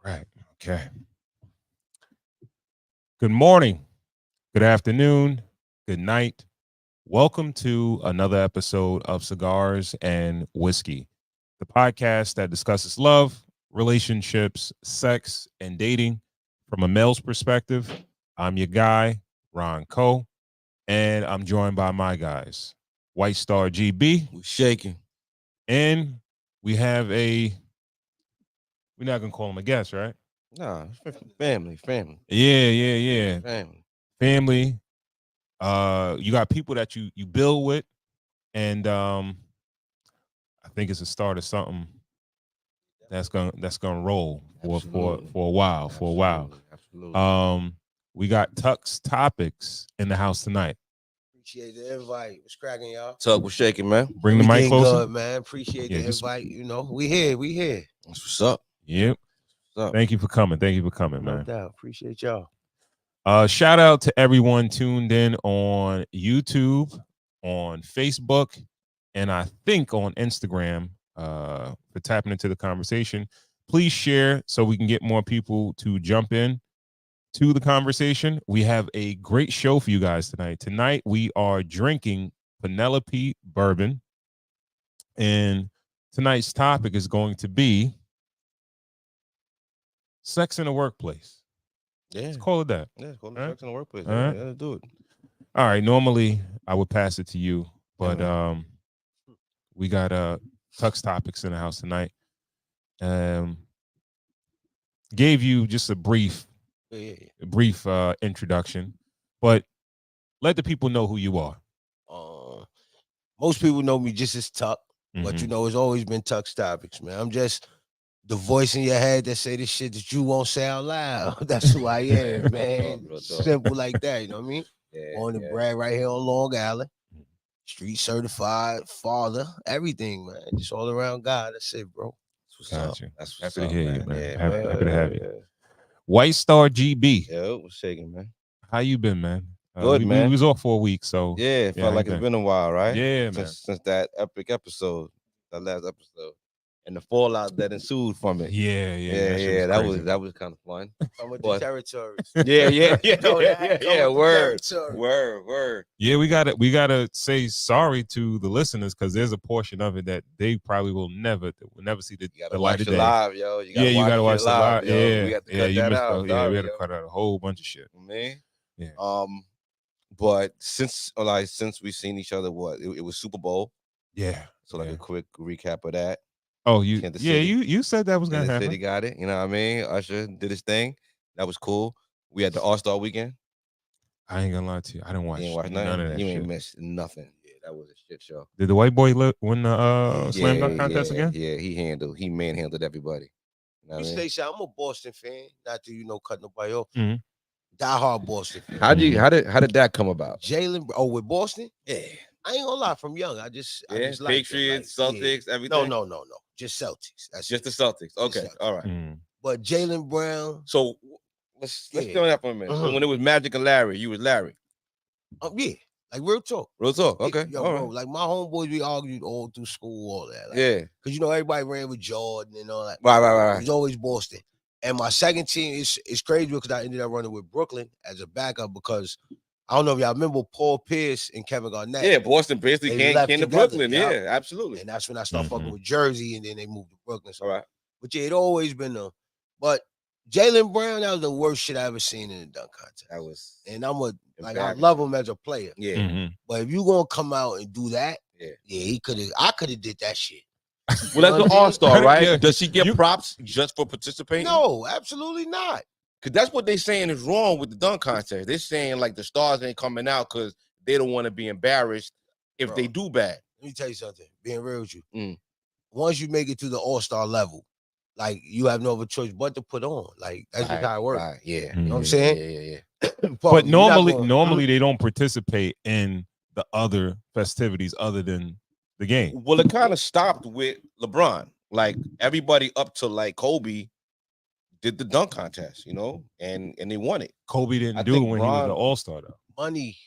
Right. Okay. Good morning. Good afternoon. Good night. Welcome to another episode of Cigars and Whiskey, the podcast that discusses love, relationships, sex, and dating from a male's perspective. I'm your guy, Ron Coe, and I'm joined by my guys, White Star GB. We're shaking. And we have we're not going to call him a guest, right? Nah, family. Yeah. Family. Family. You got people that you build with, and I think it's a start of something that's gonna roll for a while. Absolutely. We got Tuck's Topics in the house tonight. Appreciate the invite. What's cracking, y'all? Tug was shaking, man. Bring the mic Everything closer. good, man. Appreciate the invite. You know, we here. That's what's up. Yep. What's up? Thank you for coming, No man. doubt. Appreciate y'all. Shout out to everyone tuned in on YouTube, on Facebook, and I think on Instagram for tapping into the conversation. Please share so we can get more people to jump in to the conversation. We have a great show for you guys tonight. Tonight we are drinking Penelope bourbon, and tonight's topic is going to be sex in the workplace. Yeah. Let's call it that. Yeah, call it All sex in the workplace. All Yeah, right. yeah, do it. All right. Normally I would pass it to you, but we got Tuck's Topics in the house tonight. Gave you just a brief introduction, but let the people know who you are. Most people know me just as Tuck, but Mm-hmm. you know, it's always been Tuck's Topics, man. I'm just the voice in your head that say the shit that you won't say out loud. That's who I am, man. Real talk. Simple like that, you know what I mean? Yeah, On the brag right here on Long Island. Street certified, father, everything, man. Just all around God. That's it, bro. That's what's Gotcha. up. That's what's Happy up, to hear you, man. Yeah, Happy to have you. Yeah. White Star GB. Yeah, it was shaking, man. How you been, man? Good, we man. was off for a week, so Yeah, it felt like it's been a while, right? Yeah, since that epic episode, that last episode, and the fallout that ensued from it. Yeah. That was kind of fun. Come with the territories. Yeah. Word. Yeah, we gotta say sorry to the listeners because there's a portion of it that they probably will never see the light of day. Live, yo. You gotta watch the live. Yo. Yeah, we got to cut you that missed out. we Sorry, had to yo. cut out a whole bunch of shit. Man. Yeah. But since we've seen each other, it was Super Bowl. Yeah. So like a quick recap of that. Oh, you said that was gonna Kansas happen. City got it. You know what I mean? Usher did his thing. That was cool. We had the All-Star weekend. I ain't gonna lie to you. I didn't watch, none of that. You shit. ain't missed nothing. Yeah, that was a shit show. Did the white boy win the slam dunk contest again? Yeah, he manhandled everybody. You know Let me say something. I'm a Boston fan. Not to cut nobody off. Mhm. Die-hard Boston fan. How did that come about? Jalen, with Boston? Yeah. I ain't gonna lie, from young, I just like Patriots, Celtics, everything. No. Just Celtics. That's just the Celtics. Okay, Celtics. all right. Mm. But Jalen Brown. So let's do that for a minute. So when it was Magic and Larry, you was Larry. Yeah, like real talk. Real talk. Okay. Yo, bro, like my homeboys, we argued all through school, all that. Like, yeah. Because everybody ran with Jordan and all that. Right. It was always Boston. And my second team is crazy because I ended up running with Brooklyn as a backup because I don't know if y'all remember Paul Pierce and Kevin Garnett. Yeah, Boston basically came to Brooklyn. Yeah, absolutely. And that's when I started fucking with Jersey, and then they moved to Brooklyn. So, all right. But yeah, it always been but Jalen Brown, that was the worst shit I ever seen in a dunk contest. That was, and I love him as a player. Yeah. Mm-hmm. But if you gonna come out and do that, I could have did that shit. Well, that's the All-Star, right? Does she get props just for participating? No, absolutely not. Because that's what they're saying is wrong with the dunk contest. They're saying like the stars ain't coming out because they don't want to be embarrassed if they do bad. Let me tell you something. Being real with you, once you make it to the All-Star level, like you have no other choice but to put on. Like that's just how it works. Right. Yeah. Mm-hmm. You know what I'm saying? Yeah. But normally they don't participate in the other festivities other than the game. Well, it kind of stopped with LeBron. Like everybody up to like Kobe did the dunk contest, and they won it. Kobe didn't do it when he was an All-Star though. Money.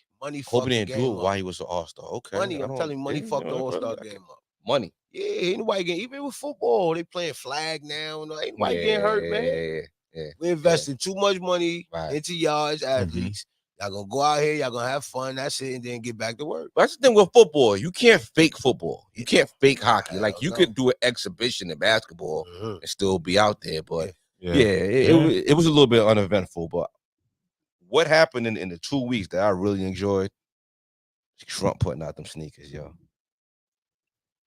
Kobe didn't do it while he was an All-Star. Okay. I'm telling you, money fucked the All-Star game up. Money. Yeah, ain't nobody getting, even with football, they playing flag now. Ain't nobody getting hurt, man. Yeah. We investing too much money Right. into y'all as athletes. Y'all gonna go out here, y'all gonna have fun. That's it, and then get back to work. That's the thing with football. You can't fake football. You can't fake hockey. Hell Like you no. could do an exhibition in basketball and still be out there. But Yeah. it was a little bit uneventful. But what happened in the 2 weeks that I really enjoyed? Trump putting out them sneakers, yo.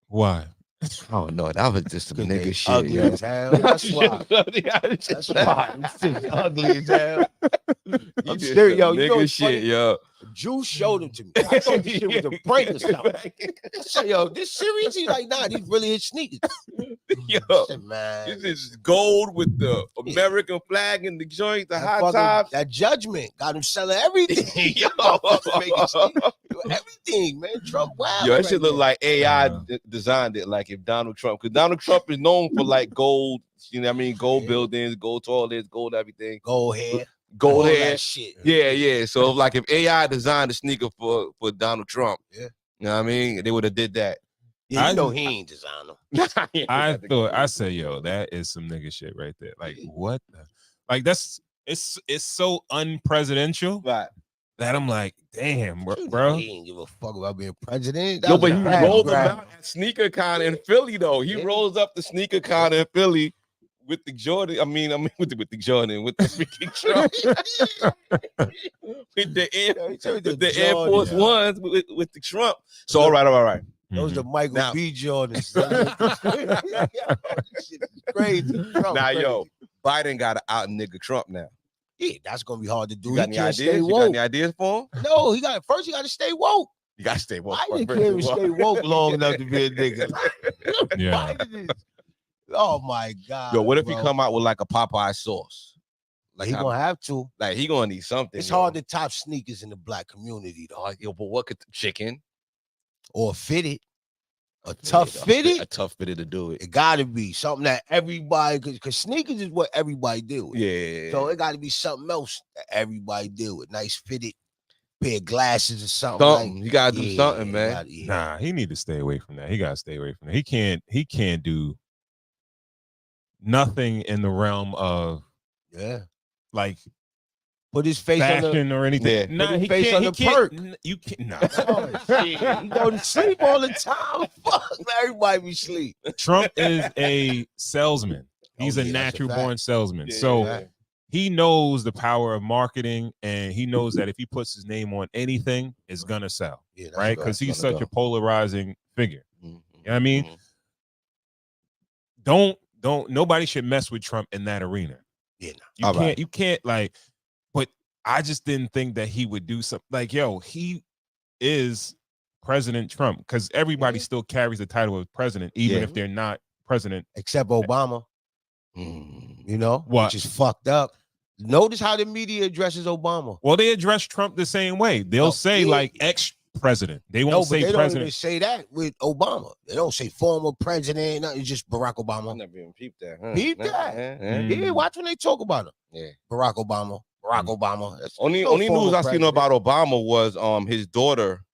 Why? Oh no, that was just some nigga shit. Ugly Yo. as hell. That's why. That's why. It's ugly as hell. I'm serious, yo. You know Nigga what's shit, funny? yo. Juice showed them to me. I thought this shit was a prank or something. I said, yo, this serious? He's like, nah, these really his sneakers. Yo, I said, man, this is gold with the American flag and the joint, the high fucking- tops. That judgment got him selling everything. Yo. Making sneakers. Everything, man. Trump, wow. Yo, that shit look there. like AI designed it. Like if Donald Trump, because Donald Trump is known for like gold, you know what I mean? Gold buildings, gold toilets, gold everything. Gold hair. Gold all hair. that shit. Yeah. So like if AI designed a sneaker for Donald Trump, Yeah. You know what I mean? They would have did that. Yeah, you know he ain't design them. I say, yo, that is some nigga shit right there. Like, what? Like, it's so unpresidential Right. that I'm like, damn, bro. He ain't give a fuck about being president. Yo, but he rolled them out. out at Sneaker Con in Philly, though. He rolls up the Sneaker Con in Philly with the Jordan. I mean, with the Jordan, with the freaking Trump. with the Air Force Ones with the Trump. So all right. Those are Michael Now- B. Jordans. This shit is crazy. Trump Now, crazy. yo, Biden got to out nigga Trump now. Yeah, that's gonna be hard to do. You got He any can't ideas? stay You got woke. any ideas for him? No, he got to stay woke. You got to stay woke. Biden can't even stay woke long enough to be a nigga. Yeah. Biden is, oh my God. Yo, what if bro. he come out with like a Popeye sauce? Like He gonna have to. Like he gonna need something. It's hard to top sneakers in the black community, though. Yo, but what could chicken? Or fitted. A tough fitted. A tough fitted to do it. It gotta be something that everybody, because sneakers is what everybody deal with. Yeah. So it gotta be something else that everybody deal with. Nice fitted pair of glasses or something. Something. Like, You gotta do something, you man. gotta- Nah, he need to stay away from that. He gotta stay away from that. He can't do nothing in the realm of like Put his face on the fashion or anything. Yeah. Nah, Put his he face can't. on He the can't. perk. You can't. Nah. Oh, shit. He go to sleep all the time. Fuck, everybody be sleep. Trump is a salesman. He's Oh, a yeah, that's a natural fact. born salesman. Yeah, so yeah. he knows the power of marketing, and he knows that if he puts his name on anything, it's gonna sell, Yeah, that's right? right. Because he's gonna such go. a polarizing figure. Mhm. You know what I mean? Mhm. Don't nobody should mess with Trump in that arena. Yeah, You can't like, but I just didn't think that he would do something like, yo, he is President Trump, because everybody still carries the title of president, even Yeah. if they're not president. Except Obama, Mhm. you know, What? which is fucked up. Notice how the media addresses Obama. Well, they address Trump the same way. They'll No, say yeah. like ex-president. They won't No, but say they don't president. even say that with Obama. They don't say former president. Nothing. It's just Barack I Obama. never even peeped that. Huh? Peep Nah, that. Mm. Yeah, watch when they talk about him. Yeah. Barack Obama. Barack Obama. That's Only no news former I seen president. about Obama was his daughter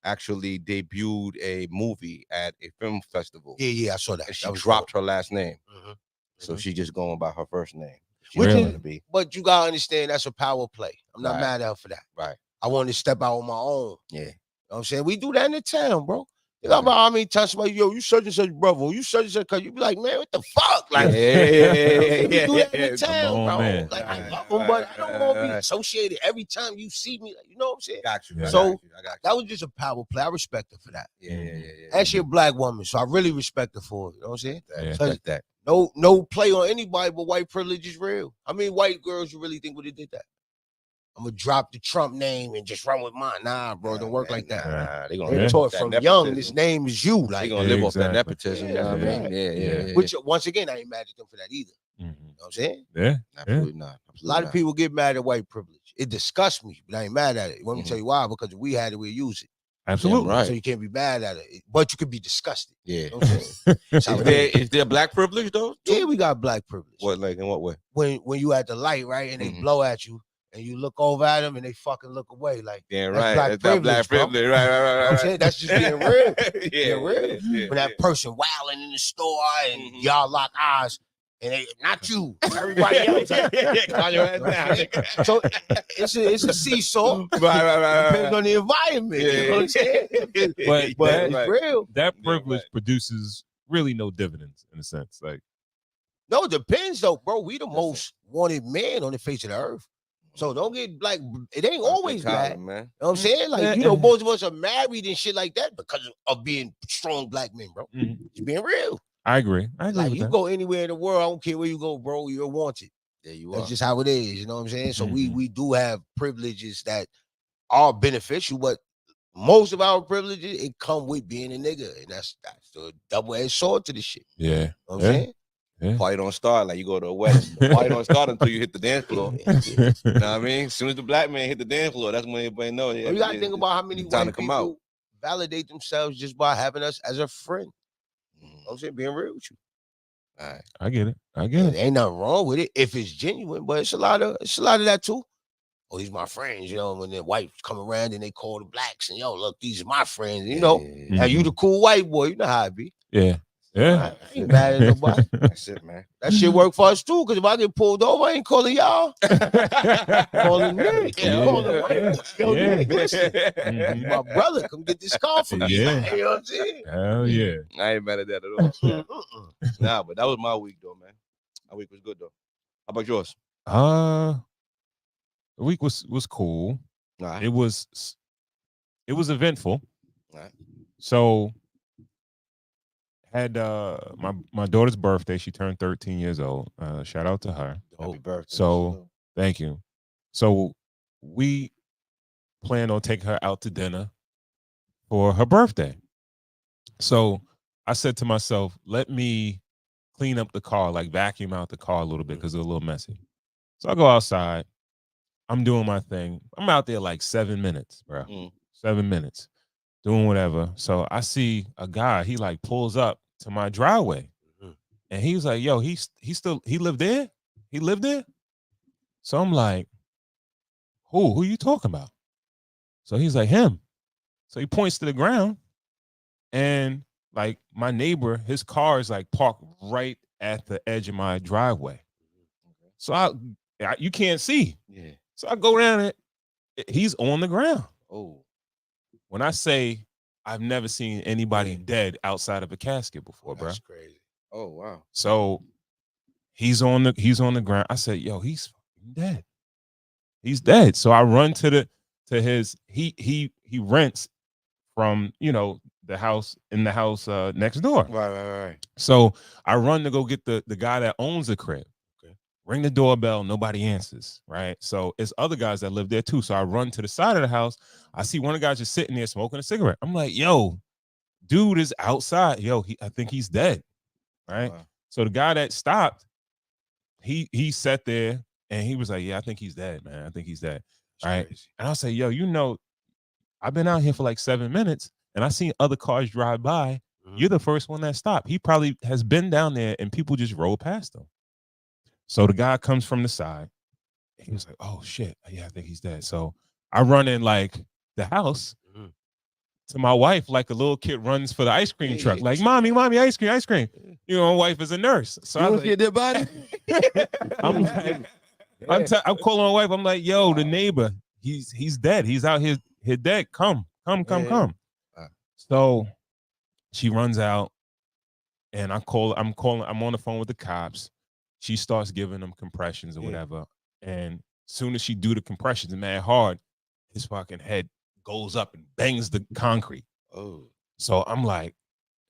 actually debuted a movie at a film festival. Yeah, I saw that. And she That was dropped her last name. dope. Mhm. So she just going by her first name. She Which really is- wanted to be. But you gotta understand that's a power play. I'm not Right. mad at her for that. Right. I wanted to step out on my own. Yeah. You know what I'm saying? We do that in the town, bro. You know about how many times somebody, yo, you such and such brother, you such and such, cause you be like, man, what the fuck? Like, Yeah. we do that in the Come town, on, bro. man. Like, I Right, love them, but I don't want to be right. associated every time you see me. Like, you know what I'm saying? Got you. Yeah. So, I got you. that was just a power play. I respect her for that. Yeah. And she a black woman, so I really respect her for it. You know what I'm saying? I Yeah. respect that. No play on anybody, but white privilege is real. How many white girls you really think would have did that? I'm gonna drop the Trump name and just run with mine. Nah, bro, don't work like that. Nah, they They're gonna live taught off that from young. nepotism. This name is you. They Like, gonna live off that Exactly. nepotism. You know what I Yeah. mean? Yeah. which once again, I ain't mad at them for that either. Mhm. You know what I'm saying? Yeah. Absolutely not. A lot of people get mad at white privilege. It disgusts me, but I ain't mad at it. Let me Mhm. tell you why. Because if we had it, we'd use it. Absolutely. Right. So you can't be mad at it, but you could be disgusted. Yeah. You know what I'm saying? That's how it is. Is there black privilege though? Yeah, we got black privilege. What, like in what way? When you at the light, right, and they Mhm. blow at you, and you look over at them and they fucking look away. Like, Yeah, that's right. black That's that black bro. privilege. Right. You know what I'm saying? That's just being real. Yeah, Being real. yeah, When that person wilding in the store and Mhm. y'all lock eyes, and they not you, everybody else. Calm your ass down, nigga. So it's a seesaw. Right. Depends on the environment. You know what I'm saying? But But that- it's real. That Yeah, privilege right. produces really no dividends in a sense. Like, No, it depends though, bro. We the most wanted man on the face of the earth. So don't get like it ain't always black. man. You know what I'm saying? Like, Yeah, you know, and- most of us are married and shit like that because of being strong black men, bro. mhm. It's being real. I agree. Like, Like, with you that. go anywhere in the world, I don't care where you go, bro, you're wanted. There you That's are. just how it is. You know what I'm saying? So Mhm. we do have privileges that are beneficial, but most of our privileges, it come with being a nigga. And that's the double-edged sword to this shit. Yeah. You know what I'm Yeah. saying? Yeah. Party don't start like you go to a wedding. The party don't start until you hit the dance floor. You know what I mean? As soon as the black man hit the dance floor, that's when everybody knows. Well, you gotta think about how many it's time white to come out. people validate themselves just by having us as a friend. You Mhm. know what I'm saying? Being real with you. All right. I get it. I And get it. there ain't nothing wrong with it if it's genuine, but it's a lot of that too. Oh, these my friends, you know, when the whites come around and they call the blacks and yo, look, these are my friends, you know. Yeah. Now you the cool white boy, you know how it be. Yeah. Yeah. I ain't mad at nobody. That's it, man. That shit work for us too, because if I get pulled over, I ain't calling y'all. Calling me. Yeah, Calling yeah, white boy. Yo, yeah. Nick, listen, Mhm. you my brother, come get this car for me. Yeah. You know what I'm saying? Hell yeah. I ain't mad at that at all. Mm-mm. Nah, but that was my week though, man. My week was good though. How about yours? The week was cool. All right. It was eventful. All right. So had my daughter's birthday. She turned 13 years old. Shout out to her. Happy birthday. So thank you. So we planned on taking her out to dinner for her birthday. So I said to myself, let me clean up the car, like vacuum out the car a little bit because it was a little messy. So I go outside. I'm doing my thing. I'm out there like 7 minutes, bro. 7 minutes. Doing whatever. So I see a guy, he like pulls up to my driveway. And he was like, yo, he lived there? He lived there? So I'm like, who you talking about? So he's like, him. So he points to the ground, and like my neighbor, his car is like parked right at the edge of my driveway. So you can't see. Yeah. So I go down it. He's on the ground. Oh. When I say I've never seen anybody dead outside of a casket before, bro. That's crazy. Oh wow. So he's on the ground. I said, yo, he's dead. He's dead. So I run to his he rents from, you know, the house next door. Right. So I run to go get the guy that owns the crib. Okay. Ring the doorbell, nobody answers, right? So it's other guys that live there too. So I run to the side of the house. I see one of the guys just sitting there smoking a cigarette. I'm like, yo, dude is outside. Yo, I think he's dead, right? Wow. So the guy that stopped, he sat there and he was like, yeah, I think he's dead, man. I think he's dead, right? Crazy. And I'll say, yo, you know, I've been out here for like 7 minutes and I seen other cars drive by. You're the first one that stopped. He probably has been down there and people just roll past him. So the guy comes from the side. He was like, oh shit. Yeah, I think he's dead. So I run in like the house to my wife, like a little kid runs for the ice cream truck. Like, mommy, ice cream. You know, my wife is a nurse. So I was like, get their body? I'm like, I'm calling my wife. I'm like, yo, the neighbor, he's dead. He's out here dead. Come. So she runs out and I'm on the phone with the cops. She starts giving them compressions or whatever. And as soon as she do the compressions, man, hard, his fucking head goes up and bangs the concrete. Oh. So I'm like,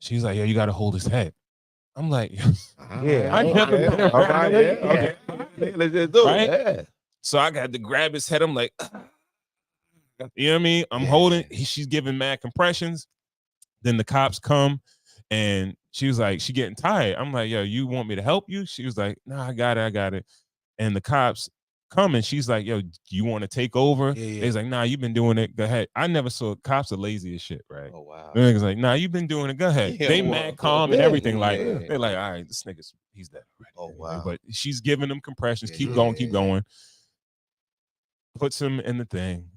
she's like, yo, you got to hold his head. I'm like, Yeah. I never been around. All right, Okay. Let's just do Right? it. Yeah. So I got to grab his head. I'm like, you know what I mean? I'm holding. She's giving mad compressions. Then the cops come, and she was like, she getting tired. I'm like, yo, you want me to help you? She was like, no, I got it. And the cops come, and she's like, yo, do you want to take over? He's like, nah, you've been doing it. Go ahead. I never saw cops are lazy as shit, right? Oh wow. The nigga's like, nah, you've been doing it. Go ahead. Yeah, They well, mad calm and everything. Like, yeah. they're like, all right, this nigga's he's dead. Oh wow. But she's giving them compressions. Yeah, Keep yeah, going, yeah, keep yeah. going. puts him in the thing.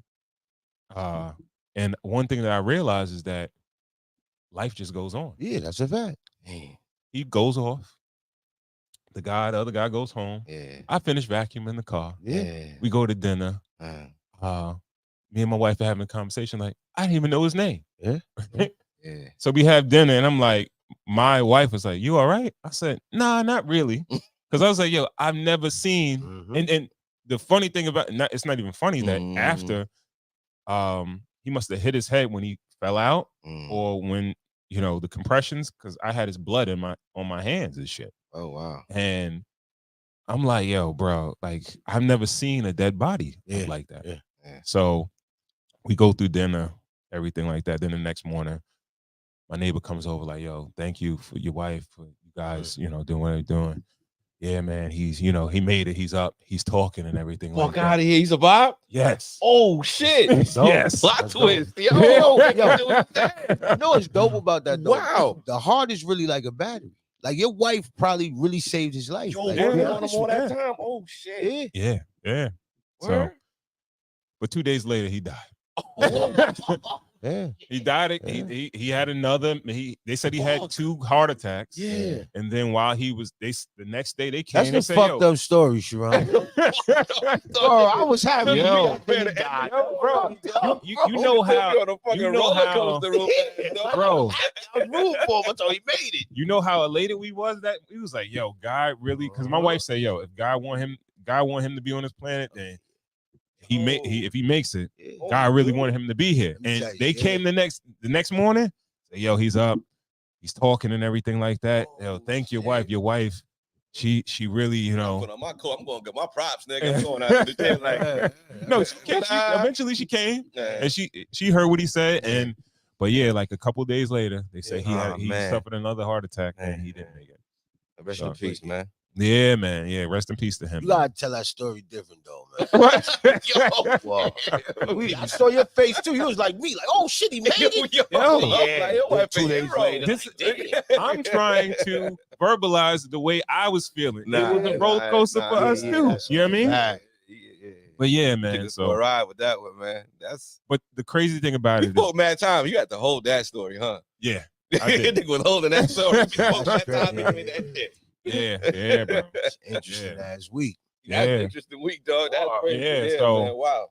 And one thing that I realized is that life just goes on. Yeah, that's a fact. He goes off. The other guy goes home. Yeah. I finish vacuuming the car. Yeah. We go to dinner. Me and my wife are having a conversation like, I didn't even know his name. Yeah. Yeah. So we have dinner and I'm like, my wife was like, you all right? I said, nah, not really. Because I was like, yo, I've never seen, and the funny thing about it's not even funny that after he must have hit his head when he fell out or when, you know, the compressions, because I had his blood on my hands and shit. Oh wow. And I'm like, yo, bro, like I've never seen a dead body like that. Yeah. So we go through dinner, everything like that. Then the next morning, my neighbor comes over like, yo, thank you for your wife, for you guys, you know, doing what they're doing. Yeah, man, he's, you know, he made it. He's up. He's talking and everything. Walk like out that. of here. He's a Bob. Yes. Oh shit. Yes. Plot twist. You know what's dope about that though? Wow. The heart is really like a battery. Like your wife probably really saved his life. Yo, like, working yeah. on him all that time. Oh shit. Yeah. Yeah. So, Word? but 2 days later, he died. Yeah. He died. He had another. They said he had 2 heart attacks. Yeah. And then while he was, the next day they came. That's the said, fucked up story, Sharon. Bro, I was happy. Yo, He died. bro, you know how, bro. I was rooting for him until he made it. You know how elated we was that he was like, yo, God really, because my wife said, yo, if God want him to be on this planet, then if he makes it, God really wanted him to be here. And they came the next morning, say, yo, he's up, he's talking and everything like that. Yo, thank your wife. Your wife, she really, you know. I'm gonna get my props, nigga. I'm going out to the gym, like, no, eventually she came and she heard what he said, but yeah, like a couple days later, they say he suffered another heart attack and he didn't make it. Rest in peace, man. Yeah, man. Yeah, rest in peace to him. You gotta tell that story different though, man. What? Wow. I saw your face too. You was like me, like, oh shit, he made it. 2 days later. I'm trying to verbalize the way I was feeling. It was a roller coaster for us too. You know what I mean? But yeah, man. So a ride with that one, man. But the crazy thing about it is, mad time. You had to hold that story, huh? Yeah. Nigga was holding that story. Yeah, bro. Interesting ass week. That's an interesting week, dog. That's crazy. Yeah, so man. Wow.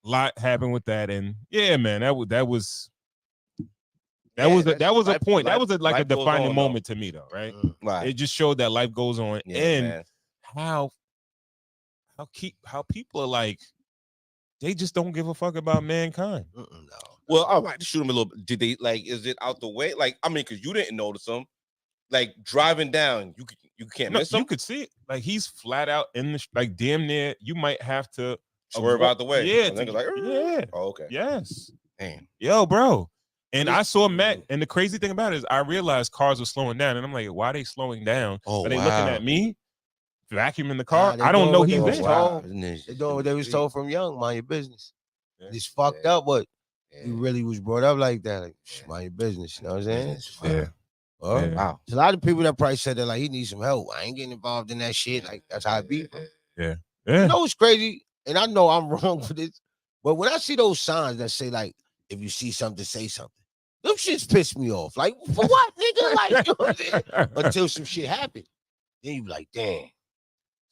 A lot happened with that, and yeah, man, that was a point. That was a defining moment to me, though, right? Right. It just showed that life goes on, and man. how people are like, they just don't give a fuck about mankind. No. Well, I might shoot him a little. Did they is it out the way? Like, I mean, because you didn't notice him. Like driving down, you can't miss him. You could see it. Like he's flat out in the like damn near. You might have to swerve out the way. Yeah, yeah. Oh, okay. Yes. Damn. Yo, bro. And I saw Matt. And the crazy thing about it is, I realized cars were slowing down, and I'm like, why are they slowing down? Oh, are they wow. looking at me? Vacuuming the car? I don't know he's there. Wow. They doing what they was told from young. Mind your business. Yeah. It's fucked up, but we really was brought up like that. Like, mind your business. You know what I'm saying? Yeah. Wow. There's a lot of people that probably said that like he needs some help. I ain't getting involved in that shit. Like that's how it be. Yeah. You know what's crazy? And I know I'm wrong for this, but when I see those signs that say like, if you see something, say something. Them shits piss me off. Like for what, nigga? Like you know what I'm saying? Until some shit happen, then you be like, damn.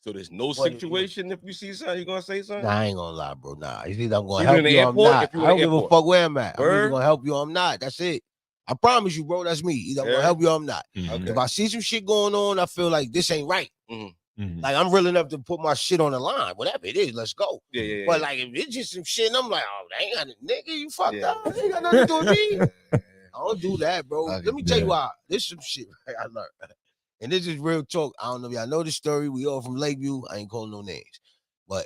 So there's no situation if you see something, you gonna say something? Nah, I ain't gonna lie, bro. Nah, it's either I'm gonna help you or I'm not. I don't give a fuck where I'm at. I'm either gonna help you or I'm not. That's it. I promise you, bro. That's me. Either I'm gonna help you or I'm not. Mm-hmm. If I see some shit going on, I feel like this ain't right. Mm-hmm. Like I'm real enough to put my shit on the line. Whatever it is, let's go. Yeah. But like if it's just some shit, and I'm like, oh, they ain't got a nigga. You fucked up. They ain't got nothing to do with me. I don't do that, bro. Let me tell you why. This some shit I learned. And this is real talk. I don't know if y'all know the story. We all from Lakeview. I ain't calling no names. But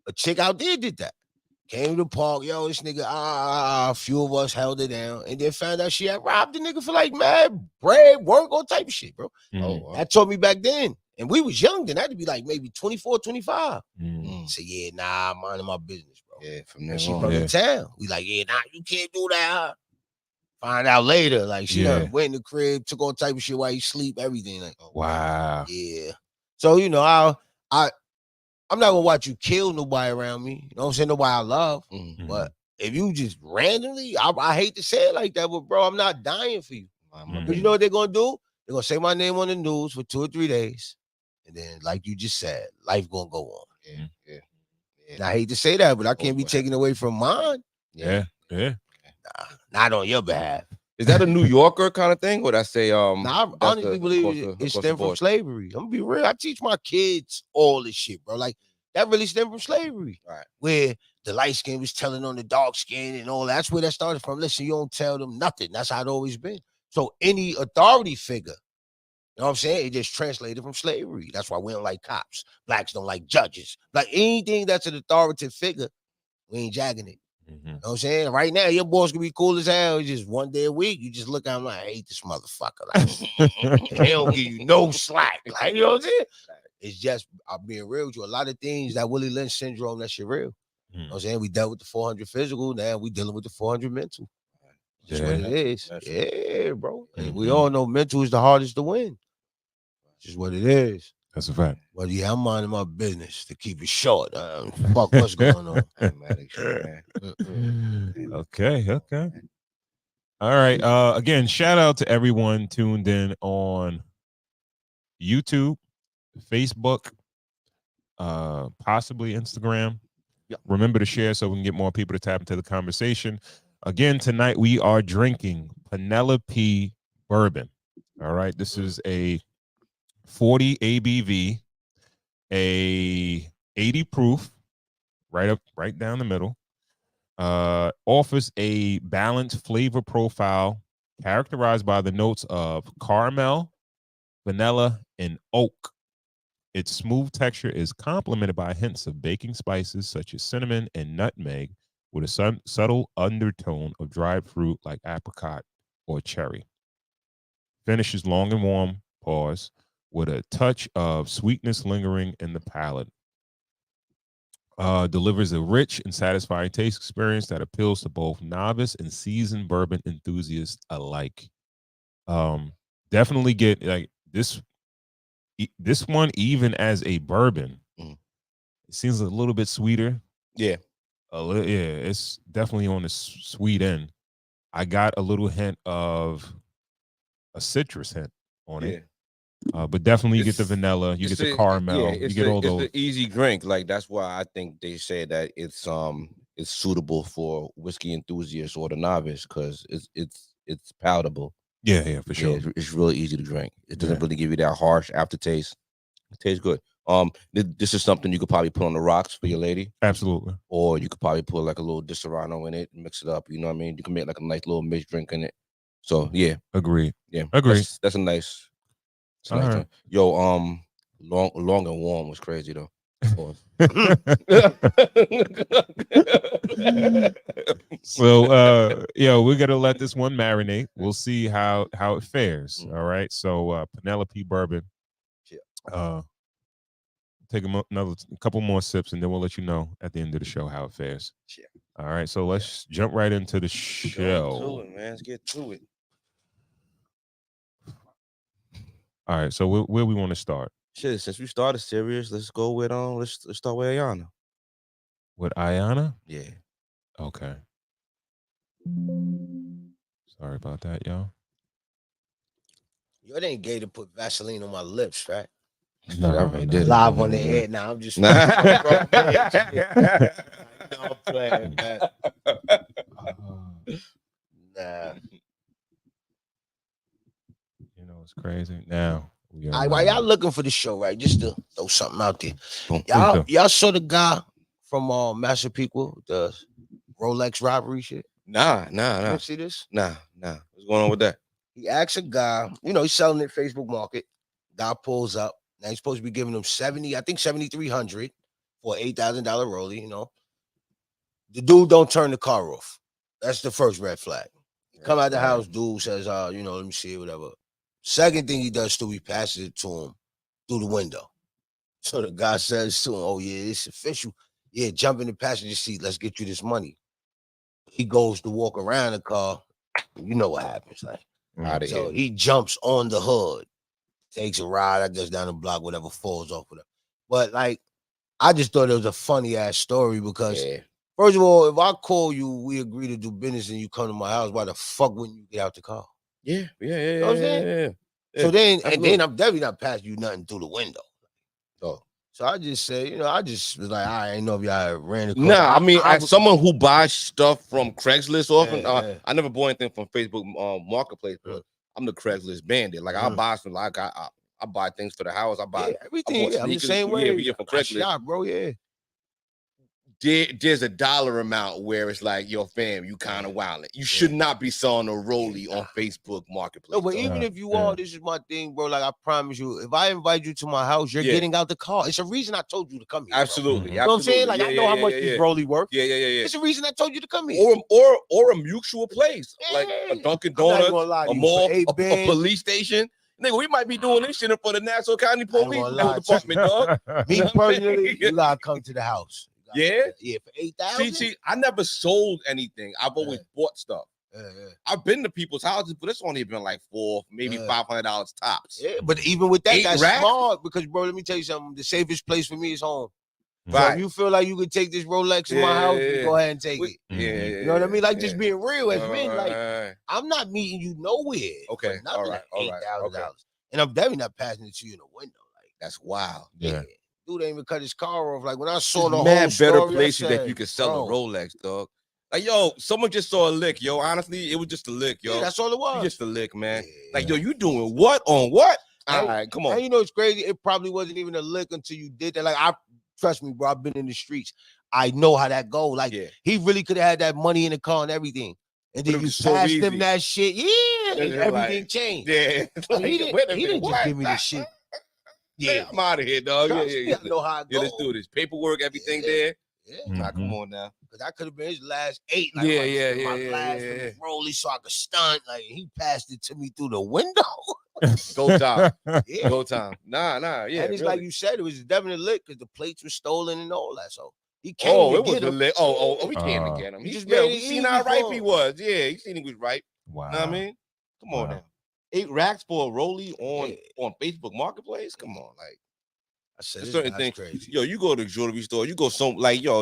a chick out there did that. Came to the park, yo, this nigga, a few of us held it down, and then found out she had robbed the nigga for like mad bread, work, all type of shit, bro. Mm-hmm. Oh, wow. That taught me back then. And we was young then. That'd be like maybe 24, 25. So yeah, nah, I'm minding my business, bro. Yeah, from there she on. from the town. We like, yeah, nah, you can't do that. Find out later. Like she done went in the crib, took all type of shit while you sleep, everything. Like, wow. Yeah. So, you know, I I'm not gonna watch you kill nobody around me. You know what I'm saying? Nobody I love. Mhm. But if you just randomly, I hate to say it like that, but bro, I'm not dying for you. Because you know what they're gonna do? They're gonna say my name on the news for 2 or 3 days. And then, like you just said, life gonna go on. Yeah. And I hate to say that, but I can't be taken away from mine. Yeah. Not on your behalf. Is that a New Yorker kind of thing? Or I say I honestly believe it stemmed from slavery. I'm gonna be real. I teach my kids all this shit, bro. Like that really stemmed from slavery. Right. Where the light skin was telling on the dark skin and all that. That's where that started from. Listen, you don't tell them nothing. That's how it always been. So any authority figure, you know what I'm saying? It just translated from slavery. That's why we don't like cops. Blacks don't like judges. Like anything that's an authoritative figure, we ain't jagging it. You know what I'm saying? Right now, your boss can be cool as hell. It's just one day a week. You just look at him like, I hate this motherfucker. Like, he don't give you no slack. Like, you know what I'm saying? It's just, I'm being real with you. A lot of things, that Willie Lynch syndrome, that shit real. You know what I'm saying? We dealt with the 400 physical. Now we dealing with the 400 mental. That's what it is. Yeah, bro. And we all know mental is the hardest to win. Just what it is. That's a fact. But yeah, I'm minding my business to keep it short. Fuck what's going on. Okay. All right. Again, shout out to everyone tuned in on YouTube, Facebook, possibly Instagram. Yep. Remember to share so we can get more people to tap into the conversation. Again, tonight we are drinking Penelope bourbon. All right. This is a 40 ABV, a 80 proof, right down the middle. Offers a balanced flavor profile characterized by the notes of caramel, vanilla, and oak. Its smooth texture is complemented by hints of baking spices such as cinnamon and nutmeg, with a subtle undertone of dried fruit like apricot or cherry. Finish is long and warm, with a touch of sweetness lingering in the palate. Delivers a rich and satisfying taste experience that appeals to both novice and seasoned bourbon enthusiasts alike. Definitely get like this one, even as a bourbon. It seems a little bit sweeter. Yeah. It's definitely on the sweet end. I got a little hint of a citrus hint on it. But definitely you get the vanilla, you get the caramel, you get all those. It's an easy drink. Like that's why I think they say that it's suitable for whiskey enthusiasts or the novice because it's palatable. Yeah, for sure. It's really easy to drink. It doesn't really give you that harsh aftertaste. It tastes good. This is something you could probably put on the rocks for your lady. Absolutely. Or you could probably put like a little Disaronno in it and mix it up. You know what I mean? You can make like a nice little mixed drink in it. So yeah. Agreed. Yeah. Agreed. That's a nice. Right. Yo, long and warm was crazy though. So we're gonna let this one marinate. We'll see how it fares. All right. So Penelope bourbon. Take another couple more sips and then we'll let you know at the end of the show how it fares. All right. So let's jump right into the show. Let's get to it. All right. So where we want to start? Shit, since we started serious, let's go with let's start with Ayana. With Ayana? Yeah. Okay. Sorry about that, y'all. Yo, it ain't gay to put Vaseline on my lips, right? No, I already did. Live on the head now. I'm just nah. I'm playing, man. Nah. You know it's crazy. Now while y'all looking for the show, right? Just to throw something out there. Y'all saw the guy from Master People, the Rolex robbery shit? Nah. You see this? Nah. What's going on with that? He asked a guy, he's selling it Facebook Market. Guy pulls up. Now he's supposed to be giving him $7,300 for an $8,000 rollie, The dude don't turn the car off. That's the first red flag. Come out the house, dude says, let me see it, whatever. Second thing he does too, he passes it to him through the window. So the guy says to him, oh yeah, it's official. Yeah, jump in the passenger seat. Let's get you this money. He goes to walk around the car. You know what happens. So he jumps on the hood, takes a ride, I guess, down the block, whatever, falls off, whatever. But I just thought it was a funny ass story because Yeah. first of all, if I call you, we agree to do business, and you come to my house, why the fuck wouldn't you get out the car? Yeah. know what I'm saying? Yeah. So then, absolutely. and then I'm definitely not passing you nothing through the window. Oh. So I just said, I just was like, I ain't know if y'all ran across. Nah, I mean, as was- someone who buys stuff from Craigslist often, Yeah. I never bought anything from Facebook Marketplace, but Mm. I'm the Craigslist bandit. Like I buy some, like I buy things for the house. I buy everything. bought Yeah, I'm the sneakers, same way. yeah, from I Craigslist. shop, bro. Yeah. There's a dollar amount where it's like, yo, fam, you kind of wilding. You should not be selling a rollie on Facebook Marketplace. No, but dog. even if you are, this is my thing, bro. Like I promise you, if I invite you to my house, you're getting out the car. It's a reason I told you to come here. Absolutely, You know what I'm saying? Like I know how much this rollie worth. Yeah. It's a reason I told you to come here. Or a mutual place, like a Dunkin' Donuts, a mall, a police station. Nigga, we might be doing this shit for the Nassau County Police Department, dog. Me personally, you gotta come to the house. Yeah, for 8,000. See, I never sold anything. I've always bought stuff. I've been to people's houses, but it's only been like $400, maybe $500 tops. Yeah, but even with that, 8 that's racks? smart because, bro, let me tell you something. The safest place for me is home. So Right. if you feel like you could take this Rolex in my house, you go ahead and take it. Yeah, you know what I mean? Like just being real as men. Like I'm not meeting you nowhere. Okay, for nothing all right, $8,000, and I'm definitely not passing it to you in the window. Like that's wild. Yeah. Dude ain't even cut his car off. Like when I saw the whole better story, places I said, that you can sell a Rolex, dog. Like, yo, someone just saw a lick, yo. Honestly, it was just a lick, yo. Yeah, that's all it was. Just a lick, man. Like, yo, you doing what on what? All And- right, come on. And you know it's crazy. It probably wasn't even a lick until you did that. Like trust me, bro. I've been in the streets. I know how that go. Like he really could have had that money in the car and everything. And then you passed him that shit. Yeah, and everything changed. Yeah, like, he didn't just give me the shit. Yeah, I'm out of here, dog. Yeah. I know how it goes. Let's do this. Paperwork, everything there. Yeah. Nah, come on now. Because I could have been his last 8. Like, my last rollie so I could stunt. Like he passed it to me through the window. Go time. Yeah. Go time. Nah, yeah. And it's like you said, it was definitely lit because the plates were stolen and all that. So he came it to was get him. lit. We came to get him. He just we made it seen easy how for ripe him. he was. Yeah, he seen he was ripe. Wow. You know what I mean? Come on now. 8 racks for a rollie on Facebook Marketplace? Come on, like I said certain things. Crazy. Yo, you go to the jewelry store, you go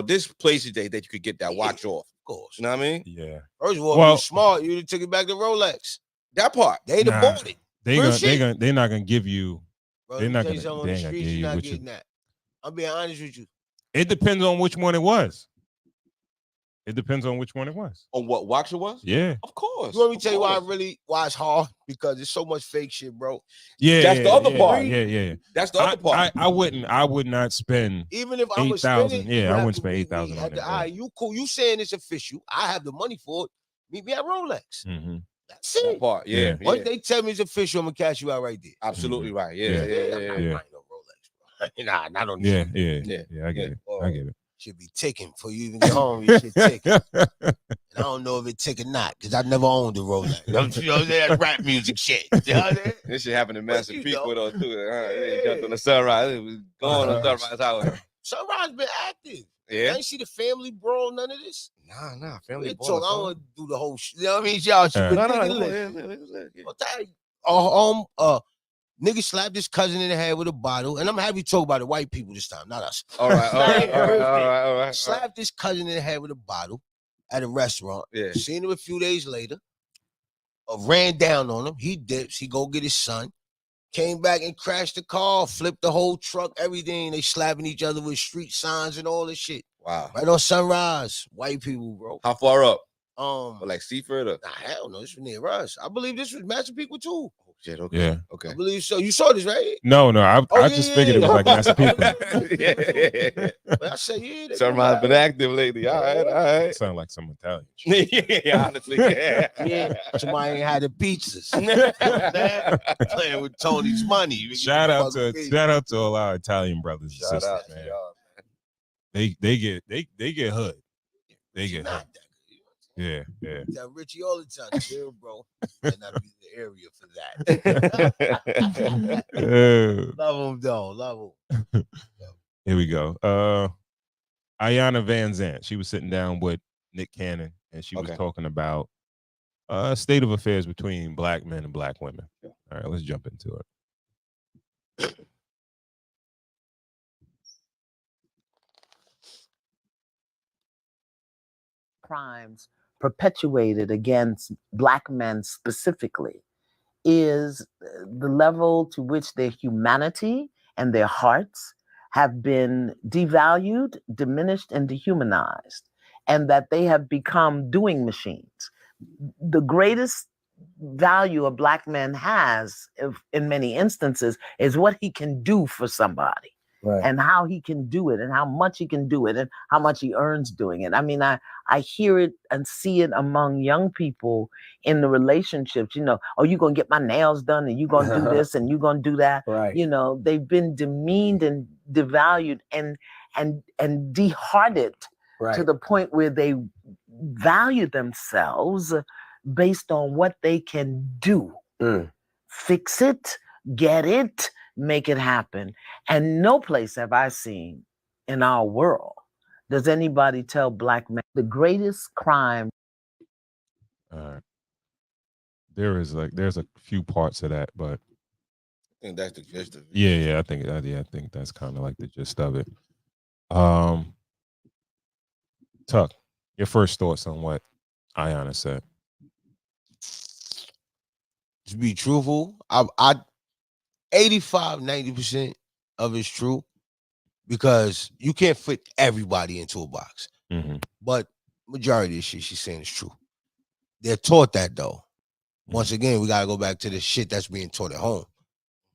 this places that you could get that watch off. Of course. You know what I mean? Yeah. First of all, if you're smart, you'd have took it back to Rolex. That part. They'd have bought it. They're not gonna give you. Bro, they're not tell you gonna. something on They the ain't gonna streets, give you're you not what getting you. that. I'm being honest with you. It depends on which one it was. It depends on which one it was. On what watch it was? Yeah. Of course. You want me to tell you why it's hard? Because there's so much fake shit, bro. Yeah. That's the other part. Yeah. That's the other part. I would not spend even if I was spending. Yeah, I wouldn't spend 8,000 on it. All right, you cool. You saying it's official. I have the money for it. Meet me at Rolex. Mm-hmm. That's it. That part. Yeah. Once they tell me it's official, I'm gonna cash you out right there. Absolutely right. Yeah. I ain't no Rolex, bro. Nah, not on Yeah. I get it. I get it. Should be ticking before you even get home. You should tick. And I don't know if it tick or not because I never owned a Rolex. You know what I'm saying? That rap music shit. You know what I'm saying? This shit happened in Master Peak with us too. They jumped on the Sunrise. It was going on Sunrise Highway. Sunrise been active. Yeah. I ain't see the family brawl, none of this. Nah. Family talk. I don't want to do the whole shit. You know what I mean? Y'all should nigga slapped his cousin in the head with a bottle, and I'm happy to talk about the white people this time, not us. All right. Slapped his cousin in the head with a bottle at a restaurant. Yeah. Seen him a few days later. Ran down on him. He dips. He go get his son. Came back and crashed the car, flipped the whole truck, everything. They slapping each other with street signs and all this shit. Wow. Right on Sunrise. White people, bro. How far up? Like Seaford or? Nah, hell no. This was near us. I believe this was Master Peak too. Oh shit. Okay. Yeah. Okay. I believe so. You saw this, right? No. I just figured it was like Master People. Yeah. But I said, yeah. Sunrise been active lately. All right. Sound like some Italian. Yeah, honestly. Yeah. Somebody ain't had the pizzas. Playing with Tony's money. Shout out to all our Italian brothers and sisters, man. They get hood. They get hood. Yeah. Tell Richie all the time, chill, bro. And that'll be the area for that. Love him, though. Love him. Here we go. Ayanna Van Zant. She was sitting down with Nick Cannon, and she was talking about state of affairs between black men and black women. All right, let's jump into it. crimes perpetuated against Black men specifically is the level to which their humanity and their hearts have been devalued, diminished, and dehumanized, and that they have become doing machines. The greatest value a Black man has, in many instances, is what he can do for somebody. Right. And how he can do it and how much he can do it and how much he earns doing it. I mean, I hear it and see it among young people in the relationships, oh, you're going to get my nails done and you're going to do this and you're going to do that. Right. They've been demeaned and devalued and dehearted to the point where they value themselves based on what they can do. Fix it, get it, make it happen. And no place have I seen in our world does anybody tell Black men the greatest crime. There's a few parts of that, but I think that's the gist of it. Yeah, I think that's kind of like the gist of it. Tuck, your first thoughts on what Ayana said? To be truthful, I 85-90% of it's true, because you can't fit everybody into a box. But majority of the shit she's saying is true. They're taught that, though. Once again, we gotta go back to the shit that's being taught at home.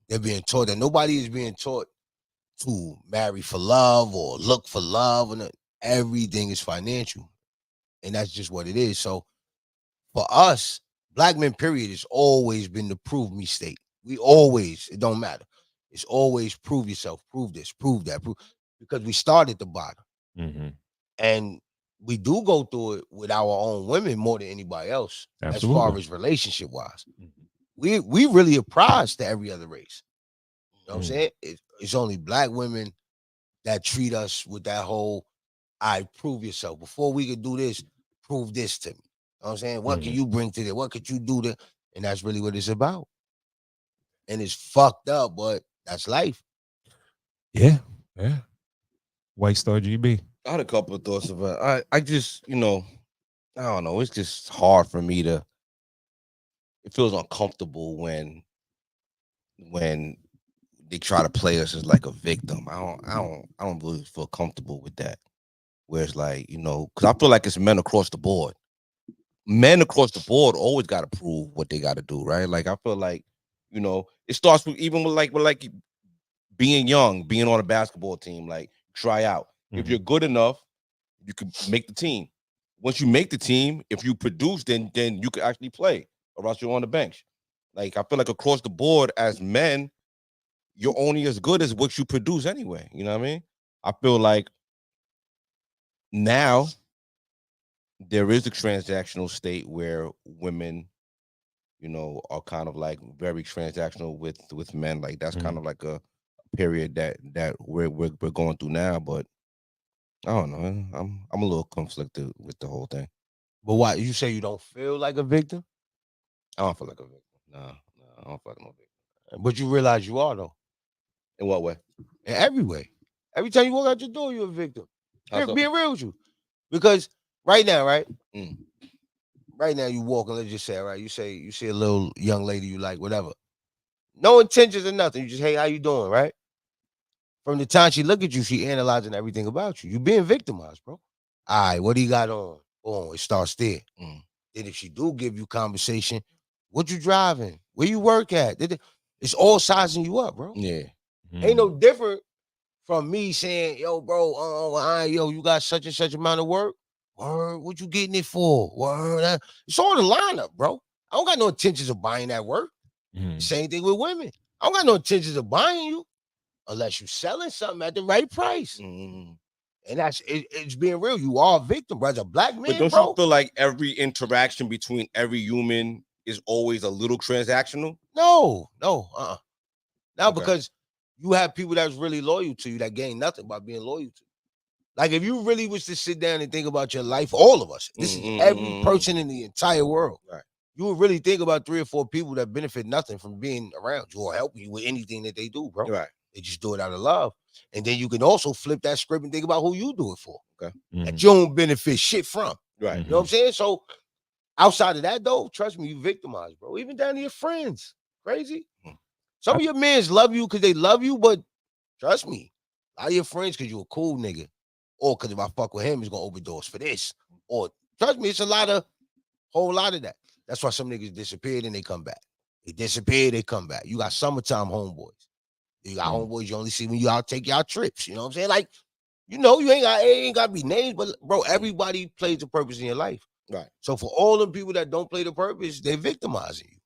They're being taught that nobody is being taught to marry for love or look for love, and everything is financial, and that's just what it is. So for us, Black men, period, has always been the prove me state. We always, it don't matter. It's always prove yourself, prove this, prove that, because we start at the bottom. And we do go through it with our own women more than anybody else. Absolutely. As far as relationship wise. We really a prize to every other race. You know what I'm saying? It's only Black women that treat us with that whole, I prove yourself. Before we could do this, prove this to me. You know what I'm saying? What can you bring to it? What could you do to? And that's really what it's about. And it's fucked up, but that's life. Yeah. White Star GB. I had a couple of thoughts about it. I just, I don't know. It's just hard for me to. It feels uncomfortable when they try to play us as like a victim. I don't really feel comfortable with that. Where it's like, because I feel like it's men across the board. Men across the board always got to prove what they got to do, right? Like I feel like, it starts with even with being young, being on a basketball team, like try out. If you're good enough, you can make the team. Once you make the team, if you produce, then you can actually play, or else you're on the bench. Like I feel like across the board as men, you're only as good as what you produce anyway. You know what I mean? I feel like now there is a transactional state where women, are kind of like very transactional with men. Like that's kind of like a period that we're going through now. But I don't know. I'm a little conflicted with the whole thing. But why you say you don't feel like a victim? I don't feel like a victim. No, I don't feel like no victim. But you realize you are, though. In what way? In every way. Every time you walk out your door, you're a victim. Being real with you. Because right now, right? Right now you walk and let's just say, right? You see a little young lady you like, whatever. No intentions or nothing. You just, hey, how you doing, right? From the time she look at you, she analyzing everything about you. You being victimized, bro. All right, what do you got on? Oh, it starts there. Then if she do give you conversation, what you driving? Where you work at? It's all sizing you up, bro. Yeah. Ain't no different from me saying, yo, bro, you got such and such amount of work. Word, what you getting it for? Word, it's all the lineup, bro. I don't got no intentions of buying that work. Same thing with women. I don't got no intentions of buying you unless you're selling something at the right price. And that's it's being real. You are a victim, bro. As a Black man, but don't you feel like every interaction between every human is always a little transactional? No. Now, because you have people that's really loyal to you that gain nothing by being loyal to you. Like if you really was to sit down and think about your life, all of us, this is every person in the entire world. Right. You would really think about 3 or 4 people that benefit nothing from being around you or helping you with anything that they do, bro. Right. They just do it out of love. And then you can also flip that script and think about who you do it for. Okay. That you don't benefit shit from. Right. You know what I'm saying? So outside of that, though, trust me, you victimized, bro. Even down to your friends. Crazy. Some of your mans love you because they love you, but trust me, a lot of your friends because you a cool nigga. Or because if I fuck with him, he's gonna open doors for this. Or trust me, it's whole lot of that. That's why some niggas disappeared and they come back. They disappear, they come back. You got summertime homeboys. You got homeboys you only see when you out take y'all trips. You know what I'm saying? Like, you know, it ain't got to be names, but bro, everybody plays a purpose in your life. Right. So for all the people that don't play the purpose, they're victimizing you.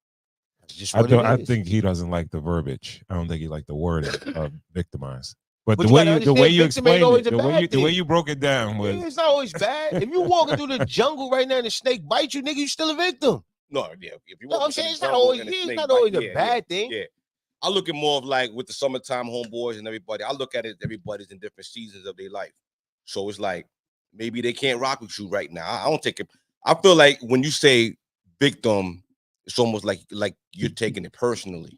That's just what it is. I think he doesn't like the verbiage. I don't think he liked the wording of victimize. But But the way you explained always it, a bad the way thing. you broke it down was It's not always bad. If you walking through the jungle right now and a snake bites you, nigga, you still a victim. No, yeah. If you No, I'm saying it's not jungle always, and a it's snake not bite, always a bad thing. Yeah. I look at more of like with the summertime homeboys and everybody. I look at it, everybody's in different seasons of their life. So it's like maybe they can't rock with you right now. I don't take it. I feel like when you say victim, it's almost like you're taking it personally.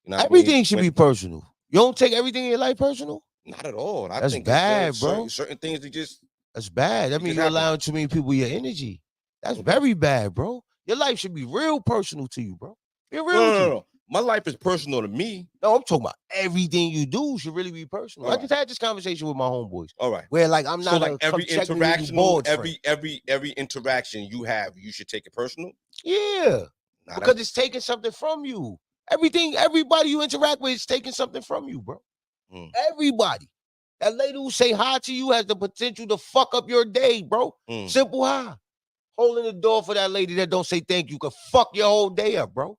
You know what Everything I mean? should be personal. You don't take everything in your life personal? Not at all. That's think bad, it's bro. certain things that just That's bad. That means you're allowing too many people your energy. That's very bad, bro. Your life should be real personal to you, bro. Be real with you. No. My life is personal to me. No, I'm talking about everything you do should really be personal. All I just had this conversation with my homeboys. All right. Where like I'm not so like every interaction, every interaction you have, you should take it personal. Yeah. Because it's taking something from you. Everybody you interact with is taking something from you, bro. Everybody. That lady who say hi to you has the potential to fuck up your day, bro. Simple hi. Holding the door for that lady that don't say thank you could fuck your whole day up, bro.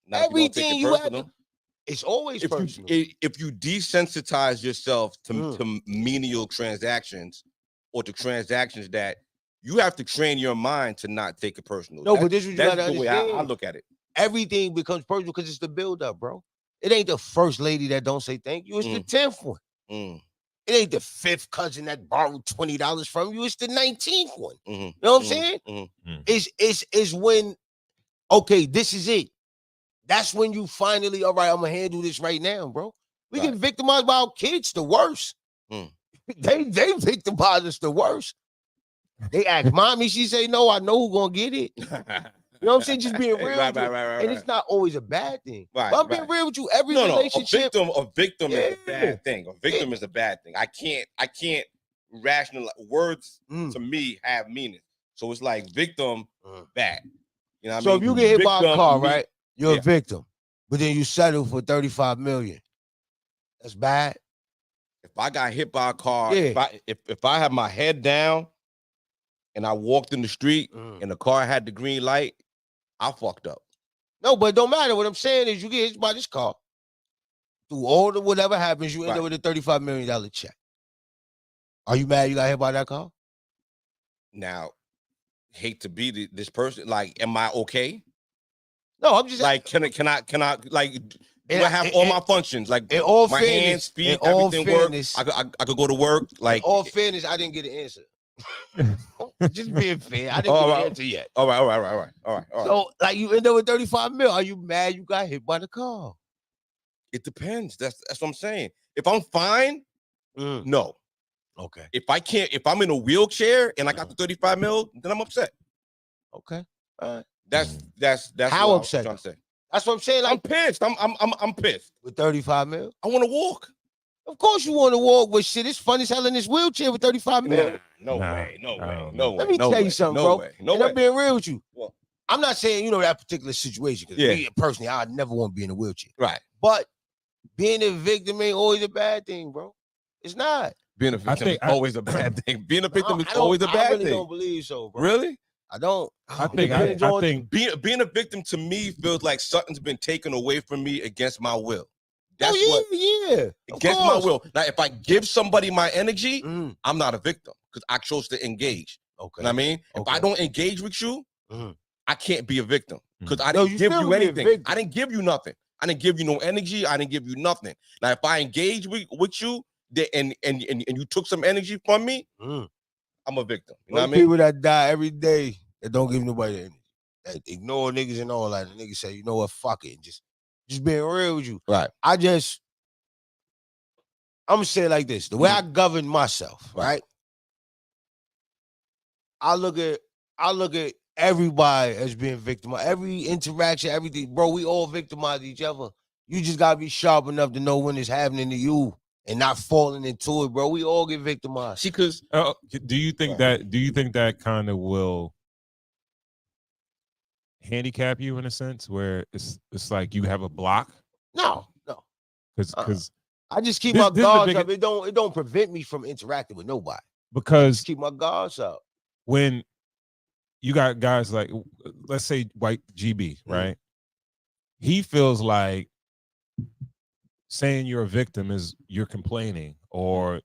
Now, everything you have, it's always personal. If you desensitize yourself to menial transactions or to transactions that you have to train your mind to not take it personal. No, but this is what you gotta the way understand. I look at it. Everything becomes personal because it's the build-up, bro. It ain't the first lady that don't say thank you. It's the 10th one. It ain't the 5th cousin that borrowed $20 from you. It's the 19th one. You know what I'm saying? It's when, okay, this is it. That's when you finally, all right, I'm going to handle this right now, bro. We get victimized by our kids the worst. They victimize us the worst. They ask mommy, she say, no, I know who's going to get it. You know what I'm saying? Just being real. Right. And it's not always a bad thing. Right. But I'm being real with you. Every relationship. A victim is a bad thing. A victim is a bad thing. I can't rationalize. Words to me have meaning. So it's like victim, bad. You know what I mean? So if you get hit by a car, right? You're a victim. But then you settle for $35 million. That's bad. If I got hit by a car, if I have my head down and I walked in the street and the car had the green light, I fucked up. No, but it don't matter. What I'm saying is you get hit by this car. Through all the whatever happens, you end up with a $35 million check. Are you mad you got hit by that car? Now, hate to be this person. Like, am I okay? No, I'm just like, can I like, do I have all my functions? Like, in all my fairness, hands, feet, everything works. I could go to work. Like, in all fairness, I didn't get an answer. Just being fair, I didn't get an answer yet. All right. So, like, you end up with $35 million. Are you mad you got hit by the car? It depends. That's what I'm saying. If I'm fine, no. Okay. If I'm in a wheelchair and I got the 35 mil, then I'm upset. Okay. All right. That's how upset. I'm trying to say. That's what I'm saying. Like, I'm pissed. I'm pissed. With 35 mil? I want to walk. Of course you want to walk, but shit, it's fun as hell in this wheelchair with 35 mil. No way. Let me tell you something, bro. I'm being real with you. Well, I'm not saying, that particular situation, because me personally, I never want to be in a wheelchair. Right. But being a victim ain't always a bad thing, bro. It's not. Being a victim is always a bad thing. Being a victim is always a bad thing. I really don't believe so, bro. Really? I don't. I think being a victim to me feels like something's been taken away from me against my will. That's against my will. Now, if I give somebody my energy, I'm not a victim because I chose to engage. Okay. You know what I mean? If I don't engage with you, I can't be a victim because I didn't give you anything. I didn't give you nothing. I didn't give you no energy. I didn't give you nothing. Now, if I engage with you and you took some energy from me, I'm a victim. You know what I mean? People that die every day that don't give nobody energy, that ignore niggas and all that. And niggas say, you know what, fuck it. Just being real with you. Right. I'm gonna say it like this. The way I govern myself, right? I look at I look at everybody as being victimized. Every interaction, everything, bro. We all victimize each other. You just gotta be sharp enough to know when it's happening to you and not falling into it, bro. We all get victimized. See, because do you think that kind of will handicap you in a sense where it's like you have a block? No. Because I just keep my guards up. It don't prevent me from interacting with nobody. Because just keep my guards up. When you got guys like, let's say White GB, right? He feels like saying you're a victim is you're complaining, or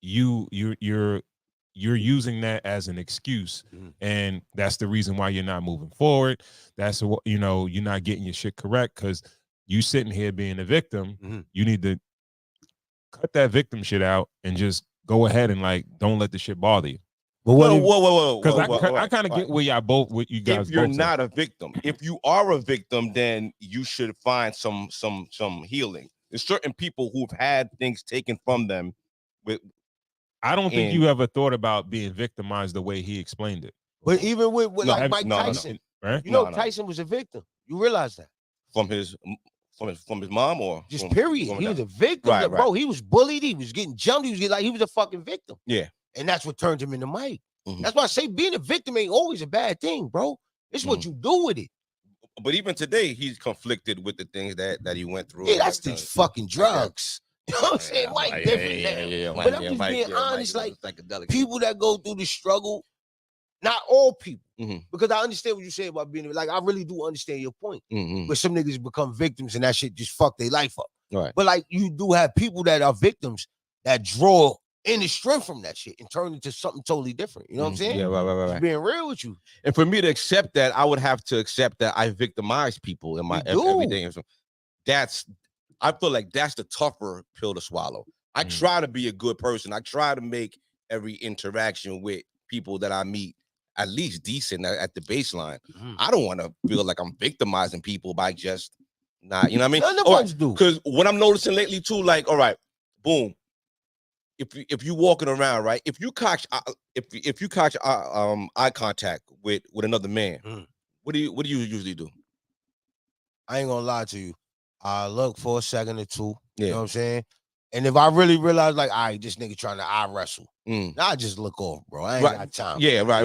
you're using that as an excuse, and that's the reason why you're not moving forward. That's you're not getting your shit correct because you sitting here being a victim. You need to cut that victim shit out and just go ahead and like don't let the shit bother you. But whoa, because I kind of get where you guys. If you're not a victim, if you are a victim, then you should find some healing. There's certain people who've had things taken from them. I don't think you ever thought about being victimized the way he explained it. But even with Mike Tyson, right? Tyson was a victim. You realize that from his mom, or just period. He was a victim, right. Bro. He was bullied. He was getting jumped. He was a fucking victim. Yeah. And that's what turned him into Mike. That's why I say being a victim ain't always a bad thing, bro. It's what you do with it. But even today, he's conflicted with the things that he went through. Yeah, that's these fucking drugs. You know what I'm saying? Mike different. But I'm just being honest, like people that go through the struggle, not all people. Because I understand what you say about being like, I really do understand your point. But some niggas become victims and that shit just fuck their life up. Right. But like you do have people that are victims that draw any strength from that shit and turn into something totally different. You know what I'm saying? Yeah, right. Just being real with you. And for me to accept that, I would have to accept that I victimize people in my everyday. I feel like that's the tougher pill to swallow. I try to be a good person. I try to make every interaction with people that I meet at least decent at the baseline. I don't want to feel like I'm victimizing people by just not, you know what I mean? None of us do. Because what I'm noticing lately too, like, all right, boom. If you walking around, right? If you catch eye contact with another man, what do you usually do? I ain't gonna lie to you. I look for a second or two. You know what I'm saying? And if I really realize, like, all right, this nigga trying to eye wrestle, I just look off, bro. I ain't got time. Yeah, right.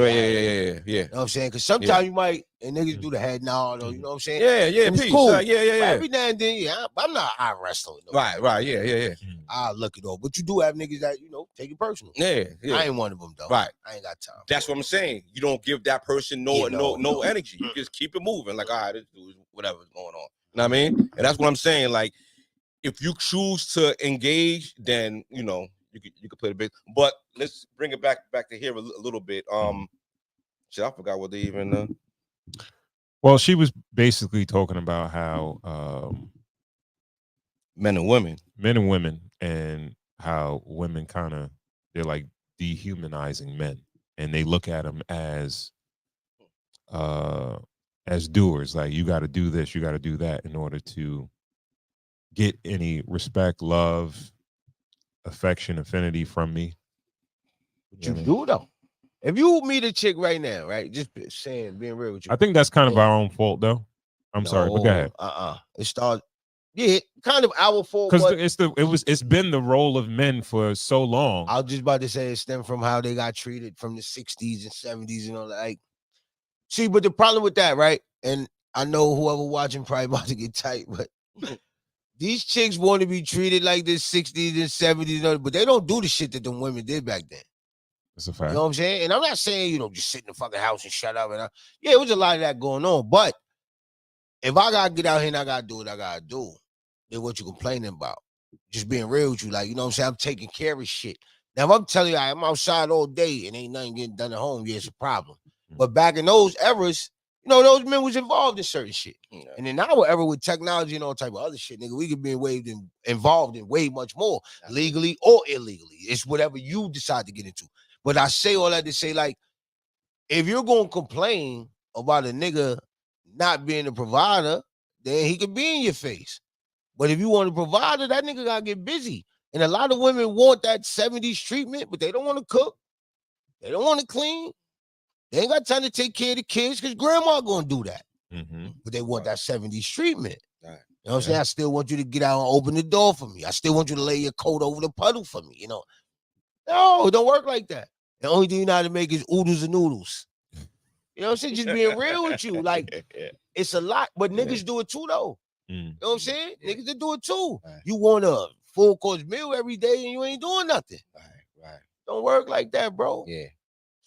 You know what I'm saying? Because sometimes you might, and niggas do the head nod, or you know what I'm saying? Yeah, it's cool. Every now and then, I'm not eye wrestling. Right, yeah. I look it off. But you do have niggas that, take it personal. Yeah. I ain't one of them, though. Right. I ain't got time. That's what I'm saying. You don't give that person no energy. You just keep it moving. Like, all right, this dude, whatever's going on. You know what I mean? And that's what I'm saying. Like, if you choose to engage, then you could play the bit. But let's bring it back to here a little bit. Shit, I forgot what they even. Well, she was basically talking about how men and women, and how women they're like dehumanizing men, and they look at them as doers. Like, you got to do this, you got to do that in order to get any respect, love, affection, affinity from me. But you do though. If you meet a chick right now, right, just saying, being real with you, I think that's kind of our own fault, though. I'm sorry, but go ahead. It started, kind of our fault because it's been the role of men for so long. I was just about to say it stemmed from how they got treated from the 60s and 70s and all that. Like, see, but the problem with that, right? And I know whoever watching probably about to get tight, but these chicks want to be treated like the 60s and 70s, but they don't do the shit that them women did back then. That's a fact. You know what I'm saying? And I'm not saying, just sit in the fucking house and shut up. And it was a lot of that going on. But if I got to get out here and I got to do what I got to do, then what you complaining about? Just being real with you. Like, you know what I'm saying? I'm taking care of shit. Now, if I'm telling you I'm outside all day and ain't nothing getting done at home, it's a problem. But back in those eras, those men was involved in certain shit. And in our era with technology and all type of other shit, nigga, we could be involved in way much more, legally or illegally. It's whatever you decide to get into. But I say all that to say, like, if you're going to complain about a nigga not being a provider, then he could be in your face. But if you want a provider, that nigga got to get busy. And a lot of women want that 70s treatment, but they don't want to cook. They don't want to clean. They ain't got time to take care of the kids because grandma gonna do that. Mm-hmm. But they want that 70s treatment. Right. You know what I'm saying? I still want you to get out and open the door for me. I still want you to lay your coat over the puddle for me, you know. No, it don't work like that. The only thing you know how to make is oodles and noodles. You know what I'm saying? Just being real with you. Like, it's a lot, but niggas do it too, though. Mm. You know what I'm saying? Niggas that do it too. Right. You want a full course meal every day and you ain't doing nothing. Right. Don't work like that, bro. Yeah.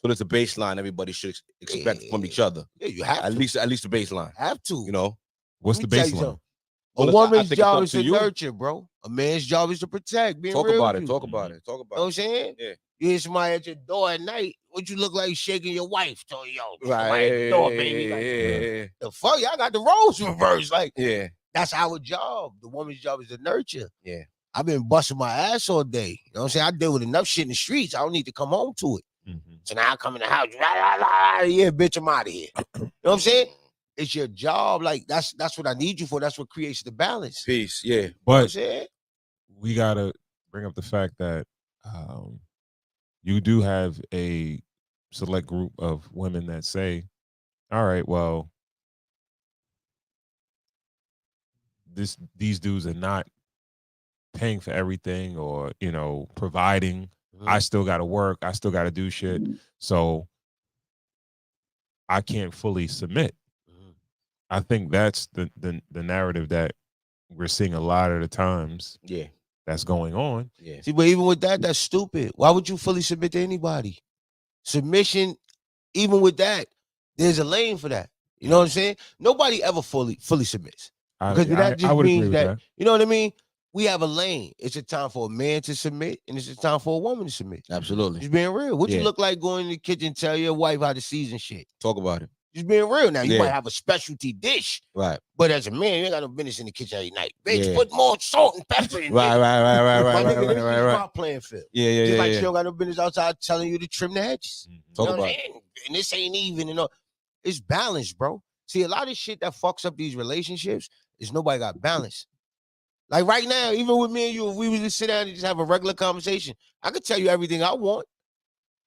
So there's a baseline everybody should expect from each other. Yeah, you have At to. least the baseline. Have to. You know. What's the Let me tell you baseline? something. Well, A listen, I woman's think it's job up is to to you. nurture, bro. A man's job is to protect. Being Talk real about with it. you. Talk about it. Talk You know about what I'm it. saying? Yeah. You hear somebody at your door at night, what you look like shaking your wife? So, yo, Right. somebody at the door, baby. Like, Yeah. the fuck? Y'all got the roles reversed. Like, Yeah. that's our job. The woman's job is to nurture. Yeah. I've been busting my ass all day. You know what I'm saying? I deal with enough shit in the streets. I don't need to come home to it. Mm-hmm. So now I come in the house. Yeah, bitch, I'm out of here. You know what I'm saying? It's your job. Like, that's what I need you for. That's what creates the balance. Peace. Yeah. You know what I'm But saying? we gotta bring up the fact that you do have a select group of women that say, all right, well, these dudes are not paying for everything or, you know, providing. I still got to work. I still got to do shit. So I can't fully submit. I think that's the narrative that we're seeing a lot of the times. Yeah. That's going on. Yeah. See, but even with that, that's stupid. Why would you fully submit to anybody? Submission, even with that, there's a lane for that. You know what I'm saying? Nobody ever fully submits. Because that just would agree means with that, you know what I mean? We have a lane. It's a time for a man to submit, and it's a time for a woman to submit. Absolutely. Just being real. What you Yeah. look like going in the kitchen, tell your wife how to season shit. Talk about it. Just being real. Now, you Yeah. might have a specialty dish, Right. but as a man, you ain't got no business in the kitchen every night. Bitch, Yeah. put more salt and pepper in Right. there. Right. My nigga, this is Right. my playing field. Yeah. Just like she don't got no business outside telling you to trim the hedges. Mm-hmm. Talk You know about what it. I'm saying? And this ain't even, you know. It's balanced, bro. See, a lot of shit that fucks up these relationships is nobody got balance. Like right now, even with me and you, if we was to sit down and just have a regular conversation, I could tell you everything I want.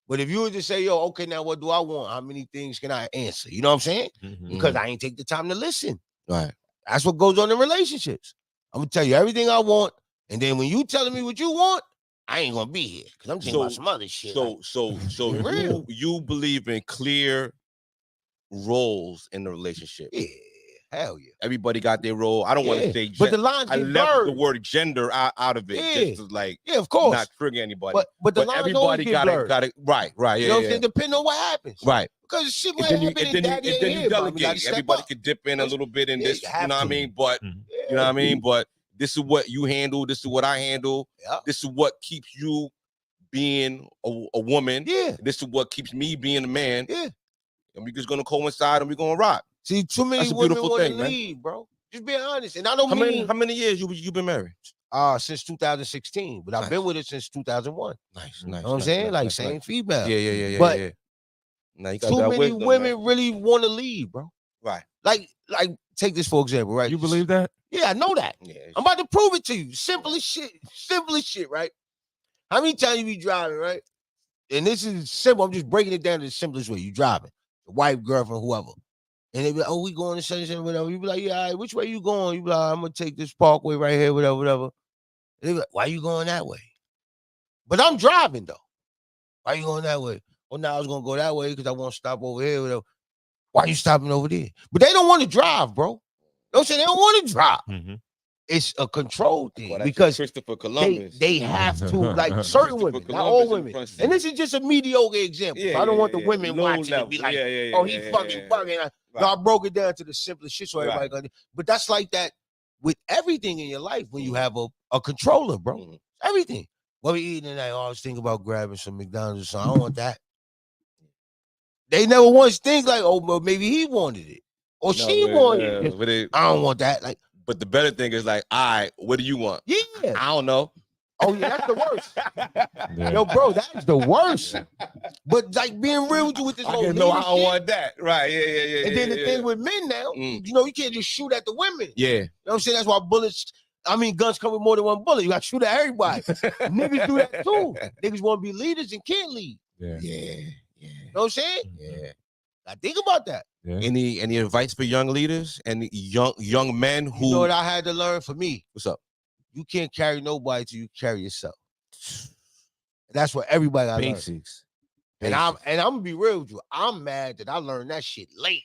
But if you were to say, yo, okay, now what do I want? How many things can I answer? You know what I'm saying? Mm-hmm. Because I ain't take the time to listen. Right. That's what goes on in relationships. I'm gonna tell you everything I want, and then when you telling me what you want, I ain't gonna be here because I'm thinking about some other shit. So Real. you believe in clear roles in the relationship. Yeah, hell yeah. Everybody got their role. I don't want Yeah, to say but the lines I get left blurred. the word gender out of it Yeah. just to like Yeah, of course. not trigger anybody. But the lines everybody always get blurred. got it right. You Yeah, know what I'm yeah. saying? Depending on what happens. Right. Because shit And might then you happen and and then daddy you, and ain't then you here, but we gotta delegate. step Everybody up. could dip in a little bit in Yeah, this. you You have know what I to. mean? But Mhm. you know what I mean? But this is what you handle. This is what I handle. Yeah. This is what keeps you being a woman. Yeah. This is what keeps me being a man. Yeah. And we're just gonna coincide and we're gonna rock. See, too many That's a women beautiful want to thing, man. leave, bro. Just being honest. And I don't How mean many years you been married? since 2016, but I've been with it since 2001. Nice, You nice. know what I'm nice, saying? nice, like nice, same nice. female. Yeah. But Now you got too that many wisdom, women man. really want to leave, bro. Right. Like take this for example, right? You believe that? Yeah, I know that. Yeah. I'm about to prove it to you. Simple as shit. Simple as shit, right? How many times you be driving, right? And this is simple. I'm just breaking it down to the simplest way. You driving, the wife, girlfriend, whoever. And they be like, oh, we going to such and whatever. You be like, yeah, all right, which way you going? You be like, I'm gonna take this parkway right here, whatever. And they be like, why you going that way? But I'm driving though. Why you going that way? Well, now I was gonna go that way because I want to stop over here, whatever. Why you stopping over there? But they don't want to drive, bro. You know what I'm saying? They don't want to drive. Mm-hmm. It's a control thing Well, that's because Christopher Columbus. they have to, like certain women, not all women. And this is just a mediocre example. Yeah, so I don't yeah, want the yeah. women Low watching level. and be like, Yeah, oh, he yeah, fucking yeah. bugging. Right. No, I broke it down to the simplest shit so everybody Right. got it. But that's like that with everything in your life when you have a controller, bro. Mhm. Everything. What we eating tonight? Oh, I was thinking about grabbing some McDonald's or something. I don't want that. They never once think like, oh, well, maybe he wanted it. Or she wanted it. But, I don't want that. Like, but the better thing is like, all right, what do you want? yeah. I don't know. Oh, yeah, that's the worst. Yeah. Yo, bro, that is the worst. But like being real with you with this I whole didn't know I don't shit. want that. Right. Yeah. And then the yeah. thing with men now, Mm. you know, you can't just shoot at the women. Yeah. You know what I'm saying? That's why guns come with more than one bullet. You got to shoot at everybody. Niggas do that too. Niggas want to be leaders and can't lead. Yeah. Yeah. You know what I'm saying? Yeah. I think about that. Yeah. Any advice for young leaders and young men who? You know what I had to learn for me? What's up? You can't carry nobody till you carry yourself. And that's what everybody got to learn. Basics. And I'm gonna be real with you. I'm mad that I learned that shit late.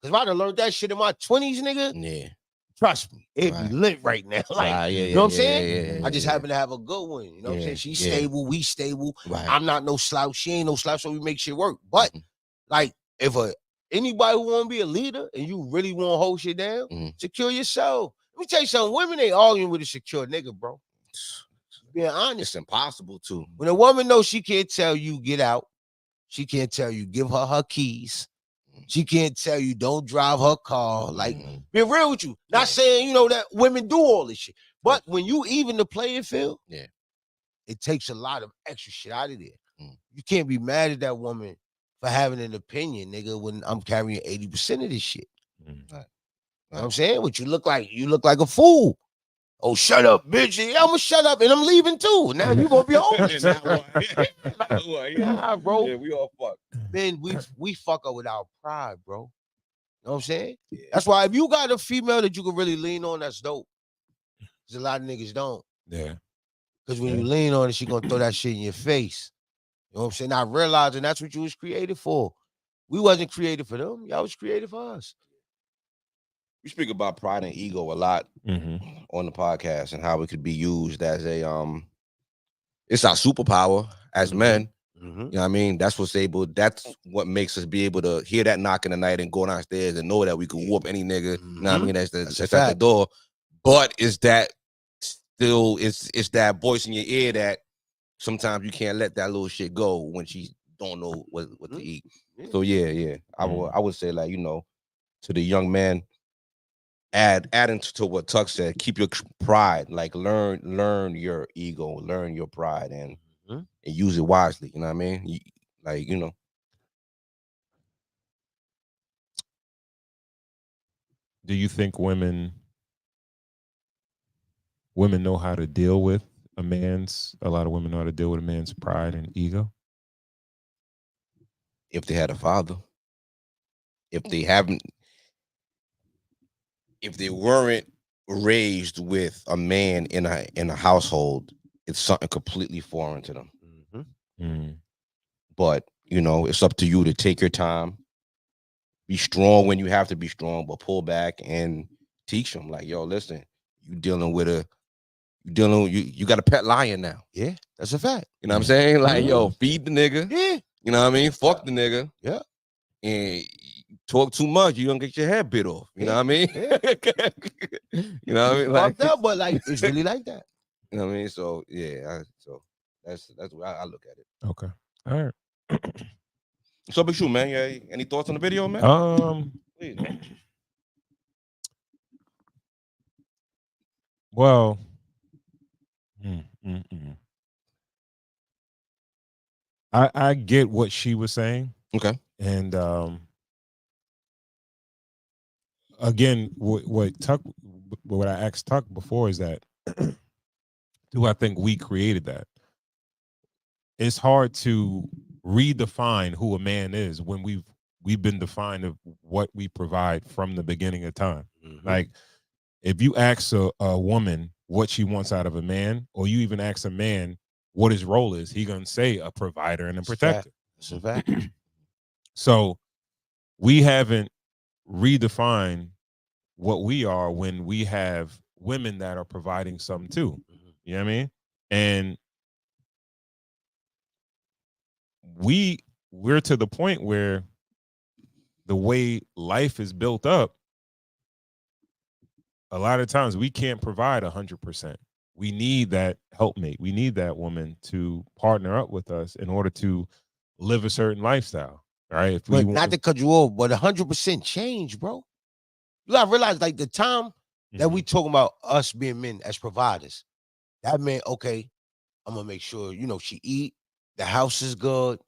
Cause if I'd have learned that shit in my 20s, nigga, Yeah. trust me, it'd be lit right now. Like, you know what I'm saying? I just happen to have a good one. You know what I'm saying? She's stable, we stable. Right. I'm not no slouch. She ain't no slouch, so we make shit work. But like, if anybody who want to be a leader and you really want to hold shit down, secure yourself. Let me tell you something. Women ain't arguing with a secure nigga, bro. Being honest. It's impossible to. When a woman knows she can't tell you get out, she can't tell you give her keys. She can't tell you don't drive her car. Like, being real with you. Not saying, you know, that women do all this shit. But when you even the playing field, it takes a lot of extra shit out of there. You can't be mad at that woman for having an opinion, nigga, when I'm carrying 80% of this shit. You know what I'm saying? What you look like a fool. Oh, shut up, bitch. Yeah, I'm gonna shut up and I'm leaving too. Now you gonna be homeless. Nah, bro. Yeah, we all fuck. Man, we fuck up with our pride, bro. You know what I'm saying? Yeah. That's why if you got a female that you can really lean on, that's dope. Because a lot of niggas don't. Yeah. Because when you lean on it, she gonna throw that shit in your face. You know what I'm saying? Not realizing that's what you was created for. We wasn't created for them. Y'all was created for us. We speak about pride and ego a lot on the podcast and how it could be used as a it's our superpower as men. You know what I mean? That's what makes us be able to hear that knock in the night and go downstairs and know that we can whoop any nigga. You know what I mean? That's at the door. But is that still it's that voice in your ear that sometimes you can't let that little shit go when she don't know what to eat. So I would say, like, you know, to the young man, adding to what Tuck said, keep your pride, like learn your ego, learn your pride, and use it wisely. You know what I mean? Like, you know. Do you think women know how to deal with a lot of women know how to deal with a man's pride and ego? If they had a father. If they weren't raised with a man in a household, it's something completely foreign to them. But, you know, it's up to you to take your time, be strong when you have to be strong, but pull back and teach them, like, yo, listen, you got a pet lion now. Yeah, that's a fact. You know what I'm saying? Like, yo, feed the nigga. Yeah. You know what I mean? Fuck the nigga. Yeah. And talk too much, you gonna get your head bit off. You know what I mean? Yeah. You know what I mean? Like, fucked up, but like it's really like that. You know what I mean? So so that's the way I look at it. Okay. All right. So Big Shoe, man, yeah, any thoughts on the video, man? Please, man. Well, I get what she was saying. Okay. And again, what I asked Tuck before is that do I think we created that? It's hard to redefine who a man is when we've been defined of what we provide from the beginning of time. Like, if you ask a woman what she wants out of a man, or you even ask a man what his role is, he gonna say a provider and a protector. That's a fact. So we haven't redefined what we are when we have women that are providing something too. You know what I mean? And we're to the point where the way life is built up, a lot of times we can't provide 100%. We need that helpmate. We need that woman to partner up with us in order to live a certain lifestyle. Right? But not to cut you off, but 100% change, bro. You gotta realize, like, the time that we talking about us being men as providers, that meant, okay, I'm gonna make sure, you know, she eat, the house is good.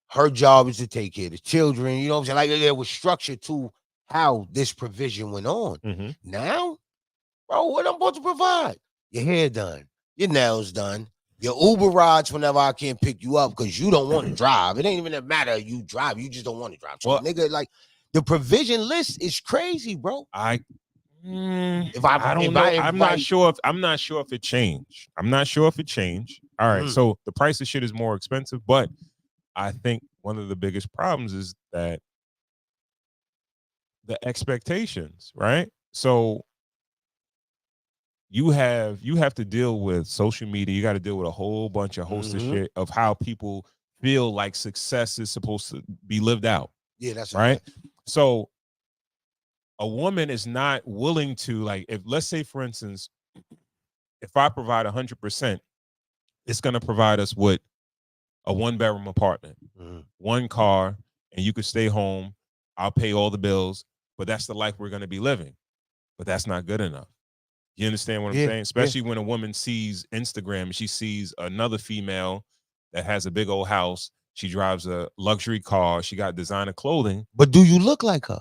Her job is to take care of the children. You know what I'm saying? Like, there was structure to how this provision went on. Now, bro, what I'm supposed to provide? Your hair done, your nails done, Your Uber rides whenever I can't pick you up because you don't want to drive. It ain't even a matter of you drive. You just don't want to drive. So, nigga, like the provision list is crazy, bro. I don't know. I'm not sure if it changed. I'm not sure if it changed. All right. So the price of shit is more expensive, but I think one of the biggest problems is that the expectations, right? So you have to deal with social media. You got to deal with a whole bunch of host of shit of how people feel like success is supposed to be lived out. Yeah, that's right. So a woman is not willing to, like, if let's say, for instance, if I provide 100%, it's going to provide us with a 1-bedroom apartment, 1 car, and you could stay home. I'll pay all the bills, but that's the life we're going to be living. But that's not good enough. You understand what I'm saying? Especially when a woman sees Instagram and she sees another female that has a big old house. She drives a luxury car. She got designer clothing. But do you look like her?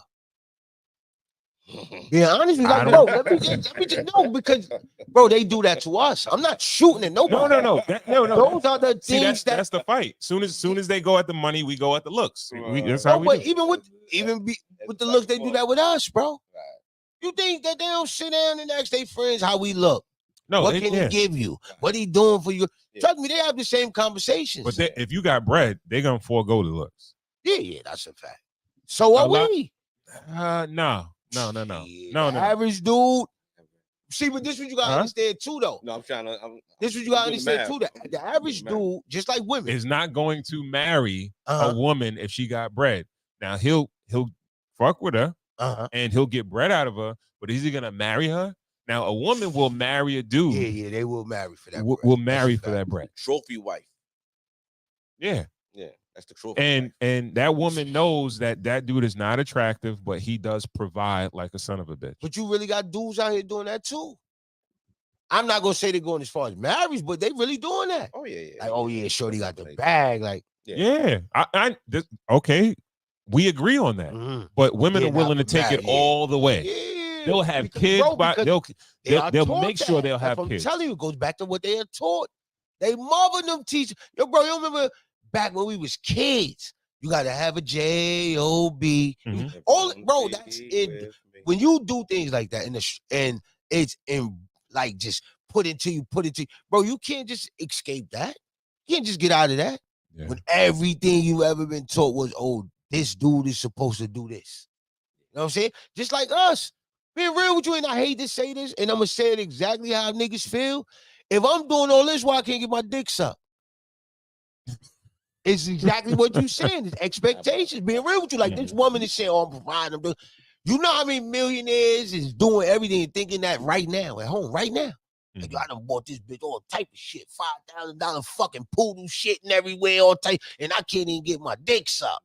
Yeah, honestly, like, bro, let me just know, because, bro, they do that to us. I'm not shooting at nobody. No. Those are the things that's the fight. Soon as they go at the money, we go at the looks. That's how we do. Even with the looks, they do that with us, bro. You think that they don't sit down and ask their friends how we look? No, what can he give you? What he doing for you? Trust me, they have the same conversations. But if you got bread, they're gonna forego the looks. Yeah, that's a fact. So are we? No. Average dude. See, but this is what you gotta understand too, though. No, I'm trying to. This is what you gotta understand too. That the average dude, just like women, is not going to marry a woman if she got bread. Now he'll fuck with her, and he'll get bread out of her. But is he gonna marry her? Now a woman will marry a dude. Yeah, they will marry for that. Will marry for that bread. Trophy wife. Yeah. That's the trophy. And that woman knows that dude is not attractive, but he does provide like a son of a bitch. But you really got dudes out here doing that too. I'm not gonna say they're going as far as marriage, but they really doing that. Oh yeah. Like, oh yeah, shorty got the bag. Like, okay, we agree on that. But women are willing to take it all the way. Yeah. They'll have kids, but they'll make sure they'll have kids. I'm telling you, it goes back to what they are taught. They mother them teach. Yo, bro, you remember back when we was kids? You gotta have a J-O-B. All, bro, that's it. When you do things like that, and it's in like just put it to you, bro. You can't just escape that. You can't just get out of that. Yeah. When everything you ever been taught was, oh, this dude is supposed to do this. You know what I'm saying? Just like us. Being real with you, and I hate to say this, and I'm gonna say it exactly how niggas feel. If I'm doing all this, why I can't get my dick sucked? It's exactly what you're saying. It's expectations. Being real with you, like this woman is saying, "Oh, I'm providing." You know how many millionaires is doing everything and thinking that right now at home, right now. Like, I done bought this bitch all type of shit, $5,000 fucking poodle shitting everywhere, all type, and I can't even get my dick sucked.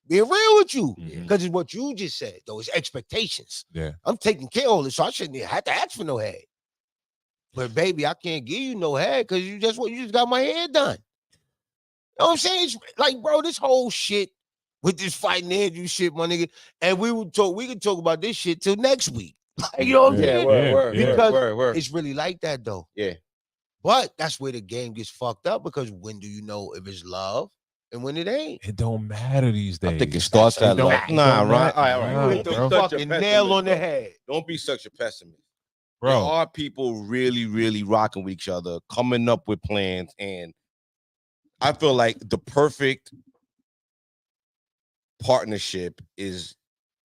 Being real with you, because it's what you just said, though. It's expectations. Yeah, I'm taking care of all this, so I shouldn't even have to ask for no head. But baby, I can't give you no head because you just got my hair done. You know what I'm saying? It's like, bro, this whole shit with this fighting Andrew shit, my nigga. And we could talk about this shit till next week. Like, you know what I'm saying? Word. It's really like that, though. Yeah. But that's where the game gets fucked up, because when do you know if it's love and when it ain't? It don't matter these days. I think it starts at love. Nah, right. All right. You hit the fucking nail on the head. Don't be such a pessimist. Bro. There are people really, really rocking with each other, coming up with plans, and I feel like the perfect partnership is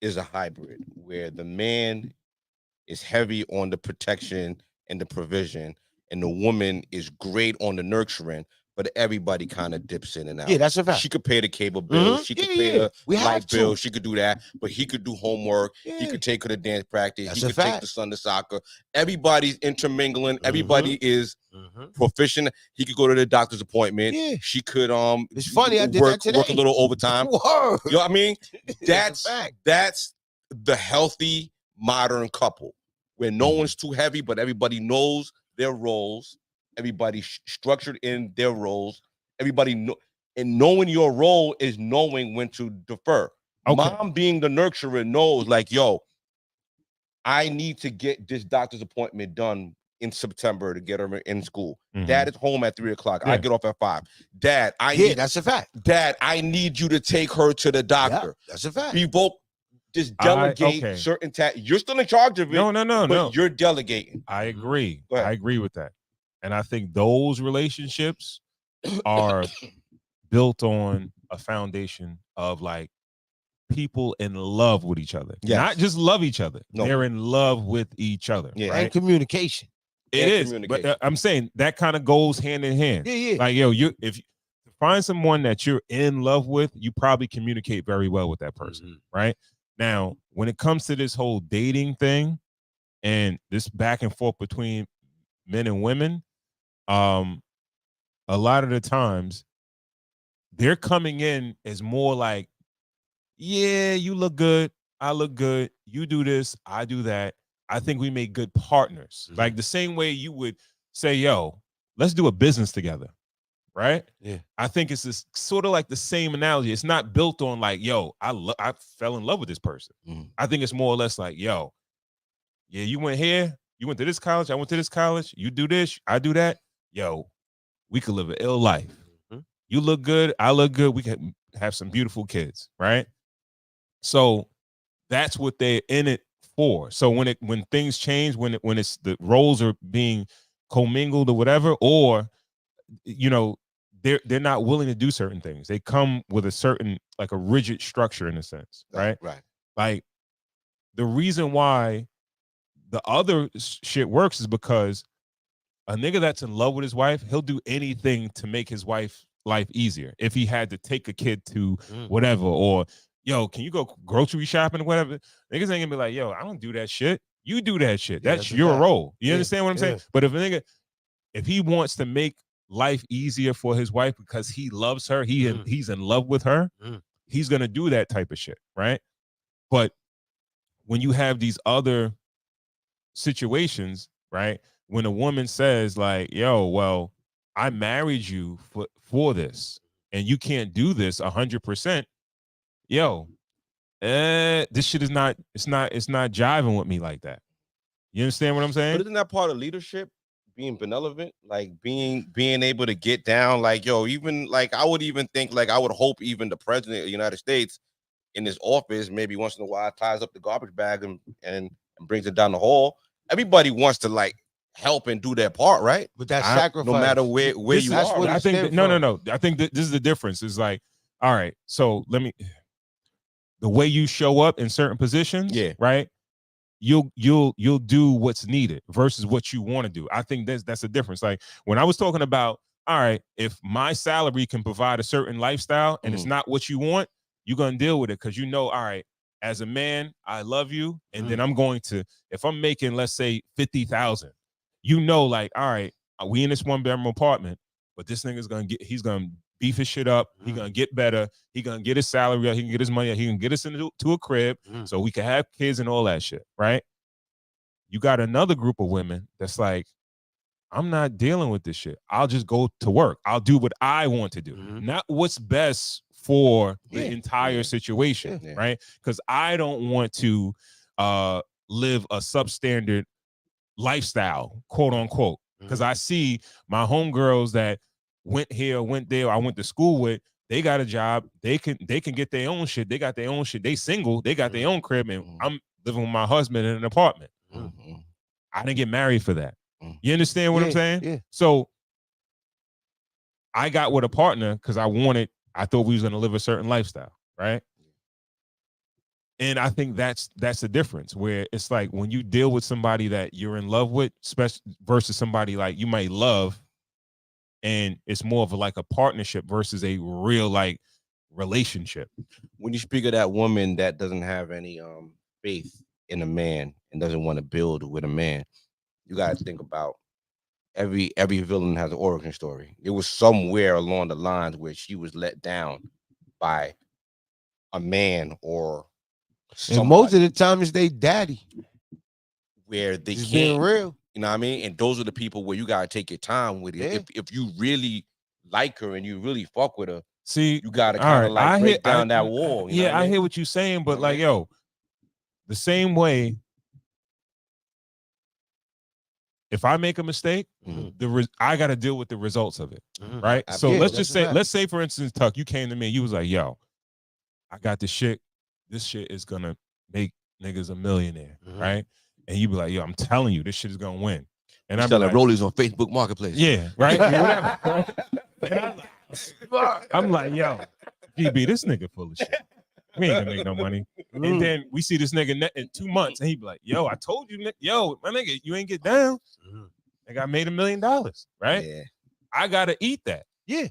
a hybrid where the man is heavy on the protection and the provision, and the woman is great on the nurturing, but everybody kind of dips in and out. Yeah, that's a fact. She could pay the cable bill. She could pay the light bill. She could do that, but he could do homework. He could take her to dance practice. He could take the son to soccer. Everybody's intermingling. Everybody is proficient. He could go to the doctor's appointment. Yeah. She could It's funny, I did that today. Work a little overtime. Word. You know what I mean? That's the healthy modern couple, where no one's too heavy, but everybody knows their roles. Everybody structured in their roles. Everybody and knowing your role is knowing when to defer. Okay. Mom, being the nurturer, knows like, yo, I need to get this doctor's appointment done in September to get her in school. Mhm. Dad is home at 3 o'clock. I Yeah. get off at 5. Dad, that's a fact. Dad, I need you to take her to the doctor. Yeah, that's a fact. Revoke, just delegate certain tasks. You're still in charge of it. No. You're delegating. I agree. Go ahead. I agree with that. And I think those relationships are built on a foundation of like people in love with each other. Yes. Not just love each other. No. They're in love with each other. Yeah. Right? And communication. It is. But I'm saying that kind of goes hand in hand. Yeah. Like, yo, if you find someone that you're in love with, you probably communicate very well with that person. Right? Now, when it comes to this whole dating thing and this back and forth between men and women, a lot of the times they're coming in as more like, yeah, you look good, I look good, you do this, I do that. I think we make good partners. Like the same way you would say, yo, let's do a business together, right? Yeah. I think it's this sort of like the same analogy. It's not built on like, yo, I fell in love with this person. I think it's more or less like, yo, yeah, you went here, you went to this college, I went to this college, you do this, I do that. Yo, we could live an ill life. You look good, I look good, we can have some beautiful kids, right? So that's what they're in it for. So when things change, when it's the roles are being commingled or whatever, or you know, they're not willing to do certain things. They come with a certain like a rigid structure in a sense, right? Right. Like the reason why the other shit works is because a nigga that's in love with his wife, he'll do anything to make his wife's life easier. If he had to take a kid to whatever, or yo, can you go grocery shopping or whatever? Niggas ain't gonna be like, yo, I don't do that shit. You do that shit. That's your role. You understand what I'm saying? But if a nigga, if he wants to make life easier for his wife because he loves her, he's in love with her, he's gonna do that type of shit, right? But when you have these other situations, right? When a woman says like, yo, well, I married you for this and you can't do this 100%, yo, this shit is not, it's not jiving with me like that. You understand what I'm saying? But isn't that part of leadership? Being benevolent, like being able to get down, like, yo, even like I would even think like I would hope even the president of the United States in his office maybe once in a while ties up the garbage bag and brings it down the hall. Everybody wants to like help and do their part, right? But that sacrifice, no matter where you are. What I think no. I think that this is the difference. Is like, all right, so the way you show up in certain positions, right? You'll do what's needed versus what you want to do. I think that's a difference. Like when I was talking about, all right, if my salary can provide a certain lifestyle and it's not what you want, you're gonna deal with it because you know, all right, as a man, I love you, and then I'm going to, if I'm making, let's say 50,000, you know, like, all right, we in this 1-bedroom apartment, but this nigga's he's gonna beef his shit up. He gonna get better. He gonna get his salary up. He can get his money up. He can get us into a crib so we can have kids and all that shit, right? You got another group of women that's like, I'm not dealing with this shit. I'll just go to work. I'll do what I want to do, not what's best for the entire situation, right? Because I don't want to live a substandard lifestyle, quote unquote. Because I see my homegirls that went here, went there, I went to school with, they got a job, they can get their own shit, they got their own shit, they single, they got their own crib, and I'm living with my husband in an apartment. I didn't get married for that. You understand what I'm saying? Yeah. So I got with a partner because I thought we was gonna live a certain lifestyle, right? And I think that's the difference, where it's like when you deal with somebody that you're in love with, versus somebody like you might love, and it's more of like a partnership versus a real like relationship. When you speak of that woman that doesn't have any faith in a man and doesn't want to build with a man, you got to think about every villain has an origin story. It was somewhere along the lines where she was let down by a man or somebody. And most of the time it's they daddy. Where they Just can't, being real. you know what I mean? And those are the people where you gotta take your time with it. If you really like her and you really fuck with her, see, you gotta kind of like break down that wall. You know what I mean? Hear what you're saying, but like, yo, the same way, if I make a mistake, I got to deal with the results of it, right? So Yeah, let's that's just a say, fact. let's say for instance, Tuck, you came to me, you was like, yo, I got this shit. This shit is gonna make niggas a millionaire, right? And you be like, yo, I'm telling you, this shit is gonna win. And I'm selling like, rollies on Facebook Marketplace. yeah, right? Whatever. And I'm like, yo, GB, this nigga full of shit. We ain't gonna make no money. And then we see this nigga in 2 months, and he be like, yo, I told you, yo, my nigga, you ain't get down. Like, I made $1 million, right? Yeah. I gotta eat that. Yeah.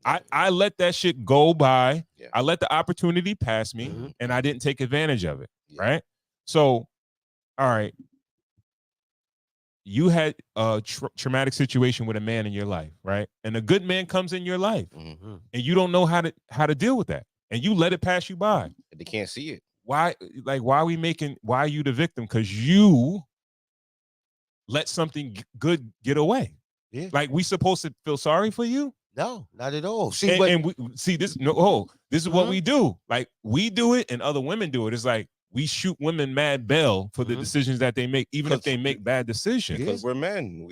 I let that shit go by. Yeah. I let the opportunity pass me, and I didn't take advantage of it, right? So, all right, you had a traumatic situation with a man in your life, right? And a good man comes in your life, and you don't know how to deal with that, and you let it pass you by. They can't see it. Why? Like, why are you the victim? Because you let something good get away. Yeah. Like, we supposed to feel sorry for you? No, not at all. See, And we see this. No, this is what we do. Like, we do it, and other women do it. It's like we shoot women mad bail for the decisions that they make, even if they make bad decisions. Because we're men,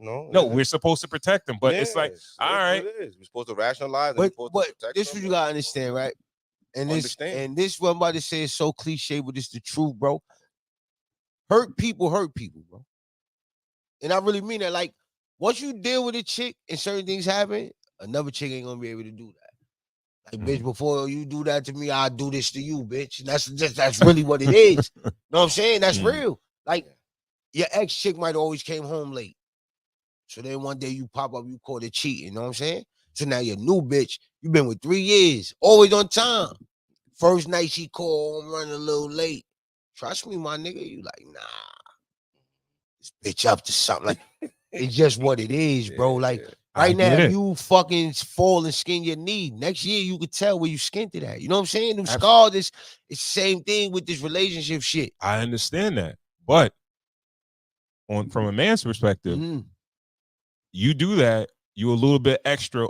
No, we're supposed to protect them, but it's like, all right, we're supposed to rationalize. but this what you gotta understand, right? And this what I'm about to say is so cliche, but it's the truth, bro. Hurt people, bro. And I really mean that. Like, once you deal with a chick and certain things happen, another chick ain't gonna be able to do that. Like, bitch, before you do that to me, I'll do this to you, bitch. And that's really what it is. Know what I'm saying? That's real. Like, your ex chick might always came home late. So then one day you pop up, you call it cheating. You know what I'm saying? So now your new bitch, you been with 3 years, always on time. First night she called, I'm running a little late. Trust me, my nigga. You like, nah, this bitch up to something. Like, it's just what it is, bro. Like, right now, if you fucking fall and skin your knee, next year you could tell where you skinned it at. You know what I'm saying? Them scars, it's the same thing with this relationship shit. I understand that, but from a man's perspective, you do that, you a little bit extra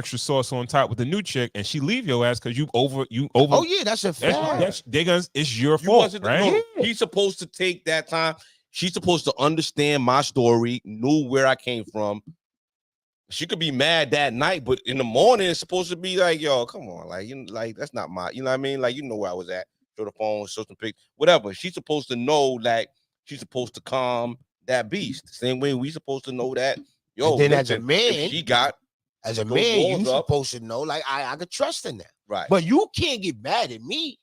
sauce on top with the new chick, and she leave your ass because you over. Oh yeah, that's a fact. It's your fault, right? No, he's supposed to take that time. She's supposed to understand my story, knew where I came from. She could be mad that night, but in the morning it's supposed to be like, yo, come on, like, you know, like, that's not my, you know what I mean? Like, you know where I was at. Show the phone, show some pics, whatever. She's supposed to know that she's supposed to calm that beast. The same way we supposed to know that. Yo, and then listen, as a man, you supposed to know, like, I could trust in that. Right. But you can't get mad at me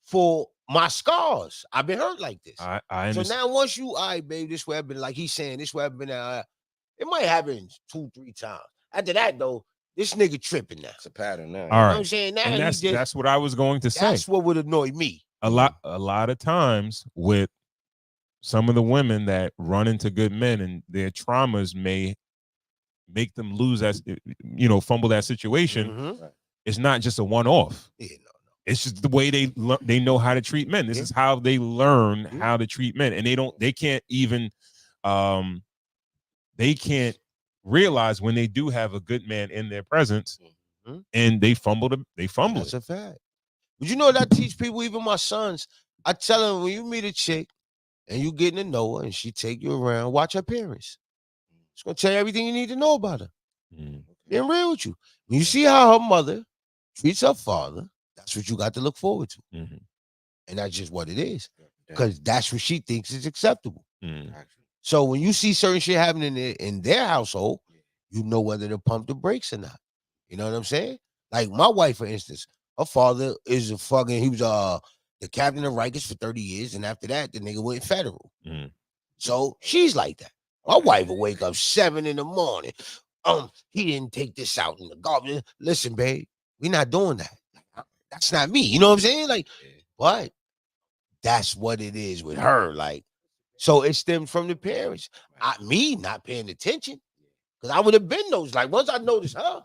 for my scars. I've been hurt like this. I understand. So now once you, all right, babe, this way I've been, like he's saying, this way I've been, it might happen 2-3 times. After that, though, this nigga tripping now. It's a pattern now. You All know right. what I'm saying? Now and that's what I was going to say. That's what would annoy me. A lot of times with some of the women that run into good men, and their traumas may make them lose fumble that situation. It's not just a one-off. Yeah, no. It's just the way they know how to treat men. This is how they learn how to treat men, and they can't even they can't realize when they do have a good man in their presence, and they fumble. That's a fact. But you know what I teach people, even my sons. I tell them, when you meet a chick and you getting to know her and she take you around, watch her parents. It's gonna tell you everything you need to know about her. Being real with you. When you see how her mother treats her father, that's what you got to look forward to. And that's just what it is. Because that's what she thinks is acceptable. So when you see certain shit happening in their household, you know whether to pump the brakes or not. You know what I'm saying? Like my wife, for instance, her father is he was the captain of Rikers for 30 years. And after that, the nigga went federal. So she's like that. My wife will wake up 7 a.m. He didn't take this out in the garbage. Listen, babe, we're not doing that. That's not me. You know what I'm saying? Like, but that's what it is with her. Like, so it stemmed from the parents. Me not paying attention. Because I would have been those. Like, once I noticed her,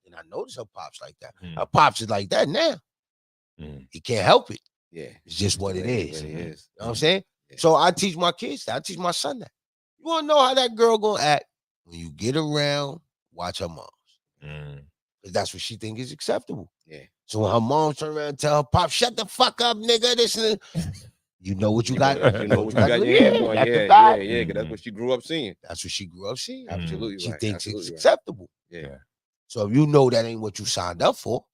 and I noticed her pops like that. Her pops is like that now. He can't help it. Yeah. It's just what it is. It is. You know what I'm saying? So I teach my kids that. I teach my son that. You want to know how that girl gonna act? When you get around, watch her moms. Because that's what she think is acceptable. Yeah. So when her mom turn around and tell her pop, shut the fuck up, nigga, this and that, You know what you got. You know what you got. Yeah, Yeah, that's a fact. yeah. That's what she grew up seeing. That's what she grew up seeing. Absolutely She right. thinks Absolutely it's right. acceptable. Yeah. So if you know that ain't what you signed up for,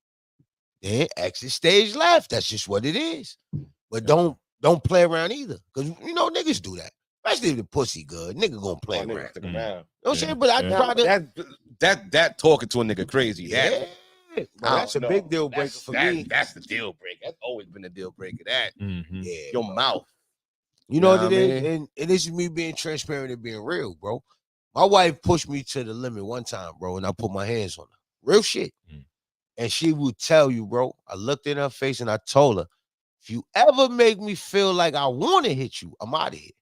then exit stage left. That's just what it is. But don't play around either. Because you know niggas do that. Especially if the pussy good. Nigga gonna play around. Stick around. You know what I'm saying? But I try to that talking to a nigga crazy. Yeah. Well, that's a big deal breaker for me. That's the deal breaker. That's always been a deal breaker. That Yeah. your mouth. You know what it is? And this is me being transparent and being real, bro. My wife pushed me to the limit one time, bro, and I put my hands on her. Real shit. And she would tell you, bro, I looked in her face and I told her, if you ever make me feel like I want to hit you, I'm out of here.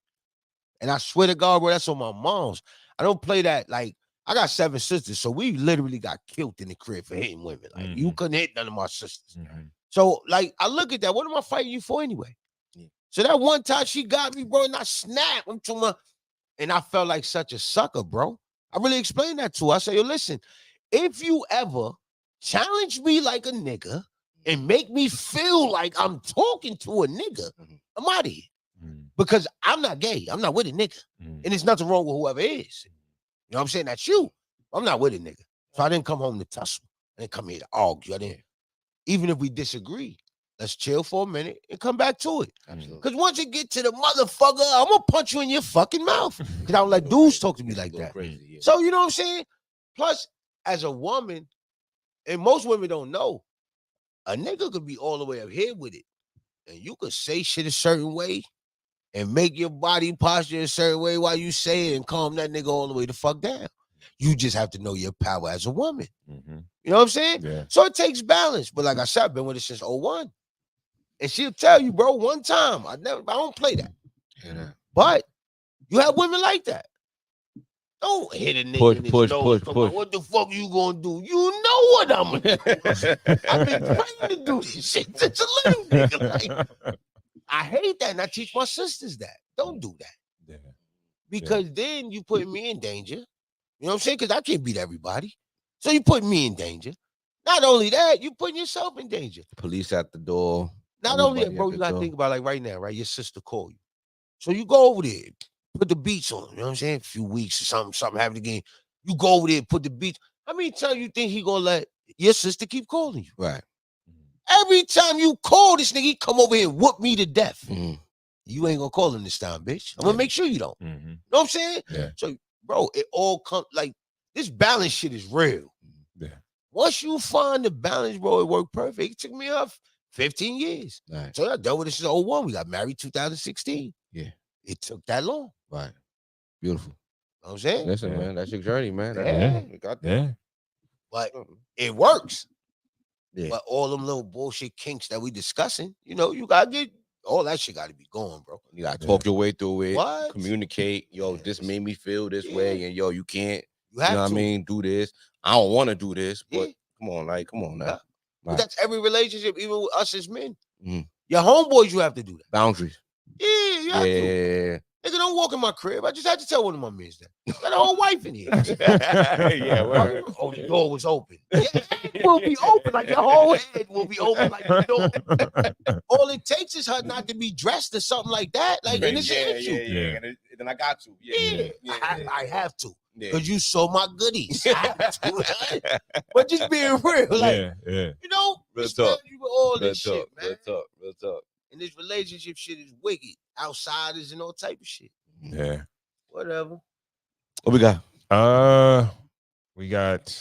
And I swear to God, bro, that's on my mom's. I don't play that. Like, I got 7 sisters, so we literally got killed in the crib for hitting women. Like, you couldn't hit none of my sisters. So, like, I look at that. What am I fighting you for anyway? So that one time she got me, bro, and I snapped. And I felt like such a sucker, bro. I really explained that to her. I said, yo, listen, if you ever challenge me like a nigga and make me feel like I'm talking to a nigga, I'm out of here. Because I'm not gay. I'm not with a nigga. And there's nothing wrong with whoever is. You know what I'm saying? That's you. I'm not with a nigga. So I didn't come home to tussle. I didn't come here to argue. Even if we disagree, let's chill for a minute and come back to it. Because once you get to the motherfucker, I'm going to punch you in your fucking mouth. Because I don't let dudes talk to me like that. Crazy, So, you know what I'm saying? Plus, as a woman, and most women don't know, a nigga could be all the way up here with it. And you could say shit a certain way and make your body posture a certain way while you say it and calm that nigga all the way the fuck down. You just have to know your power as a woman. You know what I'm saying? Yeah. So it takes balance. But like I said, I've been with her since 01. And she'll tell you, bro, one time. I don't play that. But you have women like that. Don't hit a nigga in his nose. Push. What the fuck you gonna do? You know what I'm gonna do. I've been trying to do this shit since a little nigga. Like, I hate that, and I teach my sisters that. Don't do that. Because then you put me in danger. You know what I'm saying? Because I can't beat everybody. So you put me in danger. Not only that, you putting yourself in danger. Police at the door. Not only that, bro, you gotta think about like right now, right? Your sister called you. So you go over there, put the beats on, you know what I'm saying? A few weeks or something happened again. You go over there, put the beats. How many times you think he gonna let your sister keep calling you? Right. Every time you call this nigga, he come over here and whoop me to death. You ain't gonna call him this time, bitch. I'm gonna make sure you don't. You know what I'm saying? Yeah. So, bro, it all comes like this balance shit is real. Yeah. Once you find the balance, bro, it worked perfect. It took me 15 years. Right. So I dealt with this since 01. We got married 2016. Yeah. It took that long. Right. Beautiful. You know what I'm saying? Listen, man, that's your journey, man. Yeah. Got that. Yeah. But it works. Yeah. But all them little bullshit kinks that we discussing, you know, you gotta get all that shit gotta be going, bro. You gotta talk your way through it. What? Communicate. Yo, this made me feel this way, and yo, you can't. You have know to. what I mean? Do this. I don't want to do this, but Yeah. come on now. Yeah. But Right. that's every relationship, even with us as men. Your homeboys, you have to do that. Boundaries. Yeah, you have to. Nigga, don't walk in my crib. I just had to tell one of my men that. Got a whole wife in here. Word. Oh, the door was open. Your head will be open. Like your whole head will be open like the door. All it takes is her not to be dressed or something like that. Like, and it's an issue. Yeah. And then I got to. I have to. Yeah. Because you saw my goodies. I have to. But just being real. Like, you know, Real talk. you with all Real this shit, man. Real talk. And this relationship shit is wicked. Outsiders and all type of shit. Yeah. Whatever. What we got? We got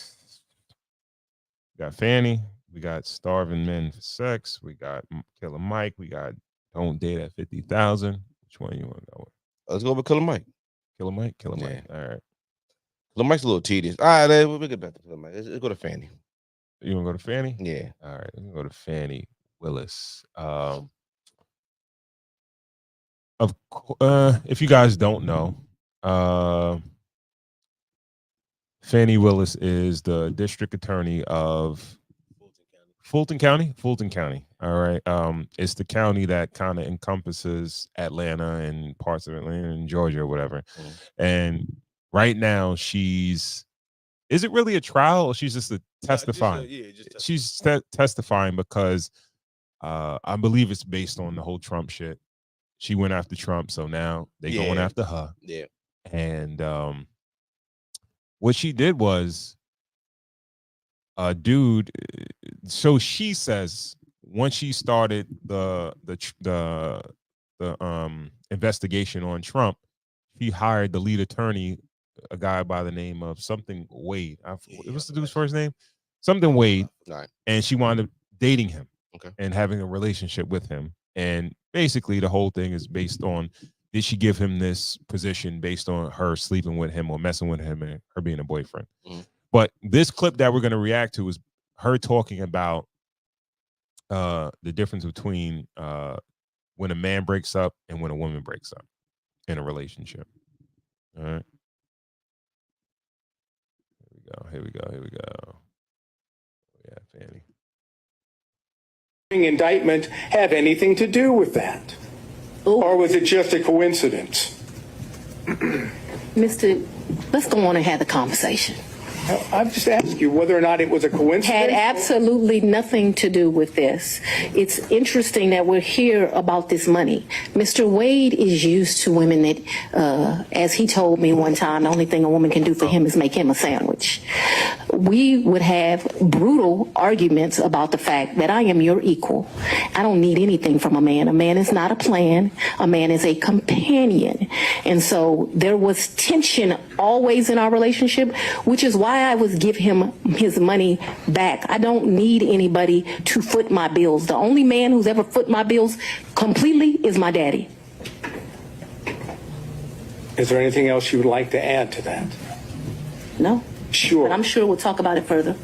Fanny. We got Starving Men for Sex. We got Killer Mike. We got Don't Date at 50,000. Which one you want to go with? Let's go with Killer Mike. Killer Mike. All right. Killer Mike's a little tedious. All right, we'll get back to Killer Mike. Let's go to Fanny. You want to go to Fanny? Yeah. All right. Let me go to Fanny Willis. If you guys don't know, Fannie Willis is the district attorney of Fulton County. All right. It's the county that kind of encompasses Atlanta and parts of Atlanta and Georgia or whatever. And right now is it really a trial or she's just testifying? She's testifying because I believe it's based on the whole Trump shit. she went after Trump, so now they going after her. Yeah. And what she did was, dude. So she says once she started the investigation on Trump, she hired the lead attorney, a guy by the name of something Wade. What's the dude's first name? Something Wade. Right. And she wound up dating him. Okay. And having a relationship with him. And basically the whole thing is based on, did she give him this position based on her sleeping with him or messing with him and her being a boyfriend? Mm-hmm. But this clip that we're going to react to is her talking about the difference between when a man breaks up and when a woman breaks up in a relationship. All right. Here we go. Yeah, Fanny. Indictment have anything to do with that? Ooh. Or was it just a coincidence? Let's go on and have the conversation. I've just asked you whether or not it was a coincidence. Had absolutely nothing to do with this. It's interesting that we're here about this money. Mr. Wade is used to women that, as he told me one time, the only thing a woman can do for him is make him a sandwich. We would have brutal arguments about the fact that I am your equal. I don't need anything from a man. A man is not a plan. A man is a companion. And so there was tension always in our relationship, which is why I would give him his money back. I don't need anybody to foot my bills. The only man who's ever foot my bills completely is my daddy. Is there anything else you would like to add to that? No. Sure. But I'm sure we'll talk about it further.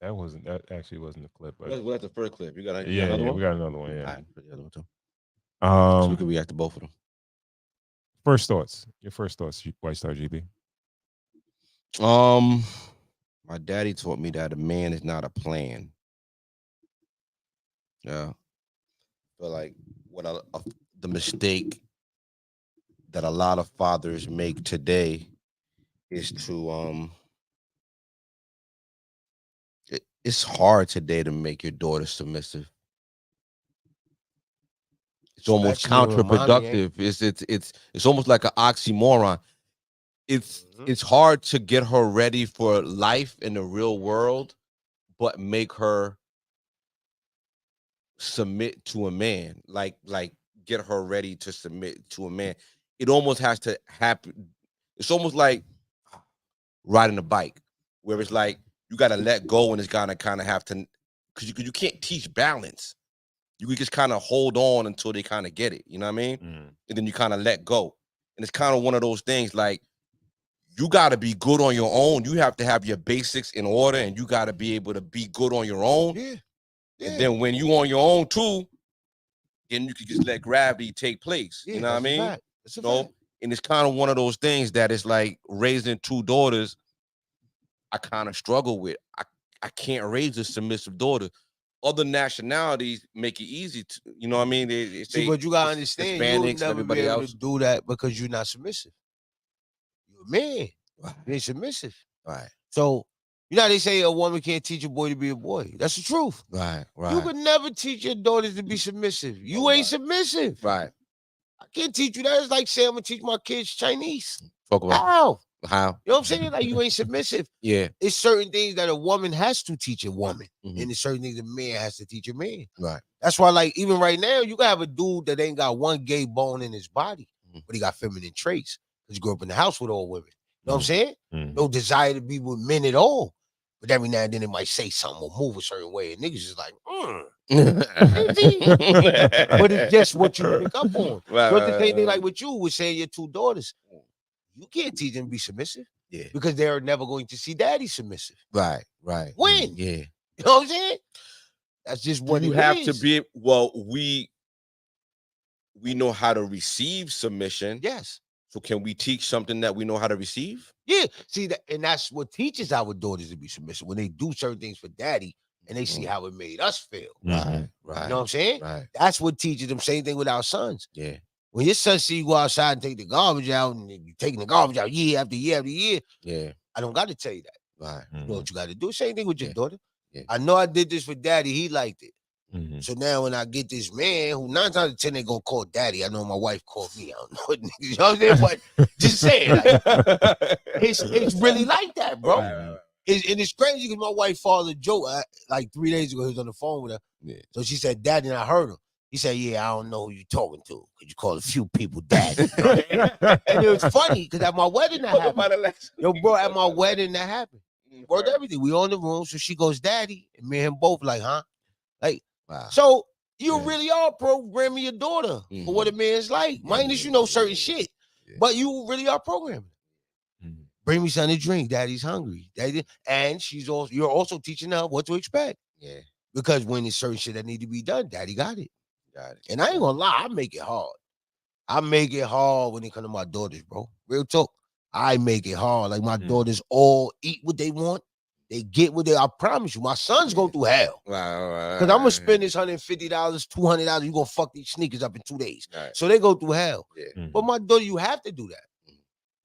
That actually wasn't the clip. But Well, that's the first clip. You got another one? We got another one. Yeah. All right, put the other one too. So we Um, can react to both of them. First thoughts. Your first thoughts, White Star GB. My daddy taught me that a man is not a plan. Yeah. But like the mistake that a lot of fathers make today is to it's hard today to make your daughter submissive. It's almost counterproductive. It's almost like an oxymoron. It's hard to get her ready for life in the real world, but make her submit to a man. Like get her ready to submit to a man. It almost has to happen. It's almost like riding a bike, where it's like you got to let go, and it's gonna kind of have to, because you can't teach balance. You can just kind of hold on until they kind of get it. You know what I mean? And then you kind of let go. And it's kind of one of those things, like, you got to be good on your own. You have to have your basics in order, and you got to be able to be good on your own. Yeah. And then when you on your own too, then you can just let gravity take place. You know what I mean? That's a fact. And it's kind of one of those things that is like raising two daughters. I kind of struggle with. I can't raise a submissive daughter. Other nationalities make it easy to, you know what I mean? See, but you gotta understand, you'll never be able to do that because you're not submissive. You're a man. Right. You ain't submissive. Right. So, you know how they say a woman can't teach a boy to be a boy. That's the truth. Right. You could never teach your daughters to be submissive. You ain't submissive. Right. I can't teach you that. It's like saying I'm gonna teach my kids Chinese. Talk about how? You know what I'm saying? Like, you ain't submissive. Yeah. It's certain things that a woman has to teach a woman. And it's certain things a man has to teach a man. Right. That's why, like, even right now, you can have a dude that ain't got one gay bone in his body, but he got feminine traits because he grew up in the house with all women. You know what I'm saying? No desire to be with men at all. But every now and then they might say something or move a certain way. And niggas is like, but it's just what you pick up on. Right, but the same thing like with you was saying your two daughters. You can't teach them to be submissive. Yeah. Because they're never going to see daddy submissive. Right. When? Yeah. You know what I'm saying? That's just what you have to be. Well, we know how to receive submission. Yes. So can we teach something that we know how to receive? Yeah. See that, and that's what teaches our daughters to be submissive when they do certain things for daddy and they see how it made us feel. Right. You know what I'm saying? Right. That's what teaches them. Same thing with our sons. Yeah. When your son see you go outside and take the garbage out, and you're taking the garbage out year after year after year, yeah, I don't got to tell you that. Right. You know what you got to do. Same thing with your daughter. Yeah. I know I did this for daddy. He liked it. So now when I get this man who 9 times out of 10 they gonna call daddy, I know my wife called me. I don't know what niggas, you know what I'm saying? But just saying, like, it's really like that, bro. And it's crazy because my wife father Joe, like 3 days ago, he was on the phone with her. So she said, daddy, and I heard him. He said, yeah, I don't know who you talking to. Because you call a few people daddy. And it was funny because at my wedding that happened. Yo, bro, at my wedding that happened. Worked everything. We all in the room. So she goes, daddy. And me and him both like, huh? Like, so you really are programming your daughter for what a man's like. Minus, you know, certain shit. But you really are programming. Bring me something to drink. Daddy's hungry. Daddy, and you're also teaching her what to expect. Yeah. Because when there's certain shit that need to be done, daddy got it. And I ain't gonna lie, I make it hard. I make it hard when it comes to my daughters, bro. Real talk. I make it hard. Like my daughters all eat what they want. They get what I promise you, my sons go through hell. Because I'm gonna spend this $150, $200. You gonna fuck these sneakers up in 2 days. So they go through hell. But my daughter, you have to do that.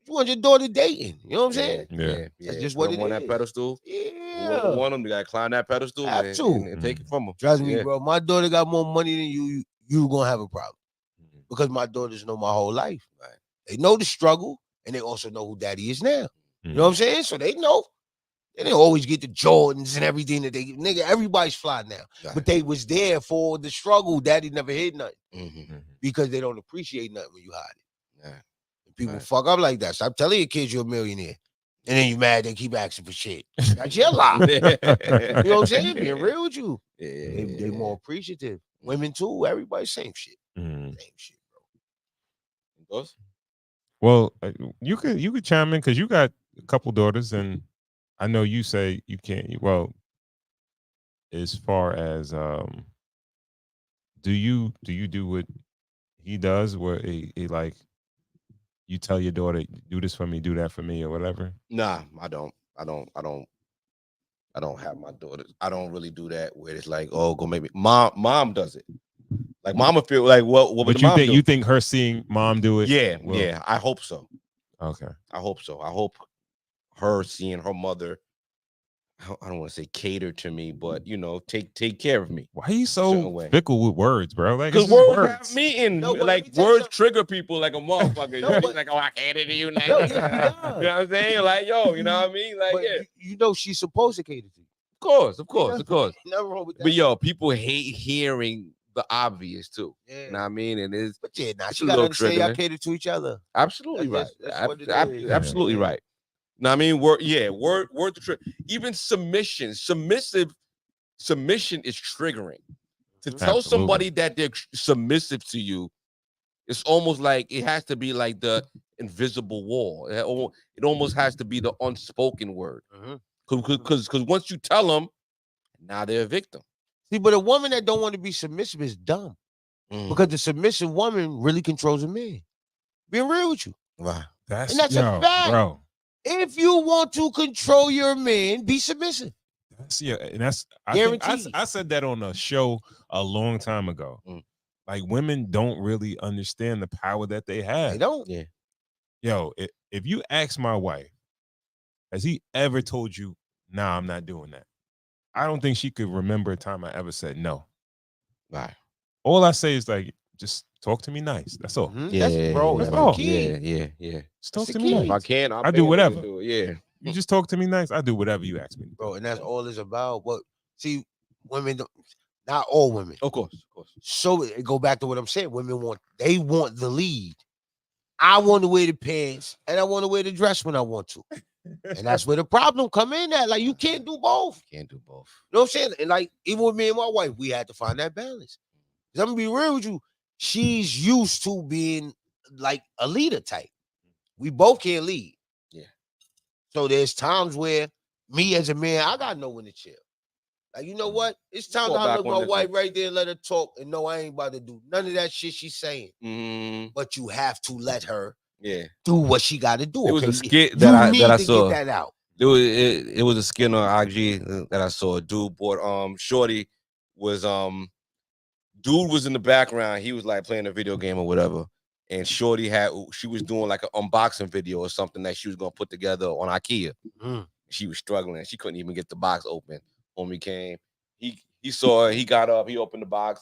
You want your daughter dating. You know what I'm saying? Yeah. That's just what it on is. that pedestal. Yeah. You want them, you gotta climb that pedestal and take it from them. Trust me, bro. My daughter got more money than you gonna have a problem. Because my daughters know my whole life. Right? They know the struggle, and they also know who daddy is now. You know what I'm saying? So they know. They didn't always get the Jordans and everything that they nigga. Everybody's fly now, but they was there for the struggle. Daddy never hid nothing because they don't appreciate nothing when you hide it. And people fuck up like that. Stop telling your kids you're a millionaire, and then you mad they keep asking for shit. That's your lie. You know what I'm saying? Being real with you. They more appreciative. Women too. Everybody same shit. Same shit, bro. Well, you could chime in because you got a couple daughters, and I know you say you can't. Well, as far as do you do what he does, where he like you tell your daughter, do this for me, do that for me, or whatever? Nah, I don't have my daughters. I don't really do that where it's like, oh, go make me. Mom does it. Like mama feel like what would you think? You think her seeing mom do it? Yeah. I hope so. Okay. I hope so. I hope her seeing her mother. I don't want to say cater to me, but you know, take care of me. Why are you so fickle with words, bro? Like, because words have meaning. Like words trigger people like a motherfucker. Like, oh, I cater to you now. You know what I'm saying? Like, yo, you know what I mean? Like, you know she's supposed to cater to you. Of course. Nothing wrong with that. But yo, people hate hearing the obvious too. Yeah. You know what I mean? And it's she gotta understand y'all cater to each other. Absolutely right. Absolutely right. Now I mean, word to trick. Even submission is triggering. To tell somebody that they're submissive to you, it's almost like it has to be like the invisible wall. It almost has to be the unspoken word. Because once you tell them, now they're a victim. See, but a woman that don't want to be submissive is dumb. Because the submissive woman really controls a man. Being real with you. Right. That's a fact. Bro. If you want to control your man, be submissive. I said that on a show a long time ago. Like women don't really understand the power that they have. They don't. Yeah. Yo, if you ask my wife, has he ever told you, nah, I'm not doing that? I don't think she could remember a time I ever said no. Right. All I say is like, just talk to me nice. That's all. Yeah, that's all. Yeah. Just talk to me nice. If I can, I'll do whatever. Yeah. You just talk to me nice. I do whatever you ask me. Bro, and that's all it's about. But see, women don't, not all women. Of course. So it go back to what I'm saying. Women want the lead. I want to wear the pants and I want to wear the dress when I want to. And that's where the problem come in at. Like, you can't do both. Can't do both. You know what I'm saying? And like, even with me and my wife, we had to find that balance. I'm gonna be real with you. She's used to being like a leader type. We both can't lead. Yeah. So there's times where me as a man, I gotta know when to chill. Like, you know what? It's time to look my wife right there and let her talk and know I ain't about to do none of that shit she's saying. But you have to let her do what she got to do. It was a skit that I saw. Get that out. It was a skit on IG that I saw. A dude bought Shorty was dude was in the background. He was like playing a video game or whatever. And Shorty she was doing like an unboxing video or something that she was gonna put together on IKEA. She was struggling. She couldn't even get the box open. Homie came. He He saw her, he got up, he opened the box,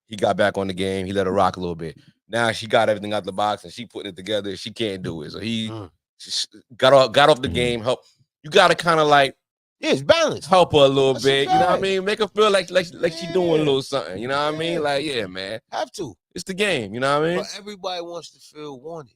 he got back on the game, he let her rock a little bit. Now she got everything out the box and she putting it together. She can't do it. So he got off the game, help. You gotta kind of like it's balanced. Help her a little That's bit. a You know what I fact. mean? Make her feel like she doing a little something. You know what I mean? Like, yeah, man. Have to. It's the game, you know what I mean? But everybody wants to feel wanted.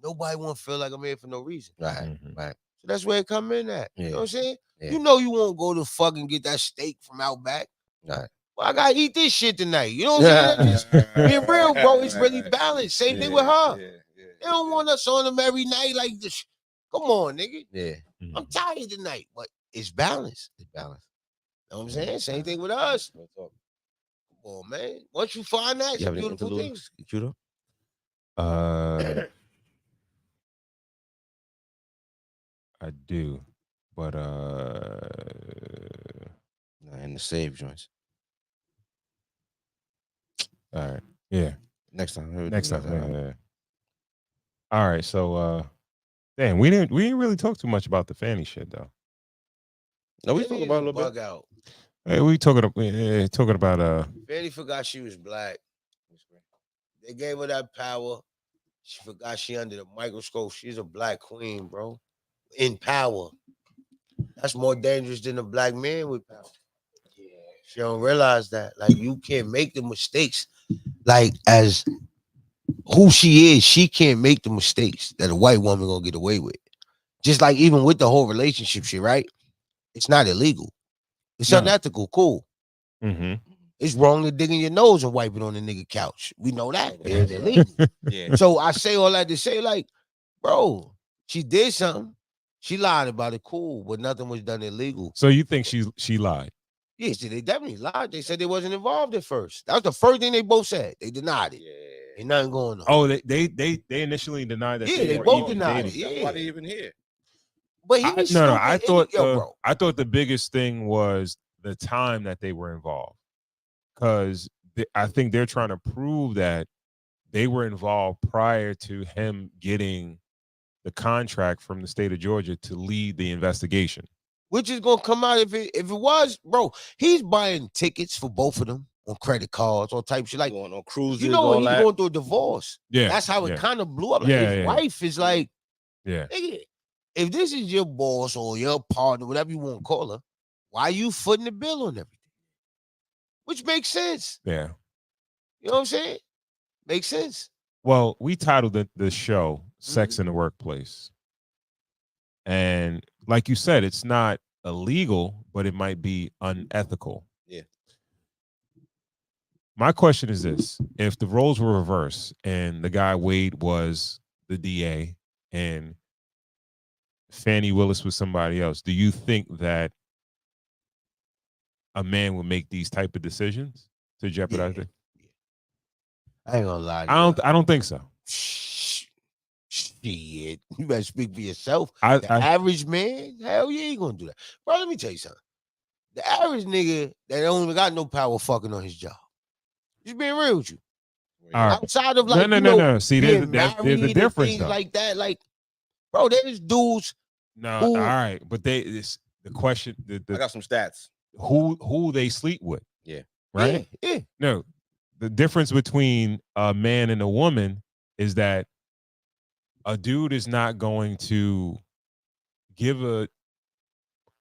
Nobody want to feel like I'm here for no reason. Right, right. So that's where it come in at. Yeah. You know what I'm saying? Yeah. You know you won't go to fucking get that steak from Outback. Right. Well, I gotta eat this shit tonight. You know what I'm saying? Just being real, bro. It's really balanced. Same thing with her. They don't want us on them every night like this. Come on, nigga. Yeah. I'm tired tonight, but it's balanced. It's balanced. You know what I'm saying? Same thing with us. Come on, man. Once you find that, it's a beautiful thing. Judo? I do, but and the save joints. All right, yeah. Next time. Next time. Yeah. All right, so damn, we didn't really talk too much about the FANI shit though. No, we talking about a little bit. Out. Hey, we talking about FANI forgot she was black. They gave her that power. She forgot she under the microscope. She's a black queen, bro. In power. That's more dangerous than a black man with power. Yeah. She don't realize that. Like, you can't make the mistakes. Like, as who she is, she can't make the mistakes that a white woman gonna get away with. Just like even with the whole relationship shit, right? It's not illegal. It's unethical, cool. It's wrong to dig in your nose and wipe it on the nigga couch. We know that. It's illegal. Yeah. So I say all that to say, like, bro, she did something. She lied about it, cool, but nothing was done illegal. So you think she lied? Yeah, see, they definitely lied. They said they wasn't involved at first. That was the first thing they both said. They denied it. Yeah. Ain't nothing going on. Oh, they initially denied that. Yeah, they both denied it. Yeah. That's why they even here. But he I was I thought the biggest thing was the time that they were involved, because I think they're trying to prove that they were involved prior to him getting the contract from the state of Georgia to lead the investigation. Which is gonna come out if it was, bro. He's buying tickets for both of them on credit cards, all type of shit. Like going on cruises, you know, he's going through a divorce. Yeah, that's how it kind of blew up. Like his wife is like, nigga, if this is your boss or your partner, whatever you want to call her, why are you footing the bill on everything? Which makes sense. Yeah, you know what I'm saying? Makes sense. Well, we titled the show "Sex in the Workplace," and like you said, it's not illegal, but it might be unethical. Yeah. My question is this: if the roles were reversed and the guy Wade was the DA and FANI Willis was somebody else, do you think that a man would make these type of decisions to jeopardize it? I ain't gonna lie. I don't think so. Shit, you better speak for yourself. The average man, hell yeah, he gonna do that. Bro, let me tell you something. The average nigga that don't even got no power fucking on his job. Just being real with you. Outside of like no. See, there's a difference things though. like that. Like, bro, there's dudes. No, all right, but the question. I got some stats. Who they sleep with? Yeah. Right. Yeah. No, the difference between a man and a woman is that a dude is not going to give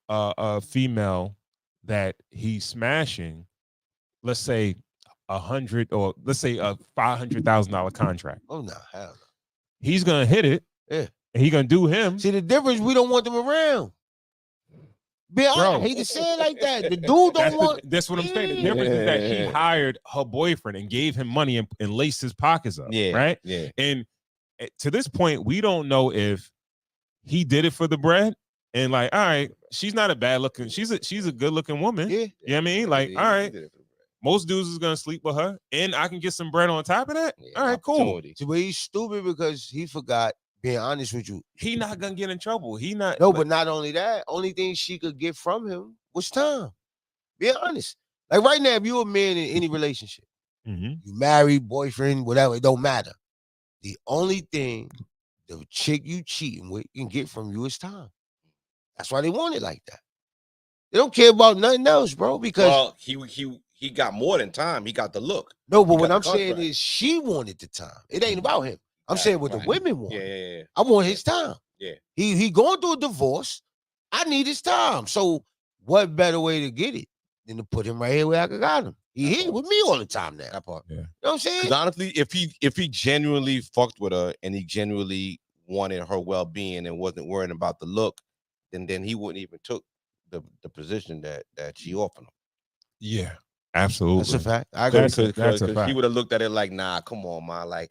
a female that he's smashing, let's say $100 or let's say a $500,000 contract. Oh no, hell no. He's gonna hit it. Yeah. And he gonna do him. See the difference? We don't want them around. I hate to say it like that. The dude don't want. That's what I'm saying. The difference is that he hired her boyfriend and gave him money and laced his pockets up. Yeah. Right. Yeah. And to this point, we don't know if he did it for the bread. And like, all right, she's not a bad looking. She's a good looking woman. Yeah. You know what I mean? Like, all right, most dudes is gonna sleep with her, and I can get some bread on top of that. All right, cool. But he's stupid because he forgot. Being honest with you, he not gonna get in trouble. He not. No, but not only that. Only thing she could get from him was time. Be honest. Like right now, if you're a man in any relationship, you married, boyfriend, whatever, it don't matter. The only thing the chick you cheating with can get from you is time. That's why they want it like that. They don't care about nothing else, bro. Because Well, he got more than time. He got the look. no, but he what got I'm the saying contract. is she wanted the time. It ain't about him. I'm Yeah, saying what the right. women want. Yeah. I want his time. Yeah. He going through a divorce. I need his time. So what better way to get it than to put him right here where I got him? He here with me all the time now. That part. Yeah. You know what I'm saying? Because honestly, if he genuinely fucked with her and he genuinely wanted her well-being and wasn't worrying about the look, then he wouldn't even took the position that she offered him. Yeah, absolutely. That's a fact. I agree. That's a fact. He would have looked at it like, nah, come on, man. Like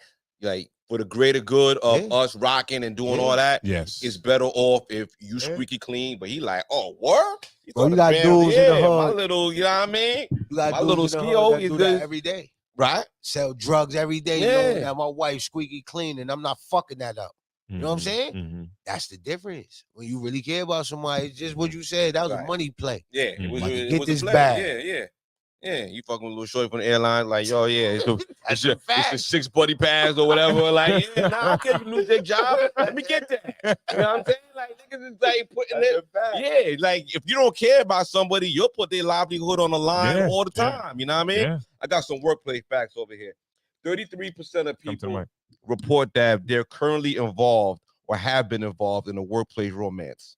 for the greater good of us rocking and doing all that, Yes, it's better off if you squeaky clean. But he like, oh, what? Bro, you got dudes in the hood. My little, you know what I mean? You got My dudes little in the skio hood that is do this, that every day. right? Sell drugs every day. Yeah. Knowing that my wife squeaky clean and I'm not fucking that up. You know what I'm saying? Mm-hmm. That's the difference. When you really care about somebody, it's just what you said. That was a money play. Yeah, it was- get this bag. Yeah. You fucking with a little shorty from the airline, like, yo, yeah, it's a the fact. 6 buddy pass or whatever. Like, yeah, nah, okay, you lose their job. Let me get that. You know what I'm saying? Like, niggas is like putting it. Yeah, like if you don't care about somebody, you'll put their livelihood on the line all the time. You know what I mean? Yeah. I got some workplace facts over here. 33% of Come to the people mic. report that they're currently involved or have been involved in a workplace romance.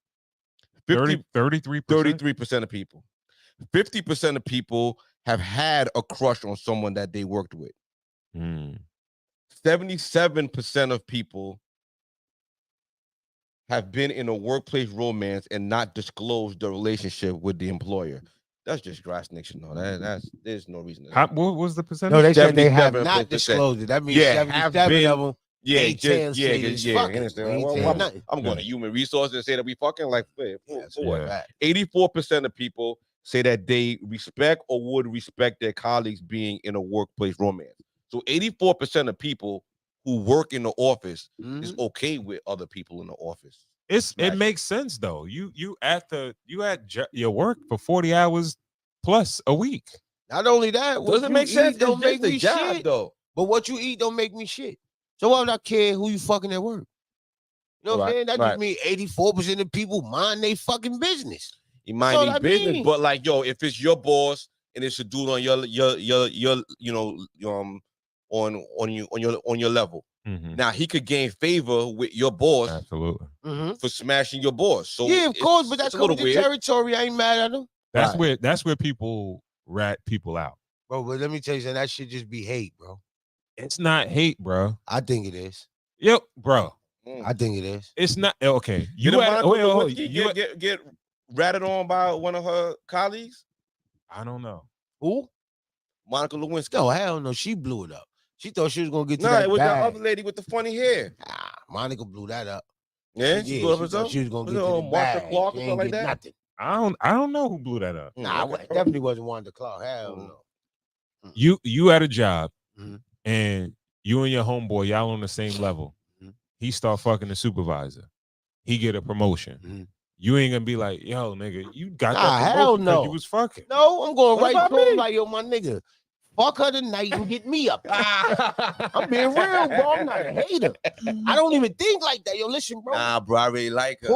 33%. 33% of people. 50% of people have had a crush on someone that they worked with. 77% of people have been in a workplace romance and not disclosed the relationship with the employer. That's just grass nation. No, there's no reason. What was the percentage? No, they said they have 77%. not disclosed it. That means Yeah, 77 of them. Yeah, ain't telling strangers, fuck it. understand? We ain't Well, telling nothing. I'm going to human resources and say that we fucking like. That's For what? right. 84% of people say that they respect or would respect their colleagues being in a workplace romance. So 84% of people who work in the office is okay with other people in the office. It makes sense though. You at your work for 40 hours plus a week. Not only that, what Doesn't you make sense. eat don't It's make just a me job, shit. though. But what you eat don't make me shit. So why would I care who you fucking at work? You know what I'm saying? That just means 84% of people mind they fucking business. You mind their business, but like, yo, if it's your boss and it's a dude on your you know, on your level. Now he could gain favor with your boss, absolutely, for smashing your boss. So yeah, of course, but that's a little weird territory. I ain't mad at him. That's where people rat people out, bro. But let me tell you something. That should just be hate, bro. It's not hate, bro. I think it is. Yep, bro. I think it is. It's not okay. You get ratted on by one of her colleagues? I don't know. Who? Monica Lewinsky. Oh, hell no. She blew it up. She thought she was gonna get to no, that it was bag. the other lady with the funny hair. Monica blew that up. Yeah, she blew up thought she was gonna get to the Marsha bag. Clark or She something ain't like get that. nothing. I don't know who blew that up. Nah, it definitely wasn't Wanda Clark. Hell no. You at a job and you and your homeboy, y'all on the same level. He start fucking the supervisor. He get a promotion. You ain't gonna be like, yo, nigga, you got that hell promotion no. because you was fucking. No, I'm going What right about to him me? like, yo, my nigga, fuck her tonight and get me up. I'm being real, bro. I'm not a hater. I don't even think like that. Yo, listen, bro. Nah, bro, I really like her.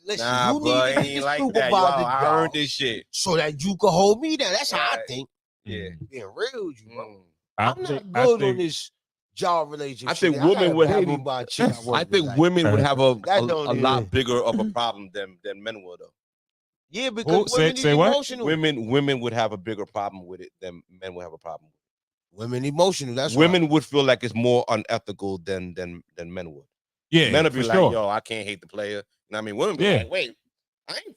Listen, nah, you bro, need to I get ain't the like that. supervisor Yo, I job heard this shit. so that you can hold me down. That's how I think. Yeah. Being real with you, bro. I I'm think- not good on this job relationship. I think shit. got women a would have baby by a chick I work I with, think like, women would have a That don't even- lot bigger of a problem than men would though. Yeah, because women say is what? emotional. Women would have a bigger problem with it than men would have a problem with it. Women emotional. That's Women would feel like it's more unethical than men would. Yeah, Men would be for like, sure. yo, I can't hate the player. You know what I mean? Women be Yeah. like, wait, I ain't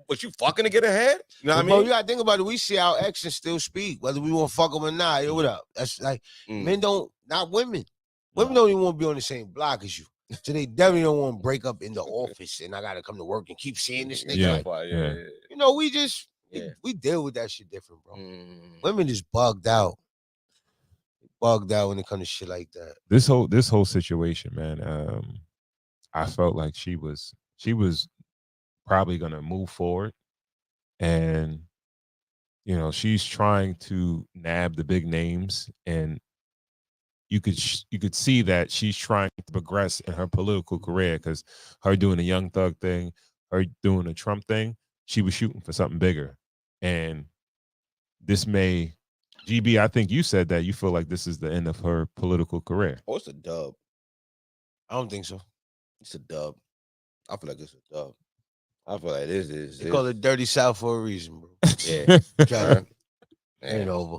was you fucking to get ahead? You know what I Bro, mean? you gotta think about it. We see our exes still speak, whether we want to fuck them or not. Yo, what up? That's like men don't, not women. Women don't even want to be on the same block as you. So they definitely don't want to break up in the office and I gotta come to work and keep seeing this nigga. Like, you know, we just we deal with that shit different, bro. Women is bugged out. Bugged out when it comes to shit like that. This whole situation, man. I felt like she was probably gonna move forward, and you know she's trying to nab the big names, and you could see that she's trying to progress in her political career because her doing the Young Thug thing, her doing the Trump thing, she was shooting for something bigger. And this may, GB, I think you said that you feel like this is the end of her political career. Oh, it's a dub. I don't think so. It's a dub. I feel like it's a dub. I feel like this is. They call it Dirty South for a reason, bro. Yeah. Okay. Yeah. Ain't over.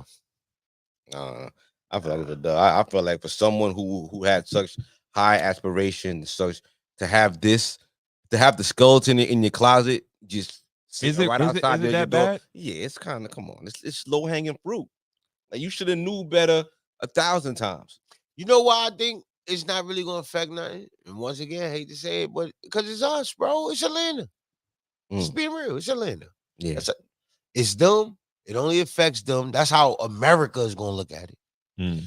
I feel like it's a dub. I feel like for someone who had such high aspirations, such to have the skeleton in your closet, just Is it right is outside it your that door. bad? Yeah, it's kind of, come on. It's low hanging fruit. Like, you should have knew better 1,000 times. You know why I think it's not really gonna affect nothing? And once again, I hate to say it, but because it's us, bro. It's Atlanta. Just being real. It's Atlanta. Yeah. It's them. It only affects them. That's how America is gonna look at it.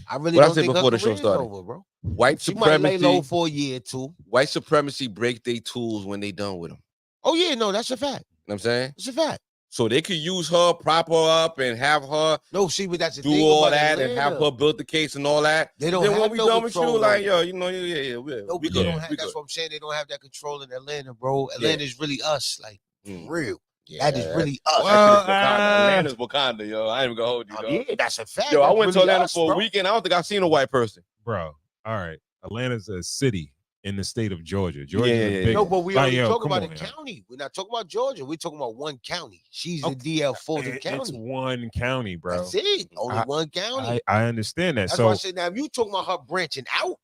I really What I don't said think before her the show career's started. over, bro. White She might lay low supremacy. for a year or two. White supremacy break their tools when they done with them. Oh yeah, no, that's a fact. You know what I'm saying? It's a fact. So they could use her, prop her up, and have her No, see, but that's the do thing all about that Atlanta. and have her build the case and all that. They don't then have when we no done with you, control like, over yo, you know, yeah, No, we they good. don't have, We that's good. what I'm saying. They don't have that control in Atlanta, bro. Atlanta is really us, like for real. Yeah, that is really us. Well, Atlanta's Wakanda, yo. I ain't even gonna hold you, dog. Yeah, that's a fact. Yo, I That's went to really Atlanta us, for a bro. weekend. I don't think I've seen a white person. Bro, all right. Atlanta's a city in the state of Georgia. Georgia Yeah. big. No, but we Like, only yo, talking come about on, a yo. county. We're not talking about Georgia. We're talking about one county. She's Okay. the DL Fulton It's County. one county, bro. That's it. Only one county. I understand that. That's So why I said, now if you talking about her branching out,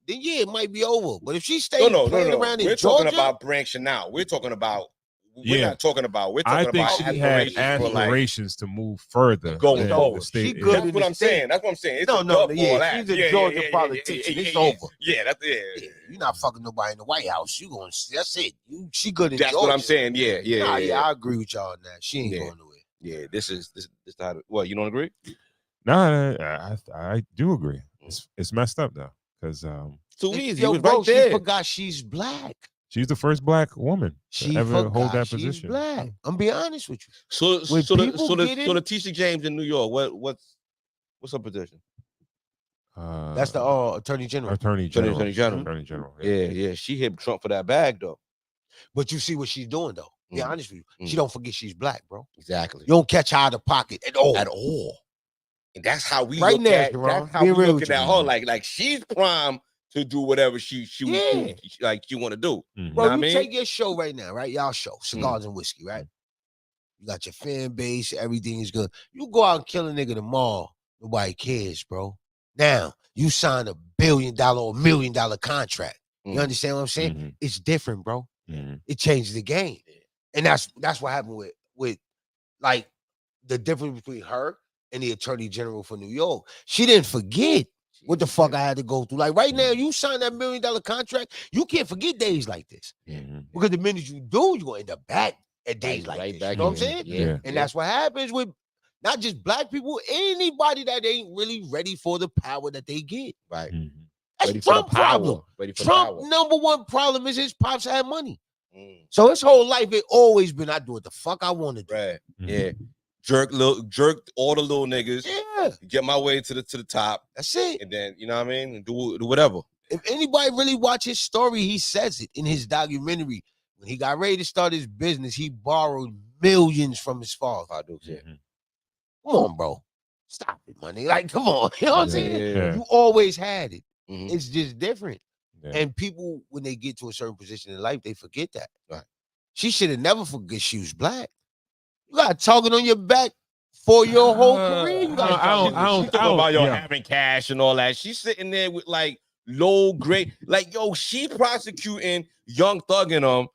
then yeah, it might be over. But if she stays playing around in We're Georgia, talking about branching out. We're talking about. We're Yeah. not talking about. We're I talking think about she had aspirations for, like, aspirations to move further going than forward. the state. She good That's in what the I'm state. saying. That's what I'm saying. It's No, a no, dub for yeah, all that. she's a Georgia politician. It's over. Yeah, that's Yeah, you're not fucking nobody in the White House. You going that's it. She good in That's Georgia. what I'm saying. Yeah. I agree with y'all on that. She ain't Yeah. going nowhere. Yeah, this how. What, you don't agree? No, I do agree. It's messed up though, because Too easy. Yo, It was bro, right there. she forgot she's black. she's the first black woman She to ever forgot hold that she's position. black. I'm be honest with you. So When so people get it- the Tisha James in New York. What's her position? That's the attorney general. Attorney General. Attorney General. Attorney General. Yeah. She hit Trump for that bag though. But you see what she's doing though. Be honest with you. She Mm. don't forget she's black, bro. Exactly. You don't catch her out of pocket at all. At all. And that's how we Right look now, at. Jerome, That's how being we real looking with you. at her. Like she's primed to do whatever she Yeah. like she want to do. Mhm. Bro, Know what I you mean? take your show right now, right? Y'all show, Cigars and Whiskey, right? You got your fan base, everything is good. You go out and kill a nigga tomorrow, nobody cares, bro. Now, you sign $1 billion or $1 million contract. You understand what I'm saying? Mhm. It's different, bro. Mhm. It changed the game. And that's what happened with like the difference between her and the attorney general for New York. She didn't forget what the fuck I had to go through. Like right now, you sign that $1 million contract, you can't forget days like this. Mhm. Because the minute you do, you're gonna end up back at days like right this. back You know what I'm in. saying? Yeah. And that's what happens with not just black people, anybody that ain't really ready for the power that they get. Right. Mhm. That's Ready for the Trump's problem. power. Ready for Trump power. number one problem is his pops had money. So his whole life it always been I do what the fuck I want to do. Right. Mhm. Yeah. Jerk all the little niggas. Yeah, Get my way to the top, that's it. and then you know what I mean. And do whatever. If anybody really watch his story, he says it in his documentary. When he got ready to start his business, he borrowed millions from his father. I do. Yeah. Mhm. Come on, bro. Stop it, money. Like, come on. You know what I'm saying? Yeah. You always had it. Mhm. It's just different. Yeah. And people, when they get to a certain position in life, they forget that. Right. She should have never forget she was black. You got a target on your back for your whole career. You got She talking about yeah. having cash and all that. She's sitting there with like low grade, like yo, she prosecuting Young Thug and them,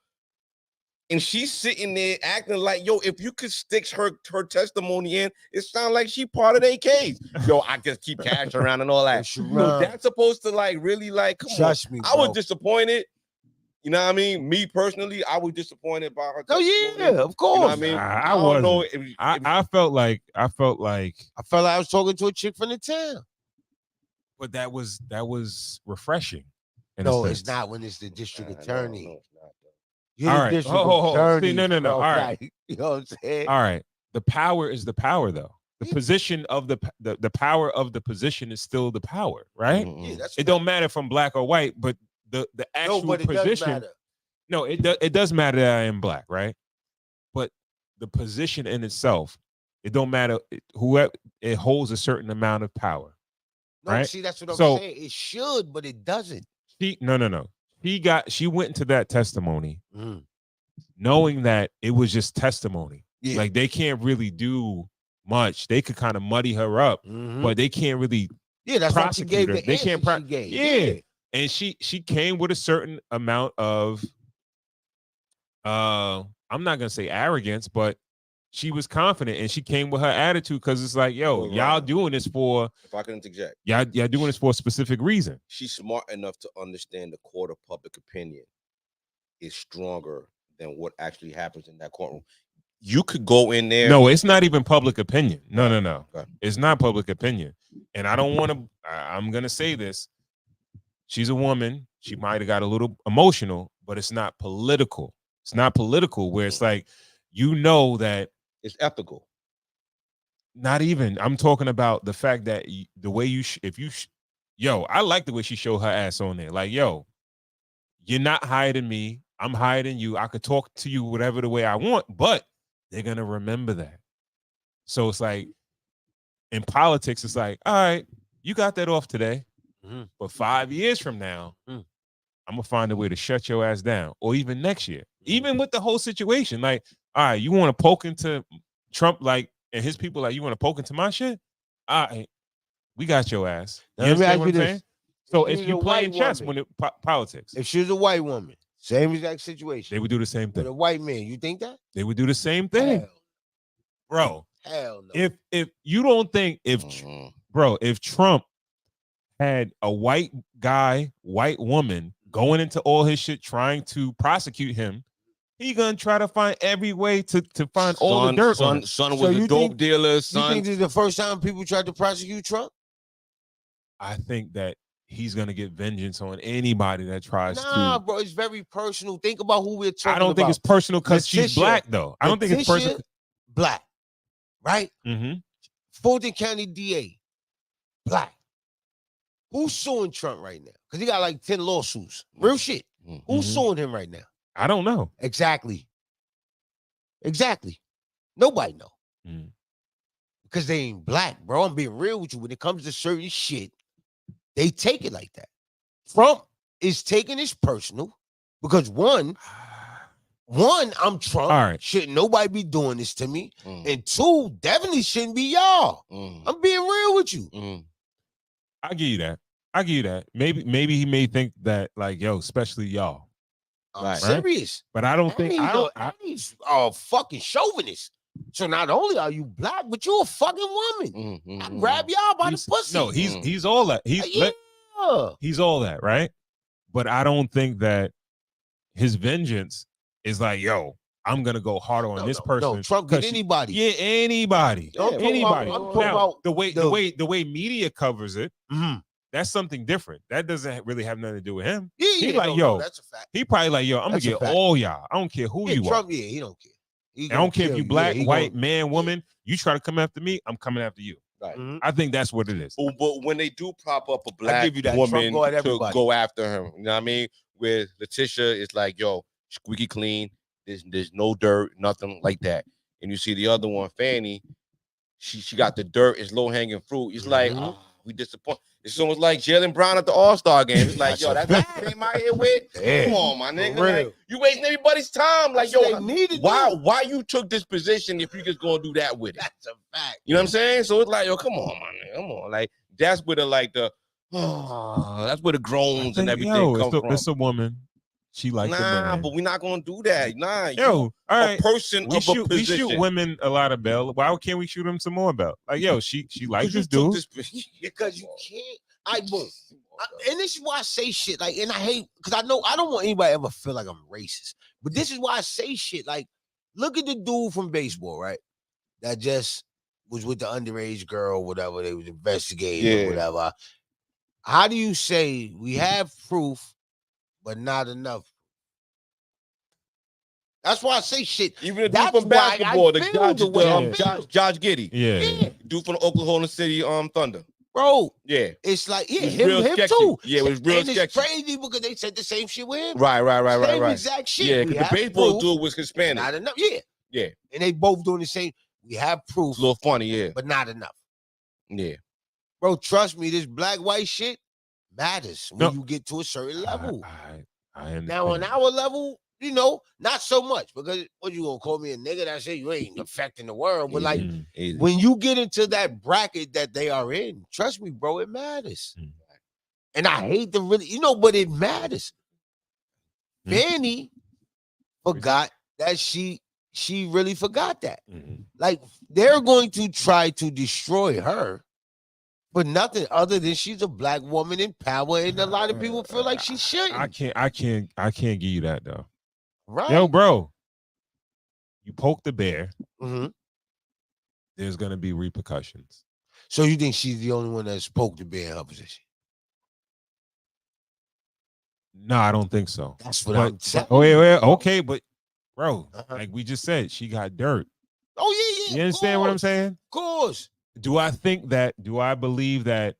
and she's sitting there acting like yo, if you could stick her testimony in, it sounds like she part of their case. Yo, I just keep cash around and all that. No, that's supposed to like really like come Trust me, on. I was bro. disappointed. You know what I mean? Me personally, I was disappointed by her. Oh testimony. yeah, of course. You know what I mean? I don't wasn't. know I felt like I felt like I was talking to a chick from the town. but that was refreshing. in a No, sense. it's not when it's the district No, attorney. no, it's not, though. You're All the right. district Hold. attorney. See, no. bro. All right. Like, you know what I'm saying? All right. The power is the power, though. The position of the power of the position is still the power, right? Yeah, that's It don't matter from black or white, but the actual no, but it does position. matter. No, it does matter that I am black, right? But the position in itself, it don't matter whoever, it holds a certain amount of power. No, right? see, that's what I'm So- saying. It should, but it doesn't. No. She went into that testimony Mm. knowing that it was just testimony. Yeah. Like they can't really do much. They could kind of muddy her up, Mhm. but they can't really. Yeah, that's why she gave prosecute her. the They answer can't she gave. Yeah. And she came with a certain amount of I'm not gonna say arrogance, but she was confident and she came with her attitude because it's like, yo, Well, y'all right. doing this for If I can interject, y'all doing this for a specific reason. she's smart enough to understand the court of public opinion is stronger than what actually happens in that courtroom. You could go in there. No, it's not even public opinion. No. Okay. It's not public opinion. And I don't want to, I'm gonna say this. She's a woman. She might have got a little emotional, but it's not political. It's not political where it's like, you know that It's ethical. not even. I'm talking about the fact that the way you, yo, I like the way she showed her ass on there. Like, yo, you're not hiding me. I'm hiding you. I could talk to you whatever the way I want, but they're gonna remember that. So it's like in politics, it's like, all right, you got that off today, Mhm. but 5 years from now, Mm. I'm gonna find a way to shut your ass down, or even next year, even with the whole situation. Like, all right, you want to poke into Trump, like, and his people, like, you want to poke into my shit? All right, we got your ass. You Now, let me understand ask what you I'm this. saying? So If if she's you a playing white chess woman- when it politics, If she's a white woman, same exact situation, they would do the same with a thing. white man, you think that? They would do the same thing, bro. Hell no. If you don't think Mhm. if Trump had a white guy, white woman going into all his shit trying to prosecute him, he gonna try to find every way to find all the dirt on him. Son So was you a dope think- dealer. You Son, think this is the first time people tried to prosecute Trump? I think that he's gonna get vengeance on anybody that tries Nah, to. bro, it's very personal. Think about who we're talking I don't think about. it's personal because she's Letitia- black, though. I don't think it's personal. Letitia, black, right? Mm-hmm. Fulton County DA, black. Who's suing Trump right now? Because he got like 10 lawsuits. Real shit. Mhm. Who's Mhm. suing him right now? I don't know. Exactly. Nobody know. Mm. Because they ain't black, bro. I'm being real with you. When it comes to certain shit, they take it like that. Trump is taking this personal because one, I'm Trump. All right. Shouldn't nobody be doing this to me. Mhm. And two, definitely shouldn't be y'all. Mhm. I'm being real with you. Mhm. I give you that. Maybe he may think that, like, yo, especially y'all. I'm Right. serious. But I don't And think he's I don't. and he's a fucking chauvinist. So not only are you black, but you're a fucking woman. Mhm. I grab y'all by the he's- pussy. No, he's all that. yeah. He's all that, right? But I don't think that his vengeance is like, yo, I'm gonna go harder on this person. No, Trump get 'cause she- anybody. Yeah, anybody. I'm talking Anybody. about- I'm talking Now, about the way the- the way media covers it, Mhm. that's something different. That doesn't really have nothing to do with him. Yeah, He yeah, like, no, yo, that's a fact. He probably like, yo, I'm gonna That's a get fact. all y'all. I don't care who Yeah, you Trump, are. yeah, he don't care. He I don't care if gonna you kill black, Yeah, he white, gonna- man, woman. You try to come after me, I'm coming after you. Right. Mhm. I think that's what it is. But when they do prop up a black give you that. Trump woman go at to everybody. go after him, you know what I mean? With Letitia, it's like, yo, squeaky clean. There's no dirt, nothing like that. And you see the other one, Fanny, she got the dirt, it's low hanging fruit. It's like, Mhm. we disappoint. It's almost like Jalen Brown at the All-Star game. It's like, That's yo, a that's fact. what you came out here with. Yeah. Come on, my For nigga. real. Like, you wasting everybody's time. Like, That's what yo, they needed. why you took this position if you just gonna do that with it? That's a fact. You know what I'm saying? So it's like, yo, come on, man. Come on. Like, that's where that's where the groans and everything come from. It's a woman. She likes a Nah, man. but we're not gonna do that. Nah, Yo, all a right. person We of a shoot position. women a lot of bail. Why can't we shoot him some more bail? Like, yo, she likes You this took dude. Because you can't. And this is why I say shit. Like, and I hate because I know I don't want anybody to ever feel like I'm racist. But this is why I say shit. Like, look at the dude from baseball, right? That just was with the underage girl, whatever they was investigating, Yeah. or whatever. How do you say we have proof, but not enough? That's why I say shit. Even the dude That's from why I basketball, the feel the way I feel. Josh Giddey, Yeah. Yeah, dude from the Oklahoma City Thunder. bro. Yeah, It's like, yeah, It was him real sketchy. too. Yeah, it was real and it's sketchy. crazy because they said the same shit with him. right. Same exact shit. Yeah, We because the have baseball proof, dude was Hispanic. not enough. Yeah. Yeah. And they both doing the same. We have proof. It's a little funny, yeah. But not enough. Yeah. Bro, trust me, this black-white shit matters when you get to a certain level. I understand. Now, on our level, you know, not so much. Because what you gonna call me a nigga? That shit, you ain't affecting the world. But like, when you get into that bracket that they are in, trust me, bro, it matters. And I hate to really, you know, but it matters. FANI forgot that she really forgot that. Like, they're going to try to destroy her for nothing other than she's a black woman in power, and a lot of people feel like she shouldn't. I can't give you that though. Right. Yo, bro, you poke the bear. Mm-hmm. There's gonna be repercussions. So you think she's the only one that's poked the bear in her position? No, I don't think so. That's what I'm saying. Oh, wait, okay, but bro, like we just said, she got dirt. Oh, yeah. You understand what I'm saying? Of course. Do I believe that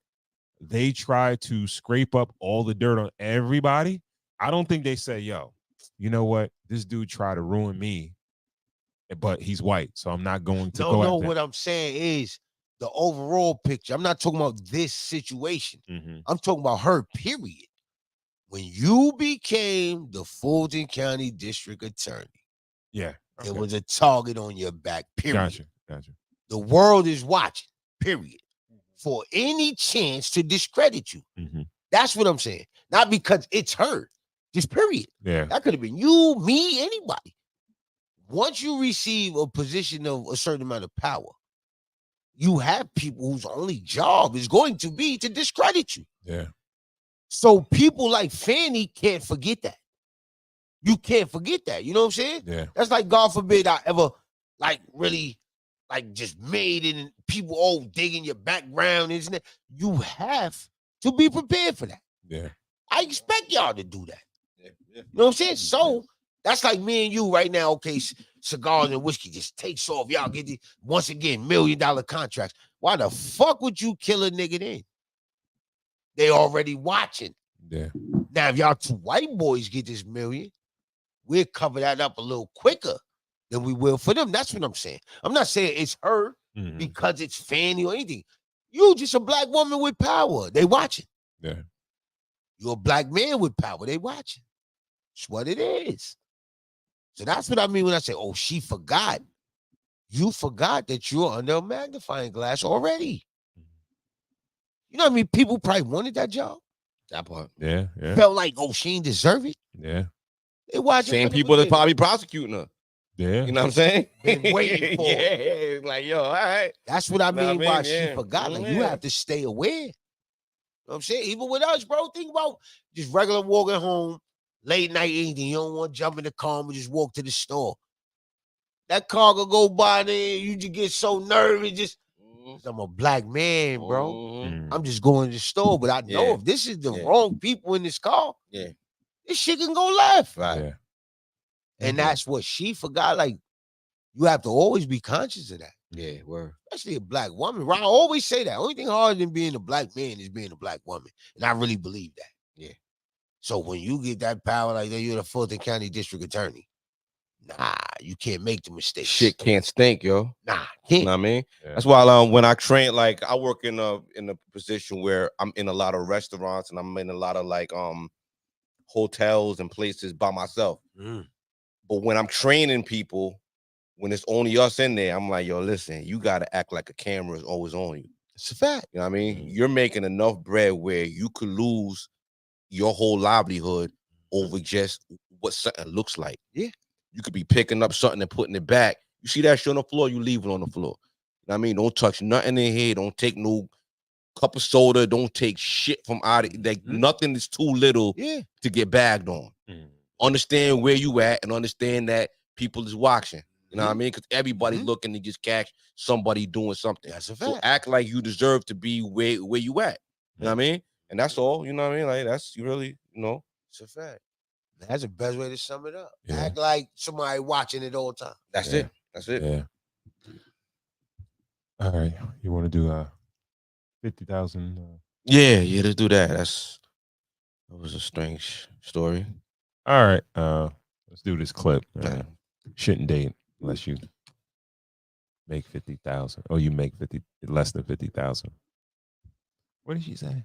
they try to scrape up all the dirt on everybody? I don't think they say, yo, you know what? This dude tried to ruin me, but he's white, so I'm not going to go No, after what I'm saying is the overall picture. I'm not talking about this situation. I'm talking about her, period. When you became the Fulton County District Attorney, there was a target on your back, period. Gotcha. The world is watching, period, for any chance to discredit you. That's what I'm saying. Not because it's her, just period. Yeah. That could have been you, me, anybody. Once you receive a position of a certain amount of power, you have people whose only job is going to be to discredit you. Yeah. So people like FANI can't forget that. You can't forget that. You know what I'm saying? Yeah. That's like, God forbid I ever like really like just made it and people all digging your background, isn't it? You have to be prepared for that. Yeah. I expect y'all to do that. You know what I'm saying? So that's like me and you right now. Okay, cigars and whiskey just takes off. Y'all get these, once again, $1 million contracts. Why the fuck would you kill a nigga then? They already watching. Yeah. Now, if y'all two white boys get this $1 million, we'll cover that up a little quicker than we will for them. That's what I'm saying. I'm not saying it's her because it's FANI or anything. You just a black woman with power. They watching. Yeah. You're a black man with power. They watching. It's what it is. So that's what I mean when I say, oh, she forgot. You forgot that you're under a magnifying glass already. You know what I mean? People probably wanted that job. That part. Yeah. Felt like, oh, she ain't deserve it. Yeah. They watching. Same people that probably prosecuting her. Yeah. You know what I'm saying? Been waiting for. Yeah. Like, yo, all right. That's what I mean by she Yeah. forgot. Like, you have to stay aware. You know what I'm saying? Even with us, bro, think about just regular walking home, late night eating. You don't want to jump in the car and just walk to the store. That car could go by there. You just get so nervous. Just, I'm a black man, bro. I'm just going to the store. But I know if this is the wrong people in this car, this shit can go left. Right. Yeah. And that's what she forgot. Like, you have to always be conscious of that. Yeah, word. Especially a black woman. Right? I always say that. Only thing harder than being a black man is being a black woman. And I really believe that. Yeah. So when you get that power like that, you're the Fulton County District Attorney. Nah, you can't make the mistake. Shit can't stink, yo. Nah, can't. You know what I mean? Yeah. That's why when I train, like I work in a position where I'm in a lot of restaurants and I'm in a lot of like hotels and places by myself. But when I'm training people, when it's only us in there, I'm like, yo, listen, you gotta act like a camera is always on you. It's a fact. You know what I mean? You're making enough bread where you could lose your whole livelihood over just what something looks like. Yeah. You could be picking up something and putting it back. You see that shit on the floor, you leave it on the floor. You know what I mean? Don't touch nothing in here. Don't take no cup of soda. Don't take shit from out of it. Like nothing is too little to get bagged on. Understand where you at and understand that people is watching. You know what I mean? Because everybody's looking to just catch somebody doing something. That's a fact. So act like you deserve to be where you at. You know what I mean? And that's all. You know what I mean? Like that's you really, you know. It's a fact. That's the best way to sum it up. Yeah. Act like somebody watching it all the time. That's it. That's it. Yeah. All right. You want to do 50,000? Yeah, let's do that. That was a strange story. All right. Let's do this clip. Shouldn't date. unless you make 50,000 or you make less than 50,000. What did she say?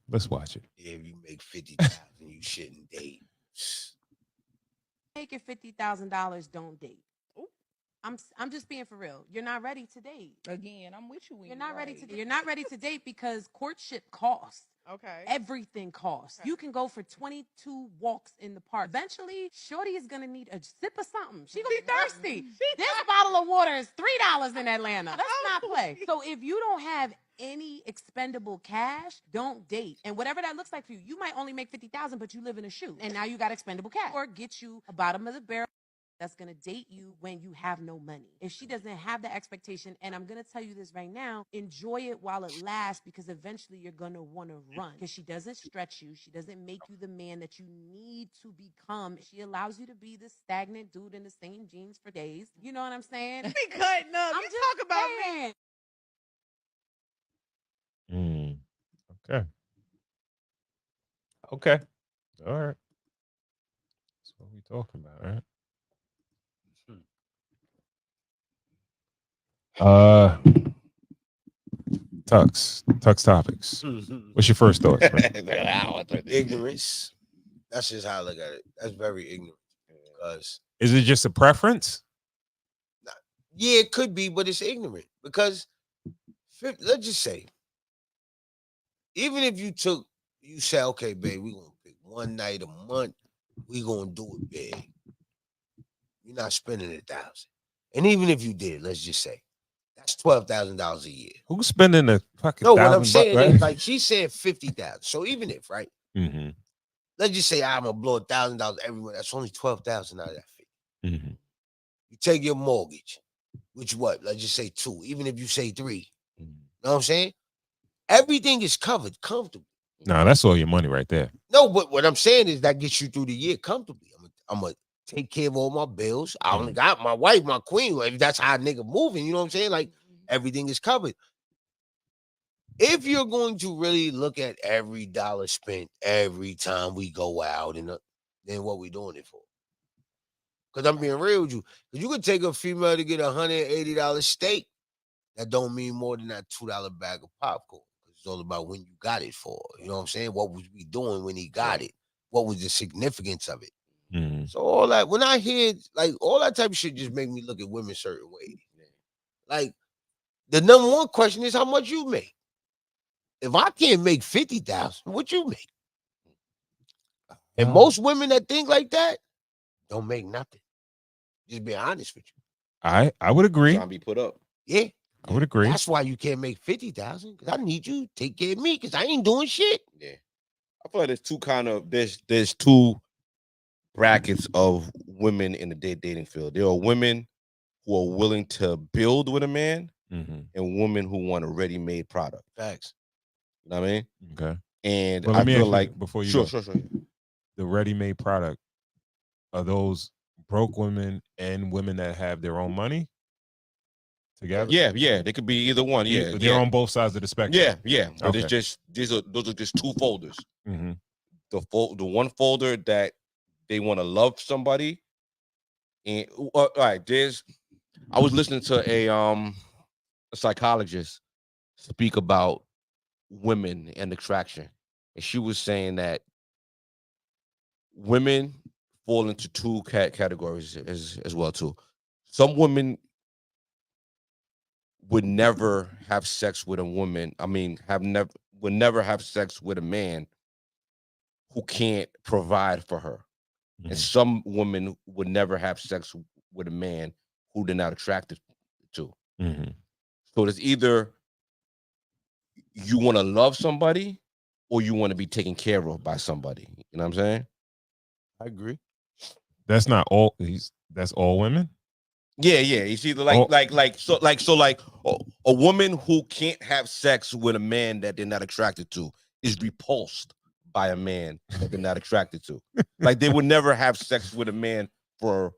Let's watch it. Yeah, if you make 50,000, you shouldn't date. Making $50,000, don't date. I'm just being for real. You're not ready to date. Again, I'm with you. When You're not ready to date. You're not ready to date because courtship costs. Okay. Everything costs. You can go for 22 walks in the park. Eventually, shorty is gonna need a sip of something. She gonna be thirsty. This bottle of water is $3 in Atlanta. Let's not play. So if you don't have any expendable cash, don't date. And whatever that looks like for you, you might only make 50,000, but you live in a shoe, and now you got expendable cash. Or get you a bottom of the barrel that's gonna date you when you have no money. If she doesn't have the expectation, and I'm gonna tell you this right now, enjoy it while it lasts, because eventually you're gonna wanna run. Because she doesn't stretch you, she doesn't make you the man that you need to become. She allows you to be this stagnant dude in the same jeans for days. You know what I'm saying? Be cutting up. I'm You just talk about saying. Okay. Okay. All right. That's what we talking about, right? Tux topics. What's your first thoughts? Ignorance. That's just how I look at it. That's very ignorant. Because Is it just a preference? yeah, it could be, but it's ignorant. Because let's just say, even if you say, okay, babe, we're gonna pick one night a month, we're gonna do it big. You're not spending 1,000. And even if you did, let's just say, that's $12,000 a year. Who's spending a fucking No, what I'm $1,000 saying right? is, like, she said 50,000. So even if, right? Mm-hmm. Let's just say I'm gonna blow $1,000 everywhere. That's only 12,000 out of that 50. Mm-hmm. You take your mortgage, which what? Let's just say 2. Even if you say 3, you know what I'm saying? Everything is covered comfortably. No, that's all your money right there. No, but what I'm saying is that gets you through the year comfortably. I'm gonna take care of all my bills. I only got my wife, my queen. If that's how a nigga moving, you know what I'm saying? Like, everything is covered. If you're going to really look at every dollar spent every time we go out, and then what we doing it for? Because I'm being real with you. Because you could take a female to get $180 steak. That don't mean more than that $2 bag of popcorn. It's all about when you got it for. You know what I'm saying? What was we doing when he got it? What was the significance of it? Mm-hmm. So all that, when I hear like all that type of shit, just make me look at women certain ways. Like, the number one question is how much you make. If I can't make 50,000, what you make? And most women that think like that don't make nothing. Just being honest with you. I would agree. Trying to be put up. Yeah. I would agree. That's why you can't make 50,000, because I need you to take care of me, because I ain't doing shit. Yeah. I feel like there's two brackets of women in the dating field. There are women who are willing to build with a man, and women who want a ready-made product. Facts. You know what I mean? Okay. And Well, I let me feel ask you like before you sure. the ready-made product, are those broke women and women that have their own money together? Yeah. They could be either one. Yeah. They're on both sides of the spectrum. Yeah. But Okay. it's just those are just two folders. Mm-hmm. The one folder that they want to love somebody, and all right, I was listening to a psychologist speak about women and attraction, and she was saying that women fall into two categories as well too. Some women would never have sex with a woman. I mean, would never have sex with a man who can't provide for her. Mm-hmm. And some women would never have sex with a man who they're not attracted to. Mm-hmm. So it's either you want to love somebody or you want to be taken care of by somebody. You know what I'm saying? I agree. That's not all. That's all women. Yeah. It's either a woman who can't have sex with a man that they're not attracted to is repulsed by a man that they're not attracted to. Like, they would never have sex with a man for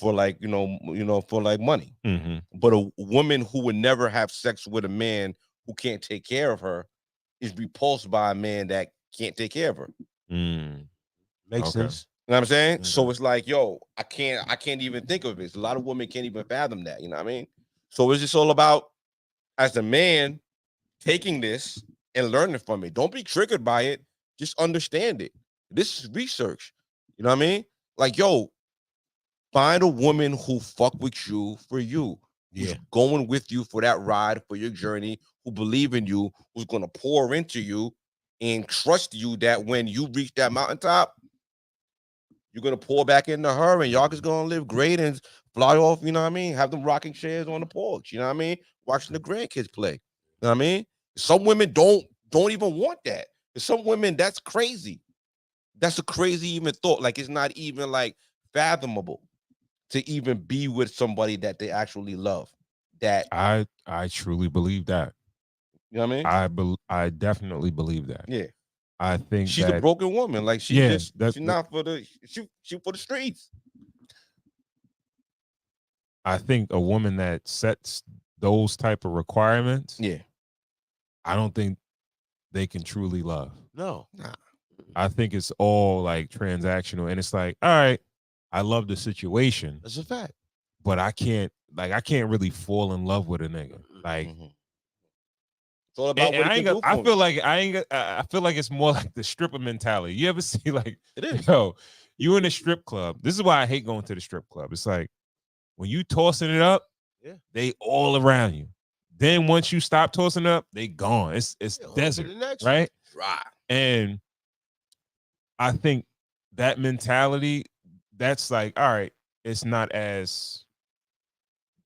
like, for like money. Mm-hmm. But a woman who would never have sex with a man who can't take care of her is repulsed by a man that can't take care of her. Makes sense. You know what I'm saying? So it's like, yo, I can't even think of it. A lot of women can't even fathom that. You know what I mean? So it's just all about, as a man, taking this and learning from it. Don't be triggered by it. Just understand it. This is research. You know what I mean? Like, yo, find a woman who fuck with you for you. Who's going with you for that ride, for your journey, who believe in you, who's gonna pour into you and trust you that when you reach that mountaintop, you're gonna pour back into her and y'all just gonna live great and fly off, you know what I mean? Have them rocking chairs on the porch, you know what I mean? Watching the grandkids play. You know what I mean? Some women don't even want that. For some women, that's crazy. That's a crazy even thought. Like, it's not even like fathomable to even be with somebody that they actually love. That I truly believe that. You know what I mean? I definitely believe that. Yeah. I think she's a broken woman. Like, she's not for the she for the streets. I think a woman that sets those type of requirements, I don't think they can truly love. No. Nah. I think it's all like transactional, and it's like, all right, I love the situation. That's a fact. But I can't really fall in love with a nigga. Like, it's all about what I feel like it's more like the stripper mentality. You ever see, like, it is. Yo, you in a strip club. This is why I hate going to the strip club. It's like, when you tossing it up, they all around you. Then once you stop tossing it up, they gone. It's desert, right? Right. And I think that mentality, that's like, all right, it's not as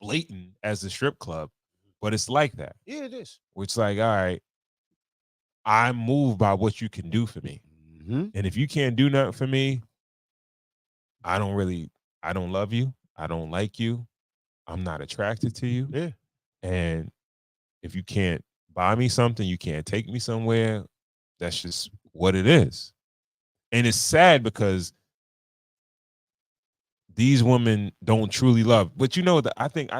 blatant as the strip club, but it's like that. Yeah, it is. Which, like, all right, I'm moved by what you can do for me. And if you can't do nothing for me, I don't love you. I don't like you. I'm not attracted to you. Yeah. And if you can't buy me something, you can't take me somewhere, that's just what it is. And it's sad because these women don't truly love. But you know, I think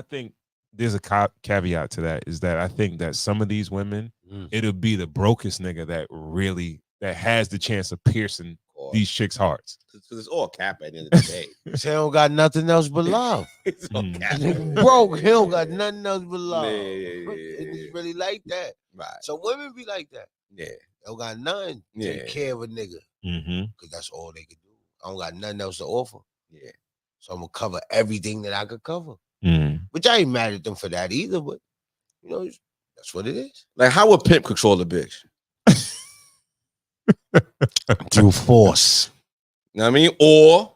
there's a caveat to that, is that I think that some of these women, it'll be the brokest nigga that has the chance of piercing these chicks' hearts. So it's all cap at the end of the day. He don't got nothing else but love. It's all cap. Broke, he don't got nothing else but love. Yeah. It's really like that. Right. So women be like that. Yeah. They don't got nothing to take care of a nigga. Because that's all they can do. I don't got nothing else to offer. Yeah. So I'm gonna cover everything that I could cover. Which I ain't mad at them for that either, but you know, that's what it is. Like, how would pimp control a bitch? Through force. You know what I mean? Or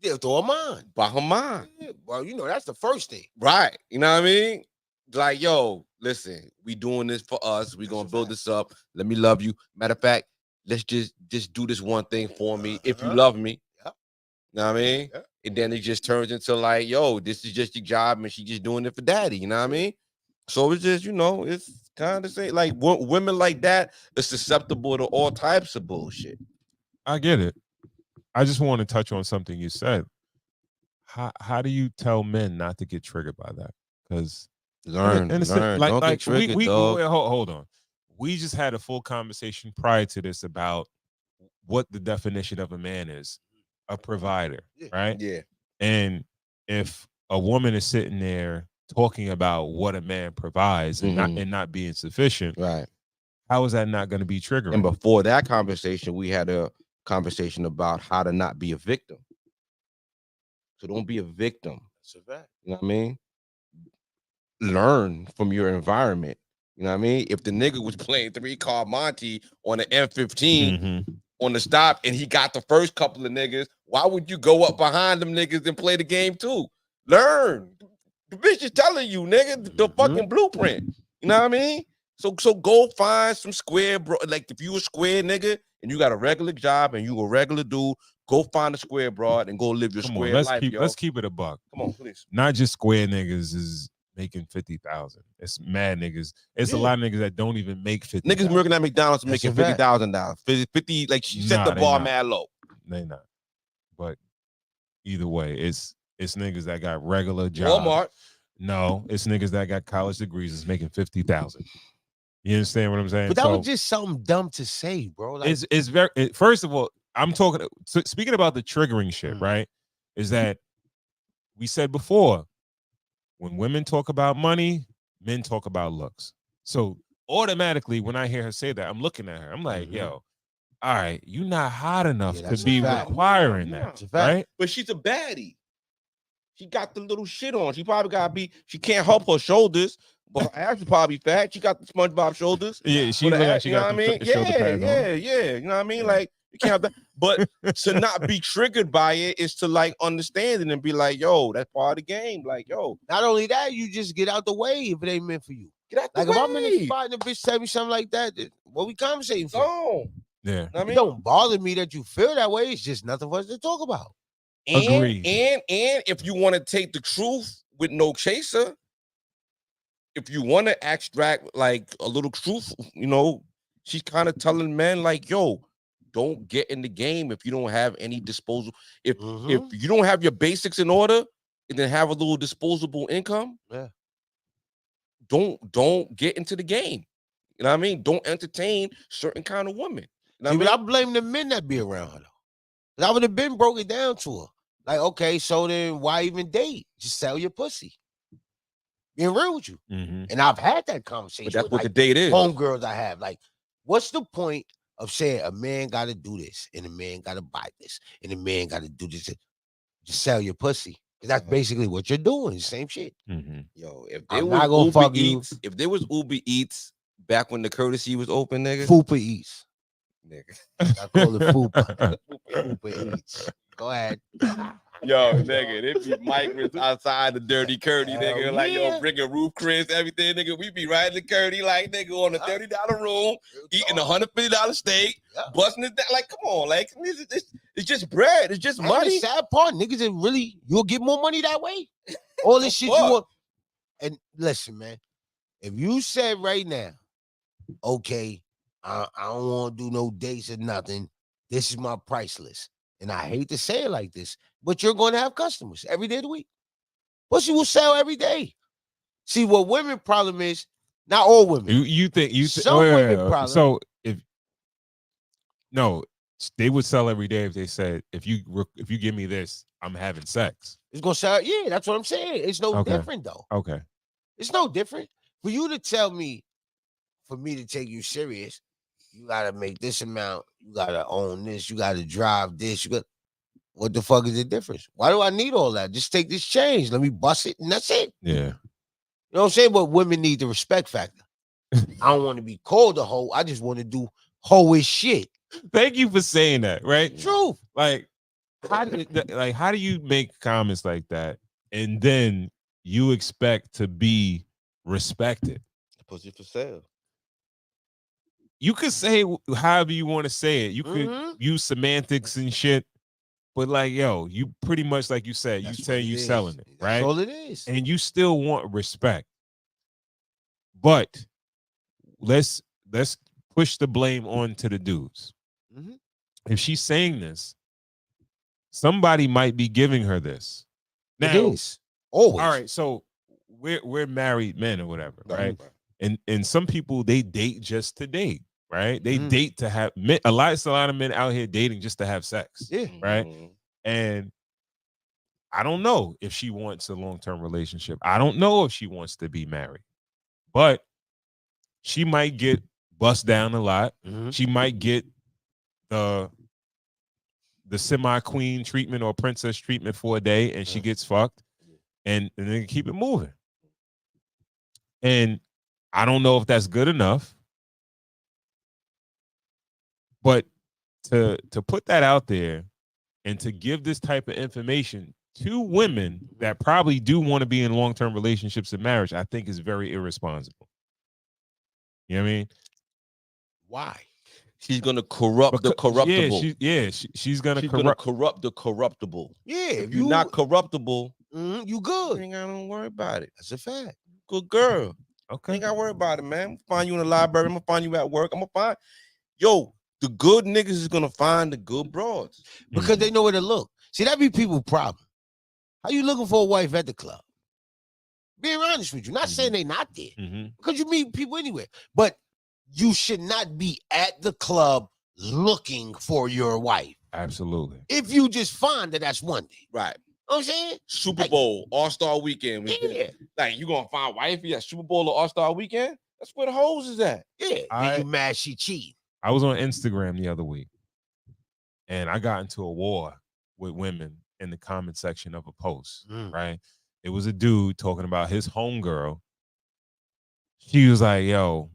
through her mind. By her mind. Yeah, well, you know, that's the first thing. Right. You know what I mean? Like, yo, listen, we doing this for us. We gonna build this up. Let me love you. Matter of fact, let's just do this one thing for me. If you love me. Yep. You know what I mean? Yep. And then it just turns into like, yo, this is just your job and she just doing it for daddy. You know what I mean? So it's just, you know, it's kind of say like women like that are susceptible to all types of bullshit. I get it. I just want to touch on something you said. How do you tell men not to get triggered by that? Because learn. Don't get triggered, dog. Hold on. We just had a full conversation prior to this about what the definition of a man is. A provider, right? Yeah. And if a woman is sitting there talking about what a man provides and not being sufficient, right? How is that not going to be triggering? And before that conversation, we had a conversation about how to not be a victim. So don't be a victim. That's a fact. You know what I mean? Learn from your environment. You know what I mean? If the nigga was playing 3-car Monty on an M15 on the stop and he got the first couple of niggas, why would you go up behind them niggas and play the game too? Learn. The bitch is telling you, nigga, the fucking blueprint. You know what I mean? So go find some square, bro. Like, if you a square nigga and you got a regular job and you a regular dude, go find a square broad and go live your square life, yo. Let's keep it a buck. Come on, please. Not just square niggas is making 50,000. It's mad niggas. It's a lot of niggas that don't even make 50. Niggas working at McDonald's making $50,000. 50, like, she set the bar mad low. They not. But either way, it's niggas that got regular jobs. Walmart. No, it's niggas that got college degrees is making 50,000. You understand what I'm saying? But that was just something dumb to say, bro. Like, it's very. First of all, I'm talking. So speaking about the triggering shit, Mm. right? Is that we said before, when women talk about money, men talk about looks. So automatically, when I hear her say that, I'm looking at her. I'm like, Mhm. yo, all right, you're not hot enough Yeah, to that's a be fact. requiring Yeah, that, It's a fact. right? But she's a baddie. She got the little shit on. She probably gotta be. She can't help her shoulders, but her ass is probably fat. She got the SpongeBob shoulders. Yeah, she But look the like ass, she you know got what I mean? the shoulder Yeah, pads on. yeah. You know what I mean? Like you can't have that. But to not be triggered by it is to like understand it and be like, yo, that's part of the game. Like, yo, Not only that, you just get out the way if it ain't meant for you. get out the Like way. if I'm in a spot and a bitch tell me something like that, then what we conversating for? No. Yeah. You know what I It mean? don't bother me that you feel that way. It's just nothing for us to talk about. Agreed. And if you want to take the truth with no chaser, if you want to extract like a little truth, you know, she's kind of telling men like, yo, don't get in the game if you don't have any disposal. If you don't have your basics in order and then have a little disposable income, Yeah. don't get into the game. You know what I mean? Don't entertain certain kind of women. You know See, what but I I mean? blame the men that be around her though. 'Cause I would have been broke it down to her. Like, okay, so then why even date? Just sell your pussy. Being real with you. Mhm. And I've had that conversation But that's with what the like date is. homegirls I have. Like, what's the point of saying a man got to do this and a man got to buy this and a man got to do this? Just sell your pussy. Because that's basically what you're doing. Same shit. Mhm. Yo, if there I'm was not gonna Uber fuck you. Eats, if there was Uber Eats back when the courtesy was open, nigga, Fupa eats. nigga. I call it Fupa. Fupa eats. Go ahead. Yo, nigga, it be migrants outside the dirty curdy, Hell nigga. Like, yo, yeah. bringing roof Chris, everything, nigga. We be riding the curdy, like, nigga, on a $30 room, eating a $150 steak, busting it down. Like, come on, like, it's just bread. It's just And the money. sad part, niggas, it really, you'll get more money that way. All this shit you fuck? want. And listen, man, if you said right now, okay, I don't want to do no dates or nothing. This is my price list. And I hate to say it like this, but you're going to have customers every day of the week. Pussy will sell every day. See, what women problem is, not all women. You think Some women problem. So they would sell every day if they said if you give me this, I'm having sex. It's going to sell. Yeah, that's what I'm saying. It's no different, though. Okay. It's no different. For you to tell me, for me to take you serious, you got to make this amount. You got to own this. You got to drive this. What the fuck is the difference? Why do I need all that? Just take this change. Let me bust it, and that's it. Yeah. You know what I'm saying? But women need the respect factor. I don't want to be called a hoe. I just want to do hoe-ish shit. Thank you for saying that, right? Truth. Like, how do you make comments like that and then you expect to be respected? Pussy for sale. You could say however you want to say it. You could Mhm. use semantics and shit, but like, yo, you pretty much like you said, That's you say what it you is. selling it, right? That's all it is. And you still want respect. But let's push the blame on to the dudes. Mhm. If she's saying this, somebody might be giving her this. It Now, is. Always. all right, so we're married men or whatever, right? And some people, they date just to date, right? They date to have a lot of men out here dating just to have sex. Yeah. Right. And I don't know if she wants a long-term relationship. I don't know if she wants to be married, but she might get bust down a lot. She might get the semi-queen treatment or princess treatment for a day, and she gets fucked, and then keep it moving. And I don't know if that's good enough, but to put that out there and to give this type of information to women that probably do want to be in long-term relationships and marriage, I think is very irresponsible. You know what I mean? Why? She's gonna corrupt the corruptible. She's gonna corrupt the corruptible. Yeah. If you're not corruptible, you good. You ain't gotta worry about it. That's a fact. Good girl. Okay. Ain't gotta worry about it, man. I'm gonna find you in the library. I'm gonna find you at work. I'm gonna find the good niggas is gonna find the good broads. Because they know where to look. See, that be people's problem. How you looking for a wife at the club? Being honest with you. Not saying they not there. Because you meet people anywhere. But you should not be at the club looking for your wife. Absolutely. If you just find that that's one day. Right. You know what I'm saying? Super Bowl, All-Star Weekend. Yeah. Like, you gonna find wifey at Super Bowl or All-Star Weekend? That's where the hoes is at. Yeah. Then you mad she cheated. I was on Instagram the other week, and I got into a war with women in the comment section of a post, right? It was a dude talking about his homegirl. She was like, yo,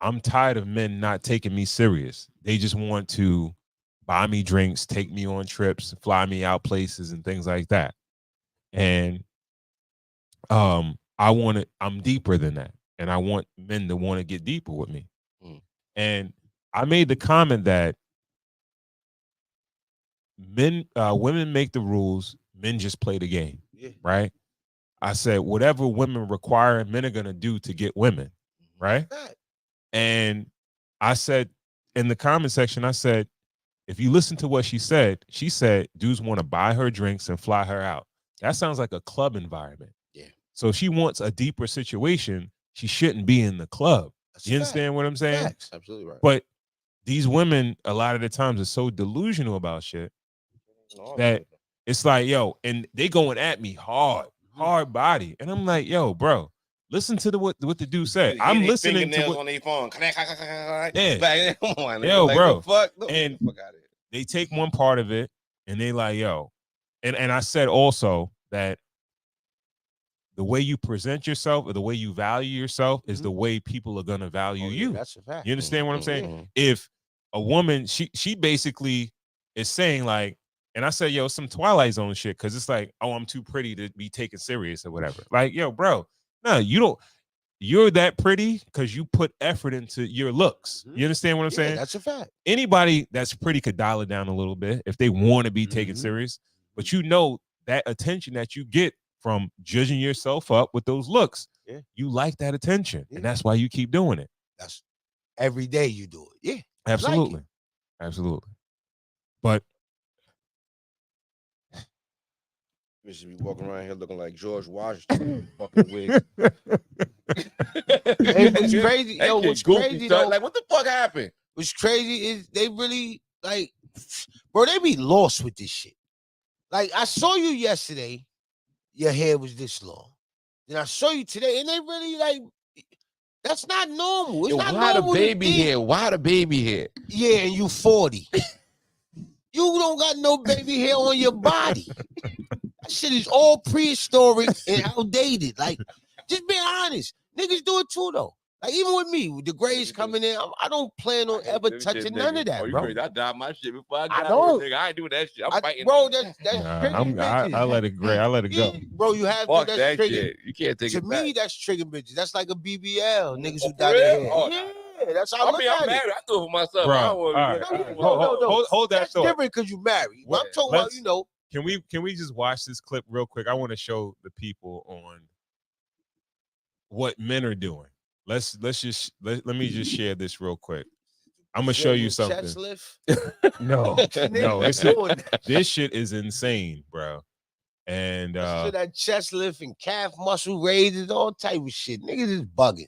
I'm tired of men not taking me serious. They just want to buy me drinks, take me on trips, fly me out places and things like that. And I'm deeper than that. And I want men to want to get deeper with me. And I made the comment that women make the rules, men just play the game. Yeah. Right? I said, whatever women require, men are gonna do to get women, right? And I said in the comment section, I said, if you listen to what she said dudes want to buy her drinks and fly her out. That sounds like a club environment. Yeah. So if she wants a deeper situation, she shouldn't be in the club. You understand what I'm saying? Facts. Absolutely right. But these women, a lot of the times, are so delusional about shit that it's like, yo, and they going at me hard body. And I'm like, yo, bro, listen to what the dude said. I'm listening to what on their phone. Yeah. Come on, yo, like, bro. Fuck? And fuck out of here. they take one part of it and they like, yo. And I said also that the way you present yourself or the way you value yourself is the way people are gonna value you. That's a fact. You understand what I'm saying? If a woman, she basically is saying like, and I said, yo, some Twilight Zone shit, because it's like, oh, I'm too pretty to be taken serious or whatever. Like, yo, bro, no, you're that pretty because you put effort into your looks. You understand what I'm saying? That's a fact. Anybody that's pretty could dial it down a little bit if they want to be taken serious. But you know that attention that you get from judging yourself up with those looks, you like that attention. And that's why you keep doing it. That's every day you do it. Yeah. Absolutely. Like absolutely. But You should be walking around here looking like George Washington. Fucking wig. Hey, what's crazy? Yo, what's crazy though? Like, what the fuck happened? What's crazy is they really like, bro, they be lost with this shit. Like, I saw you yesterday, your hair was this long. Then I saw you today, and they really like, that's not normal. It's not normal. Why the baby hair? Why the baby hair? Yeah, and you 40. You don't got no baby hair on your body. That shit is all prehistoric and outdated. Like, just being honest. Niggas do it too, though. Like, even with me, with the grays coming in, I don't plan on ever touching none of that, bro. I dyed my shit before I got I don't. Nigga, I ain't doing that shit. I'm fighting. Bro, that's I let it gray. I let it go. Bro, you have Fuck to. that That's shit. You can't take to it me, back. that's triggering bitches. That's like a BBL. Niggas who For dye their hair. real? Yeah, that's how I look I'm at married. it. I do it for myself. Bro, I don't want all right. Hold that That's thought. different because you married. But I'm talking about, you know. Can we just watch this clip real quick? I want to show the people on what men are doing. Let me just share this real quick. I'm gonna show you something. Chest lift? No, this shit is insane, bro. And so that chest lift and calf muscle raises, all type of shit. Niggas is bugging.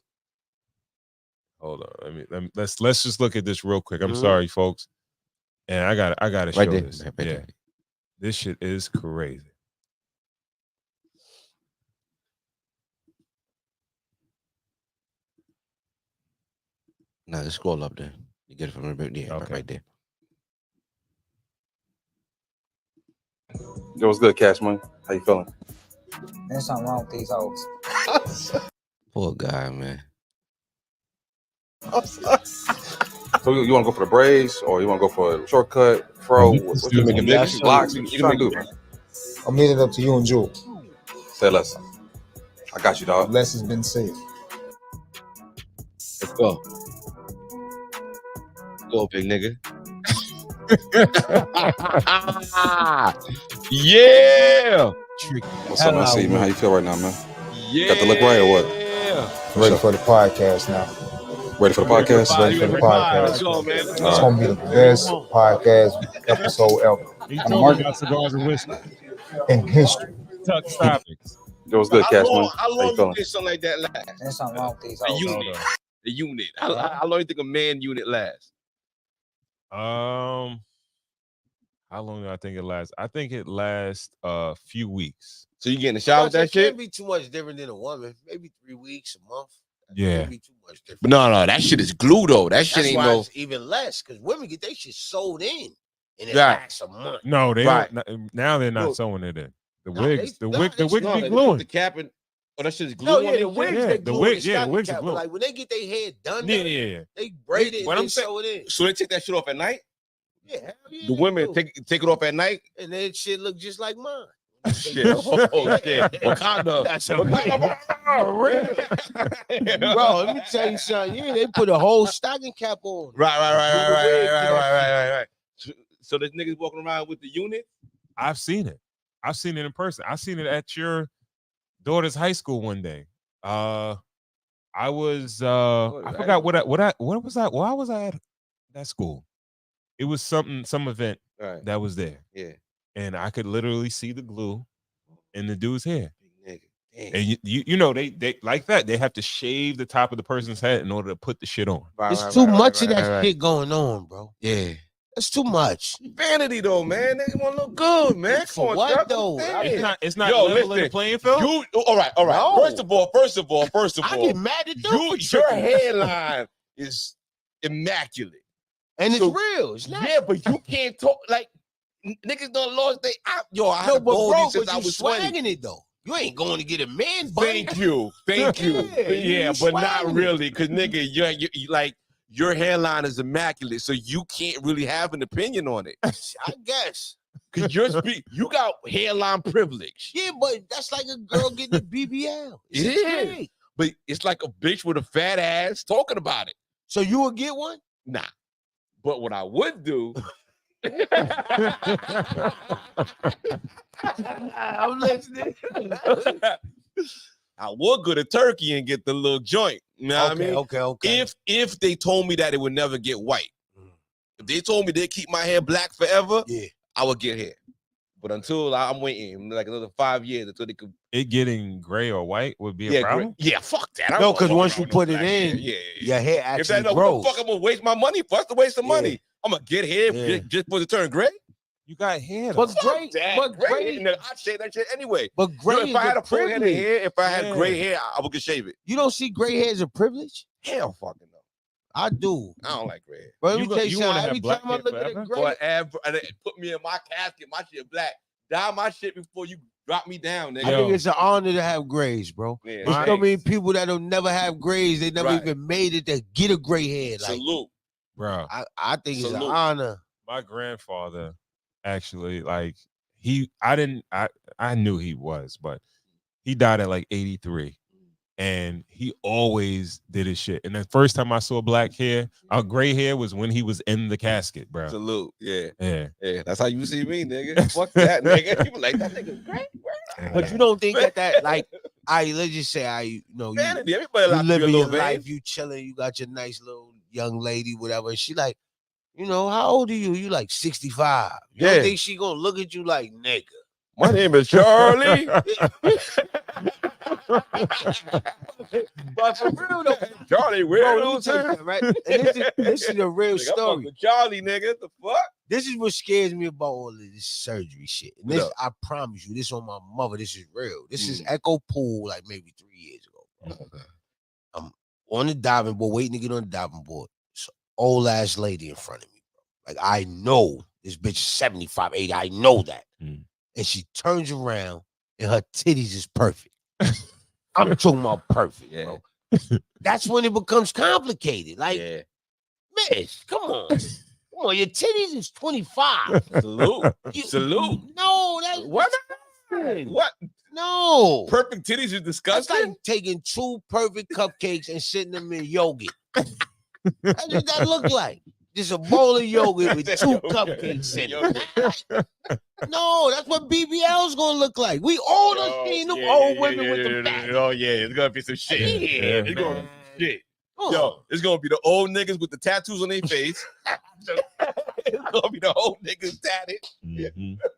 Hold on. Let's just look at this real quick. I'm sorry, folks. And I gotta show this. Yeah. This shit is crazy. Nah, just scroll up there. You get it from right there. Yo, what's good, Cash Money? How you feeling? There's something wrong with these hoes. Poor guy, man. So you want to go for the braids or you want to go for a shortcut, fro? What's the mix? Blocks? You trying to do, man? I'm leaving it up to you and Jewel. Say less. I got you, dog. Less has been said. Let's go. Go, big nigga. Yeah. What's up, man? See, man, how you feel right now, man? Yeah. Got the look right or what? Ready for the podcast now. Ready for the podcast? Ready for the podcast. Let's go, man. It's gonna be the best podcast episode ever. I'm talking about cigars and whiskey. In history. Tuck topics. Yo, what's good, Cash Money? How How long you you feeling? think something like that last? There's something wrong with these A hoes. unit. A unit. How long you think a man unit lasts? How long do I think it lasts? I think it lasts a few weeks. So you get in the shower with that It can't shit? be too much different than a woman. Maybe 3 weeks, a month. Yeah. Can't be too much different. But no, that shit is glue though. That shit That's ain't why no. it's even less because women get their shit sold in, and it Right. lasts a month. No, they Right. don't. Now they're not Look. sewing it in. The Nah, wigs, they- the nah, wig, the they- wig no, be they gluing. put the cap and that shit is glue. No, on yeah, this the shit? wigs Yeah, they the glue wig- on the stocking wigs are cap, glue. but like when they get their hair done, Yeah. they braid it What and I'm they saying- sew it in. So they take that shit off at night? Yeah, hell yeah, The they women do. take it off at night? and that shit look just like mine. Shit. Oh, shit. Wakanda. That's a Wakanda. Bro, let me tell you something. Yeah, they put a whole stocking cap on. Right. So there's niggas walking around with the unit? I've seen it. I've seen it in person. I've seen it at your daughter's high school one day. I was I forgot where was I? Why was I at that school? It was some event Right. that was there. Yeah. And I could literally see the glue in the dude's hair. Big nigga. Damn. And you know they like that. They have to shave the top of the person's head in order to put the shit on. There's too much of that shit going on, bro. Yeah. That's too much. Vanity though, man. They want to look good, man. For Come on, what, Chuck, though? I'm It's saying. not Yo, level in the listen, playing field. All right. No. First of all, I get mad at them. your hairline is immaculate. And it's So- real. It's not. Yeah, but you can't talk like niggas done lost they. I had No, a but goldie bro, since but I you was 20. swagging it though. You ain't going to get a man bun. Thank you. Yeah, Yeah, you but not swagging it. really, because nigga, you like your hairline is immaculate, so you can't really have an opinion on it. I guess. Cause you got hairline privilege. Yeah, but that's like a girl getting a BBL. It's It a is. trick. But it's like a bitch with a fat ass talking about it. So you will get one? Nah. But what I would do. I'm listening. I would go to Turkey and get the little joint. You know what I mean? Okay. If they told me that it would never get white, if they told me they'd keep my hair black forever, Yeah. I would get hair. But until I'm waiting like another 5 years until they could. It getting gray or white would be a problem. Yeah, fuck that. I No, don't because wanna once fuck you around put no it black in, hair. your hair If actually that grows. what the fuck I'm gonna waste my money for? That's a waste of money. I'm gonna get hair Yeah. just for it to turn gray. You got hair. though. But gray, but gray, And then I'd shave that shit anyway. but gray Yo, is if I had a a full head of privilege. hair, if I had Yeah. gray hair, I would get shave it. You don't see gray hair as a privilege? Hell fucking no. I do. I don't like gray hair. But let You me go- tell you you something. wanna have Every black time I hair look at forever? a gray, Forever. And they put me in my casket, my shit black. Dye my shit before you drop me down, nigga. I Yo. think it's an honor to have grays, bro. Yeah, There's so thanks. many people that'll never have grays. They never Right. even made it to get a gray hair. Like Salute. Bro. I think it's an Salute. honor. My grandfather actually, like, I knew he was, but he died at like 83. And he always did his shit. And the first time I saw black hair, gray hair was when he was in the casket, bro. Salute. Yeah. Yeah. Yeah. That's how you see me, nigga. Fuck that, nigga. You be like, that nigga great. But you don't think that like let's just say you Vanity. Everybody you like to be a living little your life, vain. you chilling, you got your nice little young lady, whatever. And she like, how old are you? You like 65. You Yeah. don't think she gonna look at you like nigga? My name is Charlie. But for real though, Charlie, bro, where let me tell you something, right? And this is a real story. Charlie, nigga. The fuck? This is what scares me about all of this surgery shit. And this, What I promise you, this on my mother. This is real. This is Echo Pool, like maybe 3 years ago. Bro. I'm on the diving board, waiting to get on the diving board. This old ass lady in front of me, bro. Like I know this bitch is 75, 80. I know that. And she turns around and her titties is perfect. I'm talking about perfect, bro. That's when it becomes complicated. Like, miss, come on. Come on, your titties is 25. Salute. Salute. No, that's What? What? No. Perfect titties is That's disgusting. like taking 2 perfect cupcakes and sitting them in yogurt. That's what that look like. Just a bowl of yogurt with 2 cupcakes in it. No, that's what BBL's gonna look like. We all done seen them old women with the fat. Oh yeah, it's gonna be some shit. Yeah, It's gonna be shit. Oh. Yo, it's gonna be the old niggas with the tattoos on their face. It's gonna be the old niggas tatted.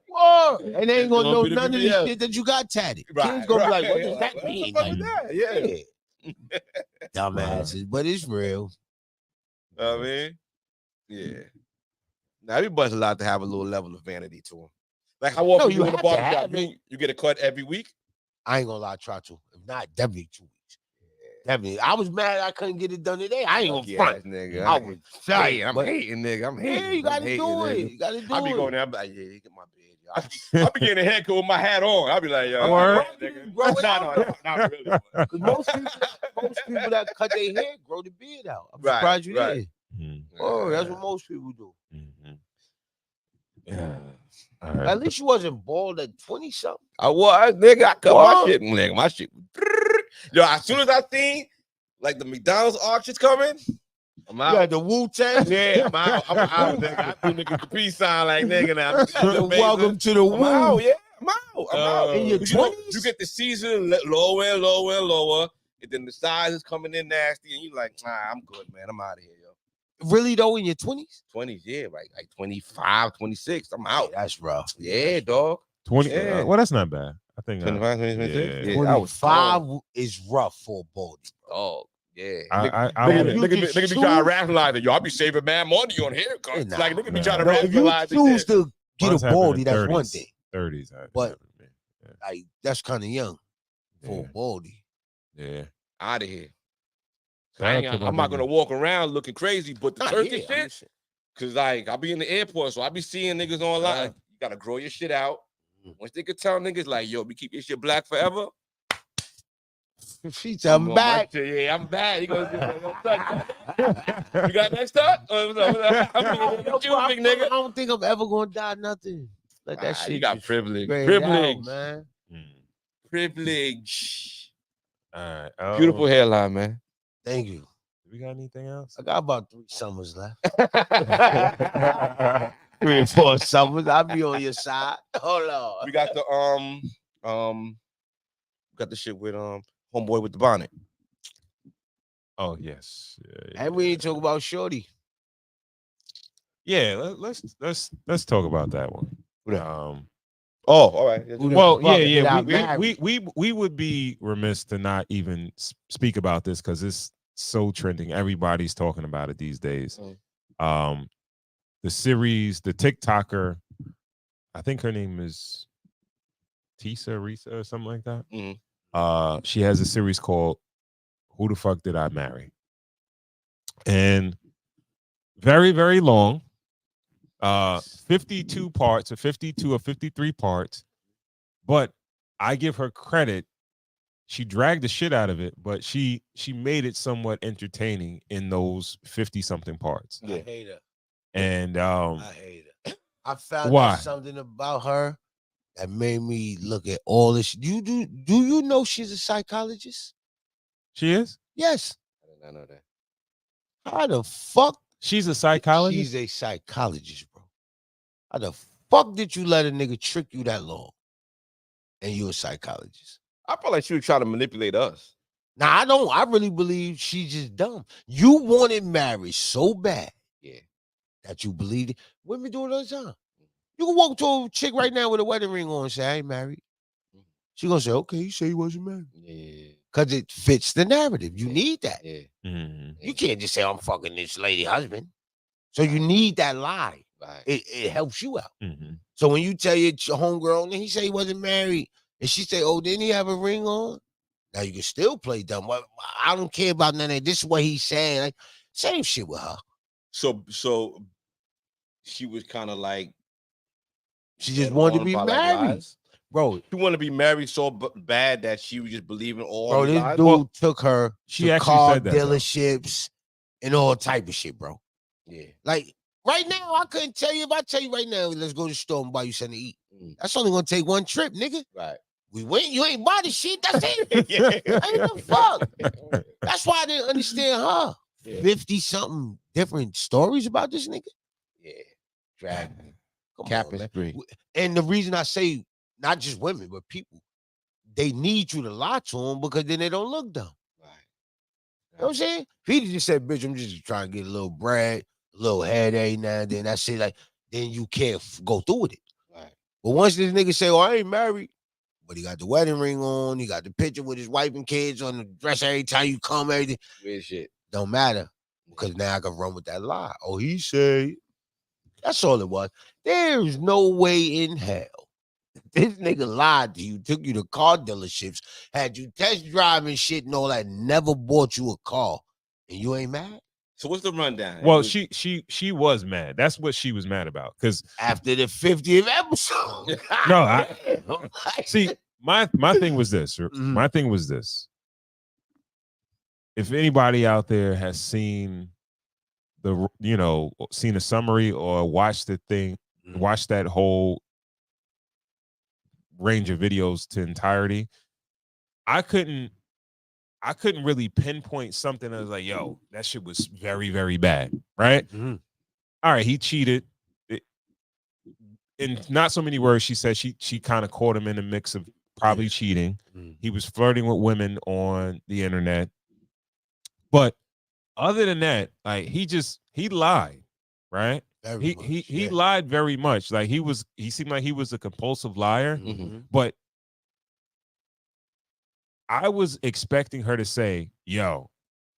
Whoa. And they ain't gonna know be the none of this BBL. shit that you got tatted. Right, Kids gonna be like, what right. does that What mean? the fuck is Like, that? Yeah. Dumbasses, but it's real. I mean, yeah. Now everybody's allowed to have a little level of vanity to them. Like how often you in the have to barbershop? have it. You get a cut every week? I ain't gonna lie, try to. If not, definitely 2 weeks. Definitely. I was mad I couldn't get it done today. I ain't gonna front. Nigga. I was hating. tired. I'm hating, nigga. I'm hating. Yeah, you gotta do nigga. it. You gotta do I be it. going there. I'm like, yeah, you get my beard. I be getting a haircut with my hat on. I be like, yo, nigga. Grow it out. No, not really. Because most people that cut their hair grow the beard out. I'm surprised you did. Oh, that's what most people do. Yeah. At least you wasn't bald at 20 something. I was, nigga. I cut my shit, nigga. My shit. Yo, as soon as I seen like the McDonald's arches coming, I'm out. Yeah, the Wu-Tang. Yeah, I'm out. I'm out, nigga. I do niggas the peace sign like nigga now. Welcome to the I'm out, Wu. yeah. I'm out. I'm out. In your 20s? You get the season lower and lower and lower, and then the size is coming in nasty, and you like, nah, I'm good, man. I'm out of here, yo. Really though, in your 20s? 20s, yeah, like 25, 26. I'm out. That's rough. Yeah, dog. 20. Yeah. Well, that's not bad. I think 25, 26. yeah. Yeah, I was 25 is rough for a baldy. dog. Yeah. Nigga Nigga be trying to rationalize it. Yo, I be saving mad money on haircuts. Nah, like nigga be trying to No, if you rationalize choose it. to get Mine's a happened baldy, in that's 30s. one thing. 30s. But like that's kind of young for a baldy. Yeah. Out of here. Shout out to I'm my not nigga. gonna walk around looking crazy, but the turkey yeah, shit, cause like I'll be in the airport, so I be seeing niggas online. Like, you gotta grow your shit out. Once they could tell niggas like, yo, we keep your shit black forever. She tell me back. Yeah, I'm back. You got next up? I big nigga. I don't think I'm ever gonna die. Nothing. Let that shit. You got just privilege. grade Privilege, out, man. Privilege. All right. Beautiful hairline, man. Thank you. We got anything else? I got about 3 summers left. 3 or 4 summers. I'll be on your side. Hold on. We got the got the shit with homeboy with the bonnet. Oh yes. Yeah, And we ain't talk about Shorty. Yeah, let's talk about that one. All right. Well, yeah. We would be remiss to not even speak about this because it's so trending. Everybody's talking about it these days. The series, the TikToker, I think her name is Risa or something like that. She has a series called Who the Fuck Did I Marry? And very, very long. 52 parts or 52 or 53 parts. But I give her credit. She dragged the shit out of it, but she made it somewhat entertaining in those 50-something parts. I hate her. And I hate her. I found why? out something about her that made me look at all this. Do you know she's a psychologist? She is? Yes. I did not know that. How the fuck? She's a psychologist? She's a psychologist, bro. How the fuck did you let a nigga trick you that long? And you a psychologist? I felt like she was trying to manipulate us. Nah, I don't. I really believe she's just dumb. You wanted marriage so bad. Yeah. That you believed it. Women do it all the time. You can walk to a chick right now with a wedding ring on and say, I ain't married. She gonna say, okay, you say you wasn't married. Yeah. Because it fits the narrative. You need that. Yeah. You can't just say, I'm fucking this lady husband. So you need that lie. Right. It helps you out. So when you tell your homegirl, and he say he wasn't married, and she say, oh, didn't he have a ring on? Now you can still play dumb. Well, I don't care about none of that. This is what he's saying. Like, same shit with her. So she was kind of like, she just wanted to be married. Bro, she wanted to be married so bad that she was just believing all. Bro, this dude took her to actually car said that, dealerships and all type of shit, bro. Yeah. Like, right now, I couldn't tell you. If I tell you right now, let's go to the store and buy you something to eat. That's only gonna take one trip, nigga. Right. We went, you ain't buy the shit, that's it. Ain't the fuck. That's why I didn't understand her. 50-something different stories about this nigga. Yeah. Drag me. Capping spree. And the reason I say not just women, but people, they need you to lie to them because then they don't look dumb. Right. You know what I'm saying? If he just said, bitch, I'm just trying to get a little bread, a little headache now and then, that's it. Like, then you can't go through with it. Right. But once this nigga say, oh, I ain't married, but he got the wedding ring on, he got the picture with his wife and kids on the dress every time you come, everything. Weird shit. Don't matter. Because now I can run with that lie. Oh, he said. That's all it was. There's no way in hell this nigga lied to you, took you to car dealerships, had you test driving shit and all that, never bought you a car, and you ain't mad? So what's the rundown? Well, she was mad. That's what she was mad about. Because after the 50th episode, no, see, my thing was this. Mm-hmm. My thing was this. If anybody out there has seen seen a summary or watched the thing, watched that whole range of videos to entirety, I couldn't really pinpoint something that was like, yo, that shit was very, very bad, right? Mm-hmm. All right, he cheated. In not so many words, she said she kind of caught him in the mix of probably cheating. Mm-hmm. He was flirting with women on the internet. But other than that, like he lied, right? He lied very much. Like he seemed like he was a compulsive liar. Mm-hmm. But I was expecting her to say, yo,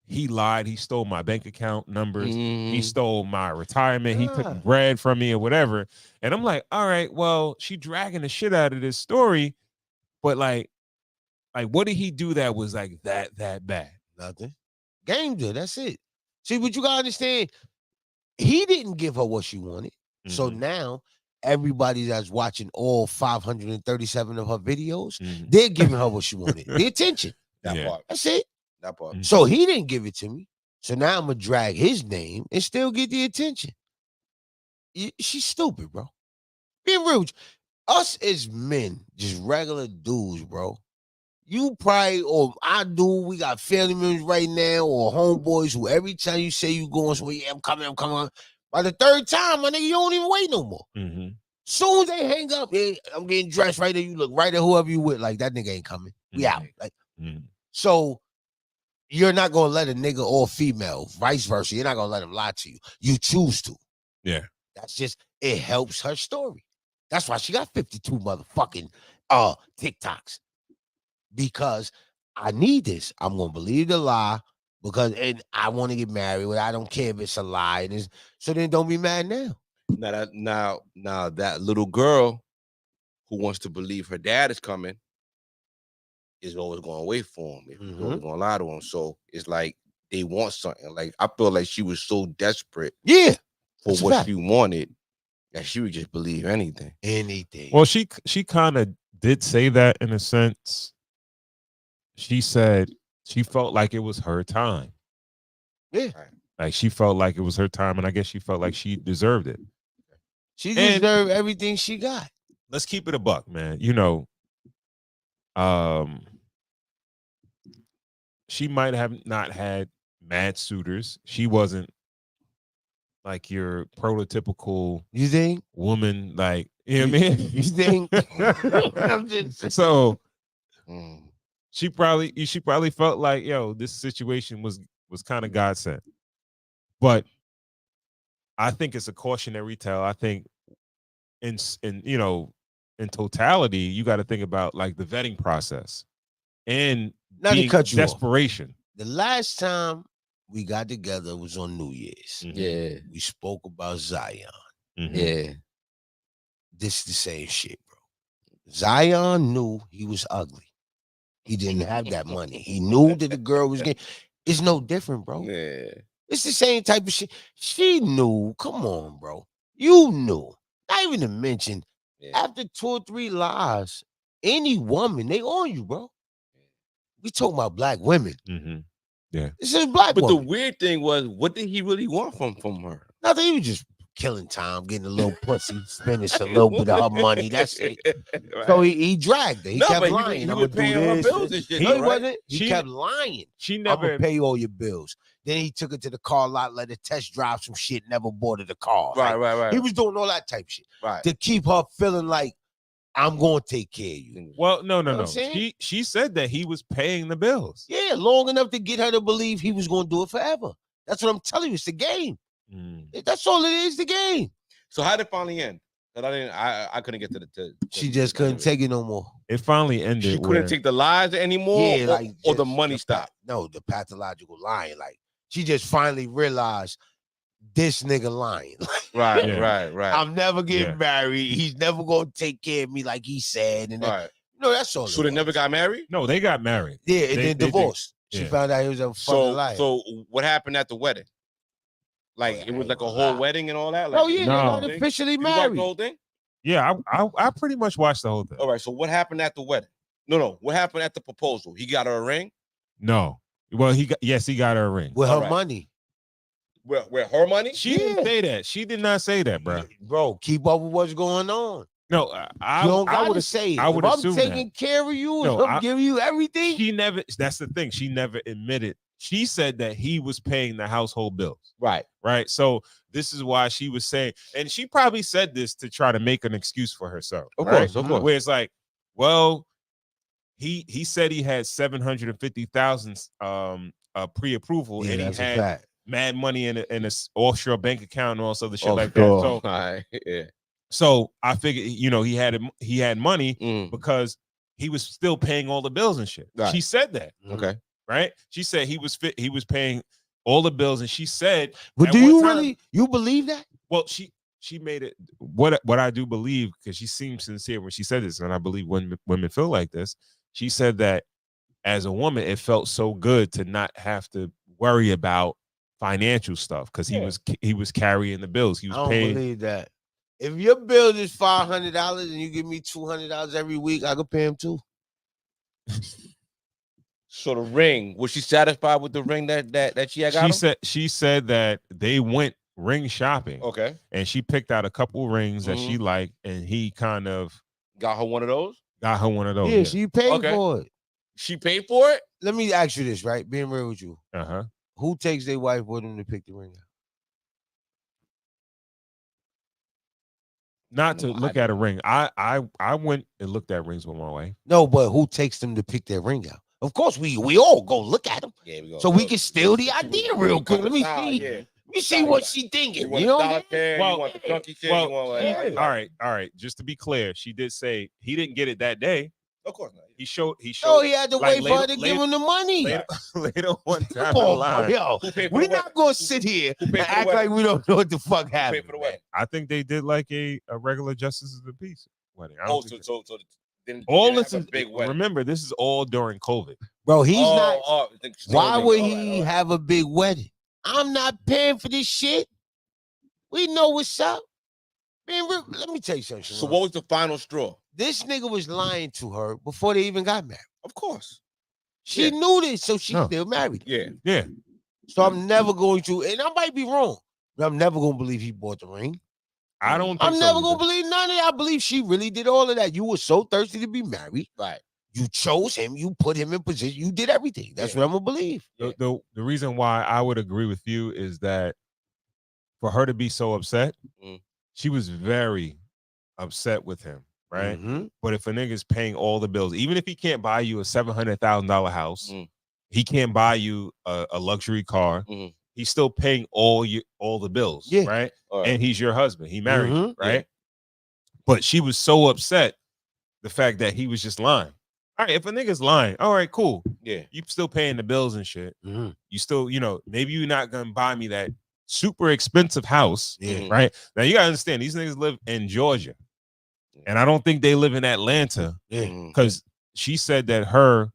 he lied. He stole my bank account numbers. He stole my retirement. He took bread from me or whatever. And I'm like, all right, well, she dragging the shit out of this story. But like what did he do that was like that bad? Nothing. Game did. That's it. See, but you gotta understand, he didn't give her what she wanted. Mm-hmm. So now everybody that's watching all 537 of her videos, they're giving her what she wanted. The attention. That part. That's it. That part. So he didn't give it to me. So now I'm gonna drag his name and still get the attention. She's stupid, bro. Being real, us as men, just regular dudes, bro. You probably, or I do, we got family members right now, or homeboys who every time you say you going somewhere, yeah, I'm coming. By the third time, my nigga, you don't even wait no more. Mm-hmm. Soon as they hang up, hey, I'm getting dressed right there. You look right at whoever you with, like that nigga ain't coming. We out. Like, so you're not gonna let a nigga or female, vice versa. You're not gonna let him lie to you. You choose to. Yeah. That's just, it helps her story. That's why she got 52 motherfucking TikToks. Because I need this. I'm gonna believe the lie and I want to get married. I don't care if it's a lie. So then don't be mad now. Now that little girl who wants to believe her dad is coming is always going to wait for him. If he's always going to lie to him. So it's like they want something. Like I feel like she was so desperate, for what she wanted that she would just believe anything. Well, she kind of did say that in a sense. She said she felt like it was her time. Yeah. Like she felt like it was her time, and I guess she felt like she deserved it. She deserved everything she got. Let's keep it a buck, man. She might have not had mad suitors. She wasn't like your prototypical woman, like, you know what I mean? You think? So she probably felt like, yo, this situation was kind of God sent. But I think it's a cautionary tale. I think in totality, you got to think about like the vetting process and desperation. The last time we got together was on New Year's. Yeah. We spoke about Zion. Yeah. This is the same shit, bro. Zion knew he was ugly. He didn't have that money. He knew that the girl was getting. It's no different, bro. Yeah. It's the same type of shit. She knew. Come on, bro. You knew. Not even to mention, after 2 or 3 lies, any woman, they on you, bro. We talking about black women. Yeah. This is black woman. But the weird thing was, what did he really want from her? Nothing. He was just killing time, getting a little pussy, spending a little bit of her money. That's it. Right. So he dragged her. He kept lying. He was paying her bills and shit. No, he wasn't. He kept lying. She never I'm gonna pay all your bills. Then he took her to the car lot, let her test drive some shit, never bought her the car. Right. He was doing all that type shit. Right. To keep her feeling like, I'm going to take care of you. Well, no. She said that he was paying the bills. Yeah, long enough to get her to believe he was going to do it forever. That's what I'm telling you. It's the game. That's all it is, the game. So how did it finally end? I couldn't get to the. She just couldn't take it no more. It finally ended. She couldn't take the lies anymore, or the money stopped. No, the pathological lying. Like she just finally realized this nigga lying. Right, Yeah. right. I'm never getting Yeah. married. He's never gonna take care of me like he said. And Right. no, that's all. So it they was. never got married? No, they got married. Yeah, and They- then they- divorced. She yeah. found out he was a fucking liar. So what happened at the wedding? Like it was like a whole wedding and all that? Like, oh yeah, No. they got officially you watched married. the whole thing? Yeah, I pretty much watched the whole thing. All right, so what happened at the wedding? No. What happened at the proposal? He got her a ring? No. Well, he got her a ring. With her All right. money. Where her money? She didn't say that. She did not say that, bro. Bro, keep up with what's going on. No, You don't I gotta would say it. I would if assume I'm taking care of you, No, I'm giving you everything. She never. That's the thing. She never admitted. She said that he was paying the household bills. Right. Right. So this is why she was saying, and she probably said this to try to make an excuse for herself. Of right? course, of course. Where it's like, well, he said he had 750,000 pre-approval, and he that's a had fact. mad money in a offshore bank account and all this other shit like Offshore. that. So, All right. Yeah. so I figured, he had money Mm. because he was still paying all the bills and shit. Right. She said that. Okay. Right? She said he was paying all the bills, and she said, But at do one you time- really you believe that? Well, she made it what I do believe, because she seemed sincere when she said this, and I believe when women feel like this. She said that as a woman, it felt so good to not have to worry about financial stuff because he was carrying the bills. He I was don't paying. believe that. If your bill is $500 and you give me $200 every week, I could pay him too. So the ring, was she satisfied with the ring that she had got him? She said that they went ring shopping. Okay. And she picked out a couple rings that she liked, and he kind of got her one of those. Yeah, she paid for it. She paid for it? Let me ask you this, right? Being real with you. Uh-huh. Who takes their wife with them to pick the ring out? Not to look at a ring. I went and looked at rings with my wife. No, but who takes them to pick their ring out? Of course, we all go look at them. Yeah, we go. So we can steal the idea real quick. Let me see. Yeah. Let me see what she thinking. You want You the know dollar what I'm pair, Well, you want the chunky shit, Well, you want all right. Just to be clear, she did say he didn't get it that day. Of course not. He showed. No, he had to like, wait for her to give him the money. Later one time Come in the on, line. yo. We're not gonna sit here and act like we don't know what the fuck happened. I think they did like a regular justices of the peace wedding. I Oh, don't think so then all they this have is a big wedding. remember, this is all during COVID. Bro, he's not. Why would all he right. have a big wedding? I'm not paying for this shit. We know what's up. Man, let me tell you something. So what was the final straw? This nigga was lying to her before they even got married. Of course. She knew this, so she No. still married. Yeah. Yeah. So I'm never going to, and I might be wrong, but I'm never going to believe he bought the ring. I don't think I'm so never either. going to believe none of that. I believe she really did all of that. You were so thirsty to be married. Right. You chose him. You put him in position. You did everything. That's what I'm going to believe. The reason why I would agree with you is that for her to be so upset, she was very upset with him, right? Mm-hmm. But if a nigga's paying all the bills, even if he can't buy you a $700,000 house, he can't buy you a luxury car. He's still paying all the bills, Yeah. right? All right. And he's your husband. He married you, Mhm. right? But she was so upset the fact that he was just lying. All right, if a nigga's lying, all right, cool. Yeah. You still paying the bills and shit. Mhm. You still, maybe you're not gonna buy me that super expensive house, Yeah. right? Now you gotta understand these niggas live in Georgia, and I don't think they live in Atlanta Yeah. because she said that her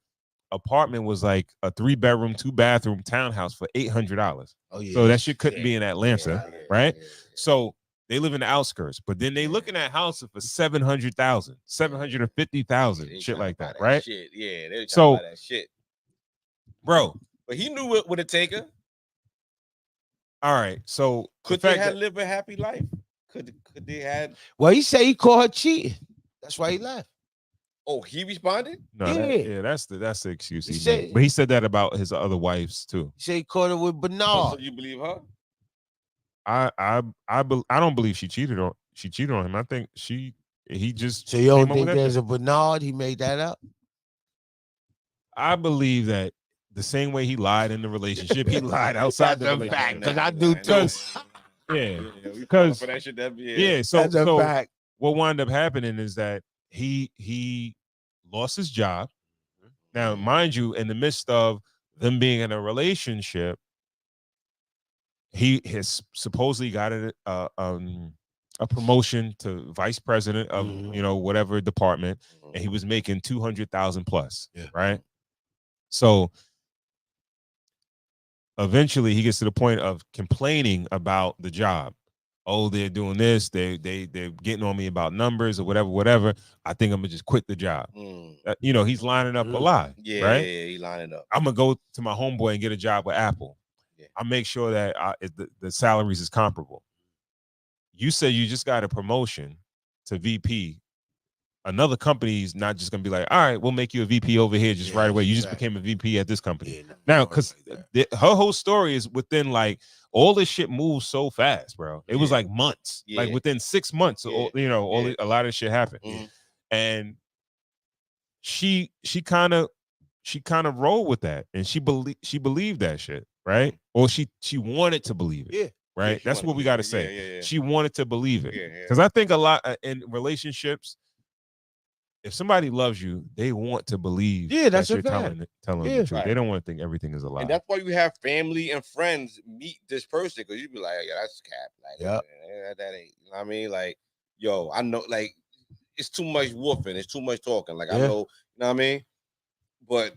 apartment was like a 3-bedroom, 2-bathroom townhouse for $800. Oh, yeah. So that shit couldn't be in Atlanta, right? So they live in the outskirts, but then they looking at houses for 700,000, 750,000, shit like that, right? Shit. Yeah, they So- buy that shit. Bro, But he knew it would have taken. all right. So Could the they fact have that- lived a happy life? Could they had? Well, he said he caught her cheating. That's why he left. Oh, he responded. No, Yeah. that's the excuse He he said- made. But he said that about his other wives too. He said he caught her with So Bernard. you believe her? I don't believe she cheated on him. I think he just So you don't came up think with that there's shit. a Bernard? He made that up? I believe that the same way he lied in the relationship, he lied outside the That's a relationship. fact, because I do too. Because yeah, we because for that shit. yeah. So That's a fact. what wound up happening is that he lost his job. Now, mind you, in the midst of them being in a relationship, he has supposedly got a promotion to vice president of whatever department, and he was making 200,000 plus. Yeah. Right. So eventually he gets to the point of complaining about the job. Oh, they're doing this. They're getting on me about numbers or whatever. I think I'm gonna just quit the job. He's lining up a lie. Yeah, right? yeah, he lining up. I'm gonna go to my homeboy and get a job with Apple. Yeah. I'll make sure that the salaries is comparable. You say you just got a promotion to VP. Another company's not just gonna be like, all right, we'll make you a VP over here just right away. You just became a VP at this company. Now, because her whole story is within like all this shit moves so fast, bro. It was like months, like within 6 months, a lot of shit happened. And she kind of rolled with that, and she believed that shit, right? Or she wanted to believe it. Yeah. Right. That's what we got to say. She wanted to believe it. Because I think a lot in relationships, if somebody loves you, they want to believe that's that you're a fact. telling the truth. They don't want to think everything is a lie. And that's why you have family and friends meet this person, because you be like, yeah, that's cap. Like, that ain't, you know what I mean? Like, yo, I know, like, it's too much woofing, it's too much talking. Like, I know, you know what I mean? But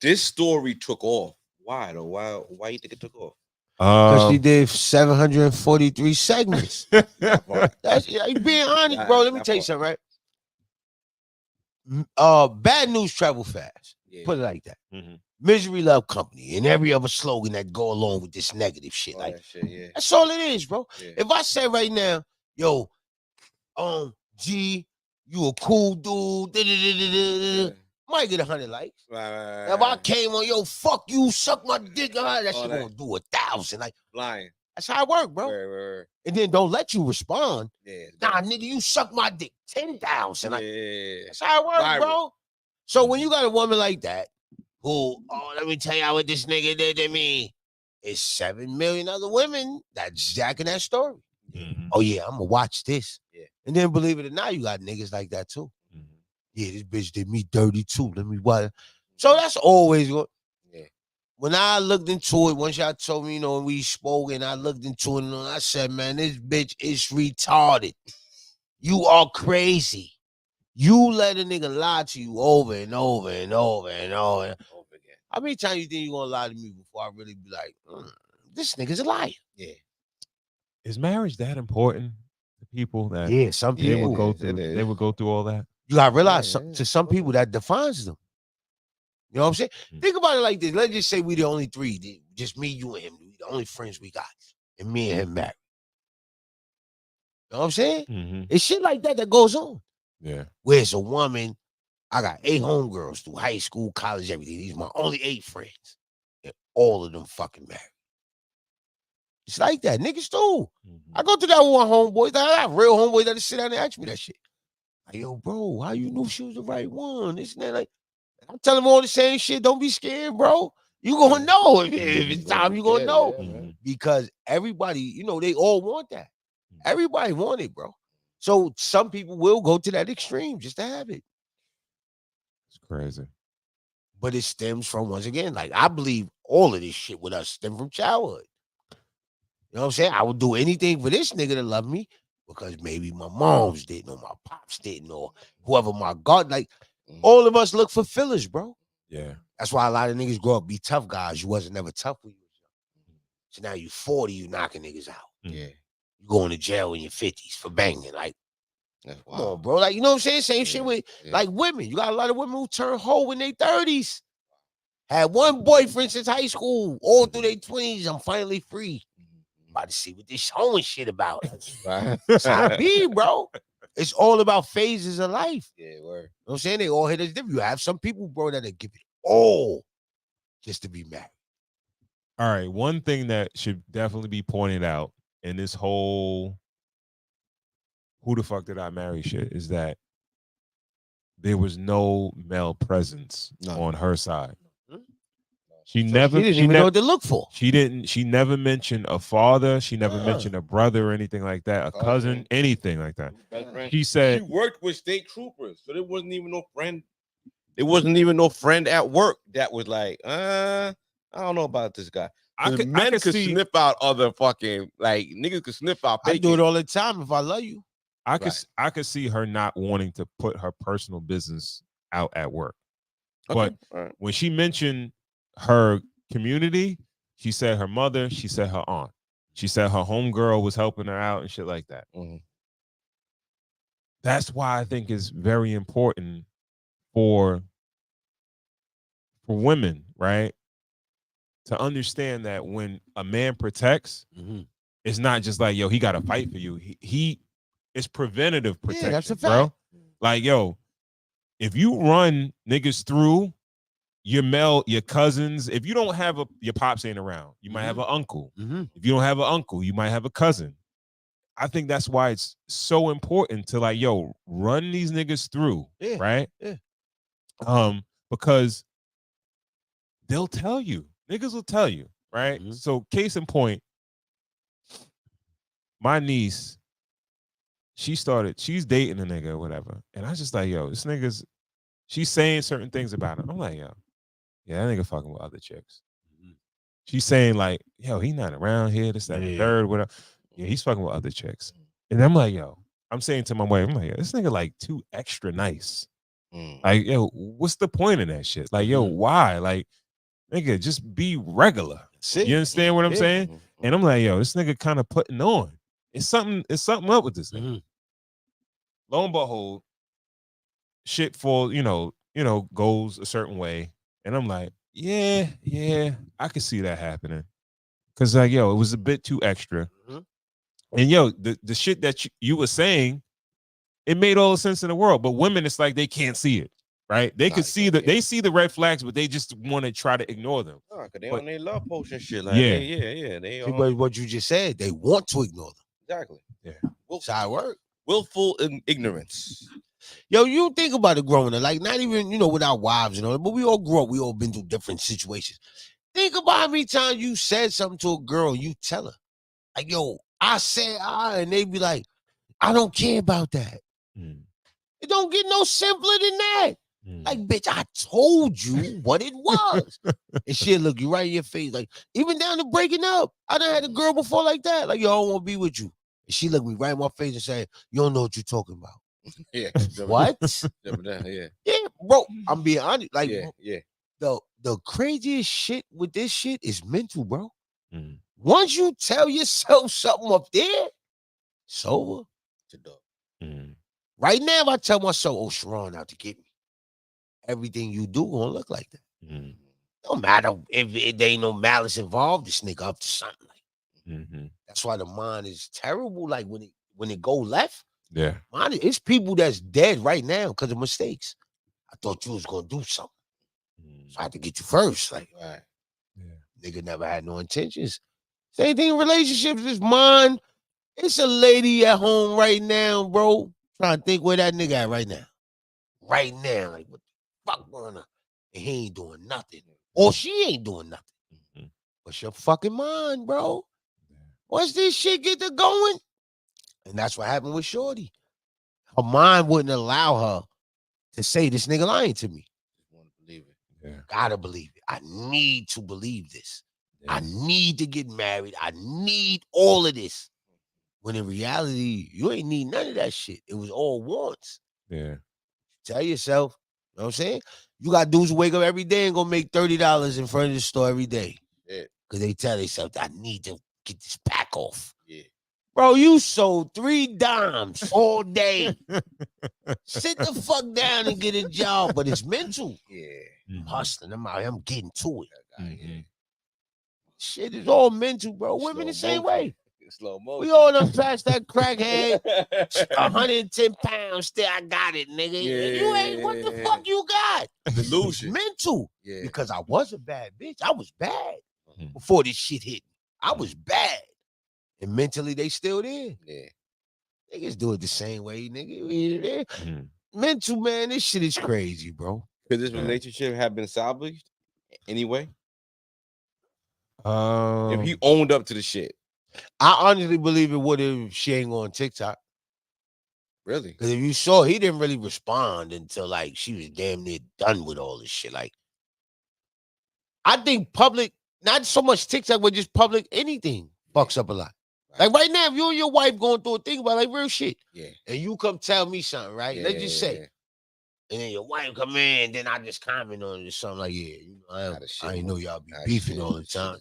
this story took off. Why though? Why you think it took off? Because she did 743 segments. That's you being honest, bro. Let me tell you something, right? Bad news travel fast. Put it like that. Misery love company, and every other slogan that go along with this negative shit. That's all it is, bro. If I say right now, yo, G, you a cool dude, might get 100 likes. Now, if I came on, yo, fuck you, suck my dick, that shit gonna do 1,000. Like, lying. That's how it work, bro. And then don't let you respond. Nah, nigga, you suck my dick. 10,000. Like, that's how it work, bro. So when you got a woman like that, who, let me tell y'all what this nigga did to me, it's 7 million other women that's jacking that story. Oh yeah, I'm gonna watch this. And then believe it or not, you got niggas like that too. Yeah, this bitch did me dirty too. Let me watch. So that's always what. When I looked into it, once y'all told me, we spoke, and I looked into it, and I said, man, this bitch is retarded. You are crazy. You let a nigga lie to you over and over and over and over again. How many times you think you gonna lie to me before I really be like, this nigga's a liar? Yeah. Is marriage that important to people that some people they would go through all that? You gotta realize to some people that defines them. You know what I'm saying? Think about it like this. Let's just say we the only three, just me, you, and him. We the only friends we got, and me and him married. You know what I'm saying? It's shit like that goes on. Yeah. Where's a woman? I got 8 homegirls through high school, college, everything. These are my only 8 friends, and all of them fucking married. It's like that, niggas too. I go to that one homeboy. I have real homeboys that sit down and ask me that shit. Like, yo, bro, how you knew she was the right one? This and that. Like, I'm telling them all the same shit. Don't be scared, bro. You gonna know if it's time. You gonna know because everybody, they all want that. Everybody want it, bro. So some people will go to that extreme just to have it. It's crazy. But it stems from, once again, like, I believe all of this shit with us stem from childhood. You know what I'm saying? I would do anything for this nigga to love me because maybe my moms didn't, or my pops didn't, or whoever my God, like, all of us look for fillers, bro. Yeah. That's why a lot of niggas grow up be tough guys. You wasn't never tough when you was young. So now you 40, you knocking niggas out. Yeah. You going to jail in your 50s for banging. Like, come on, bro. Like, you know what I'm saying? Same shit with like women. You got a lot of women who turn hoe in their 30s. Had one boyfriend since high school, all through their 20s. I'm finally free. About to see what this hoeing shit about. That's how it be, bro. It's all about phases of life. Yeah, word. You know what I'm saying? They all hit us different. You have some people, bro, that'll give it all just to be married. All right. One thing that should definitely be pointed out in this whole who the fuck did I marry shit is that there was no male presence on her side. She never didn't even know what to look for. She never mentioned a father. She never mentioned a brother or anything like that, a cousin, anything like that. She said she worked with state troopers, so there wasn't even no friend. There wasn't even no friend at work that was like, I don't know about this guy. Men could sniff out other fucking like niggas could sniff out. I do it all the time if I love you. I could see her not wanting to put her personal business out at work. Okay. But when she mentioned her community, she said her mother, she said her aunt. She said her homegirl was helping her out and shit like that. Mm-hmm. That's why I think it's very important for women, right? To understand that when a man protects, it's not just like, yo, he got to fight for you. He it's preventative protection, that's a fact. bro. Like, yo, if you run niggas through your cousins, if you don't have your pops ain't around, you might have an uncle. If you don't have an uncle, you might have a cousin. I think that's why it's so important to like, yo, run these niggas through, right? Yeah. Because they'll tell you, niggas will tell you, right? So case in point, my niece, she's dating a nigga or whatever. And I was just like, yo, this nigga's, she's saying certain things about him. I'm like, yo, yeah, that nigga fucking with other chicks. She's saying like, yo, he not around here, this, that, and third, whatever. Yeah, he's fucking with other chicks. And I'm like, yo, I'm saying to my wife, I'm like, yo, this nigga like too extra nice. Like, yo, what's the point of that shit? Like, yo, why? Like, nigga, just be regular. You understand what I'm saying? And I'm like, yo, this nigga kind of putting on. It's something up with this nigga. Lo and behold, shit for, goes a certain way. And I'm like, yeah, I could see that happening. Cause like, yo, it was a bit too extra. And yo, the shit that you were saying, it made all the sense in the world. But women, it's like they can't see it, right? They could see they see the red flags, but they just want to try to ignore them. Cause they on their love potion shit. Like, Yeah. They See, but what you just said, they want to ignore them. Exactly. Yeah. That's how it works. Willful ignorance. Yo, you think about it growing up, like not even, with our wives and all that, but we all grew up, we all been through different situations. Think about how many times you said something to a girl, you tell her, like, yo, I said, and they be like, I don't care about that. It don't get no simpler than that. Like, bitch, I told you what it was. And she'll look you right in your face, like, even down to breaking up. I done had a girl before like that, like, yo, I don't want to be with you. And she looked me right in my face and said, you don't know what you're talking about. Yeah. What? Yeah. Yeah, bro. I'm being honest. Like, yeah. The craziest shit with this shit is mental, bro. Once you tell yourself something up there, it's over. Right now, if I tell myself, oh, Sharon out to get me, everything you do gonna look like that. Don't matter if there ain't no malice involved, this nigga up to something. Like, that's why the mind is terrible. Like when it go left, it's people that's dead right now because of mistakes. I thought you was gonna do something, so I had to get you first. Like, nigga never had no intentions. Same thing in relationships. It's mine. It's a lady at home right now, bro. Trying to think where that nigga at right now. Right now, like, what the fuck going on? And he ain't doing nothing. Or she ain't doing nothing. What's your fucking mind, bro? Once this shit get to going, and that's what happened with Shorty. Her mind wouldn't allow her to say this nigga lying to me. Want to believe it. Yeah. Gotta believe it. I need to believe this. I need to get married. I need all of this. When in reality, you ain't need none of that shit. It was all wants. Yeah. Tell yourself, you know what I'm saying? You got dudes who wake up every day and go make $30 in front of the store every day. Yeah. Because they tell themselves, I need to get this pack off. Yeah. Bro, you sold 3 dimes all day. Sit the fuck down and get a job. But it's mental. Yeah. I'm hustling. I'm out here. I'm getting to it. Shit is all mental, bro. Women the same way. Slow motion. We all done past that crackhead. 110 pounds. Still, I got it, nigga. You ain't what the fuck you got. Delusion. Mental. Yeah. Because I was a bad bitch. I was bad before this shit hit me. I was bad. And mentally, they still there. Yeah. Niggas do it the same way, nigga. Mental, man. This shit is crazy, bro. Could this relationship have been salvaged anyway? If he owned up to the shit. I honestly believe it would if she ain't on TikTok. Really? Because if you saw, he didn't really respond until like she was damn near done with all this shit. Like, I think public not so much TikTok, but just public anything fucks up a lot. Like right now, if you and your wife going through a thing about like real shit, and you come tell me something, right? Let's just say, and then your wife come in, then I just comment on it or something like, yeah, you know, I ain't know y'all be beefing all the time.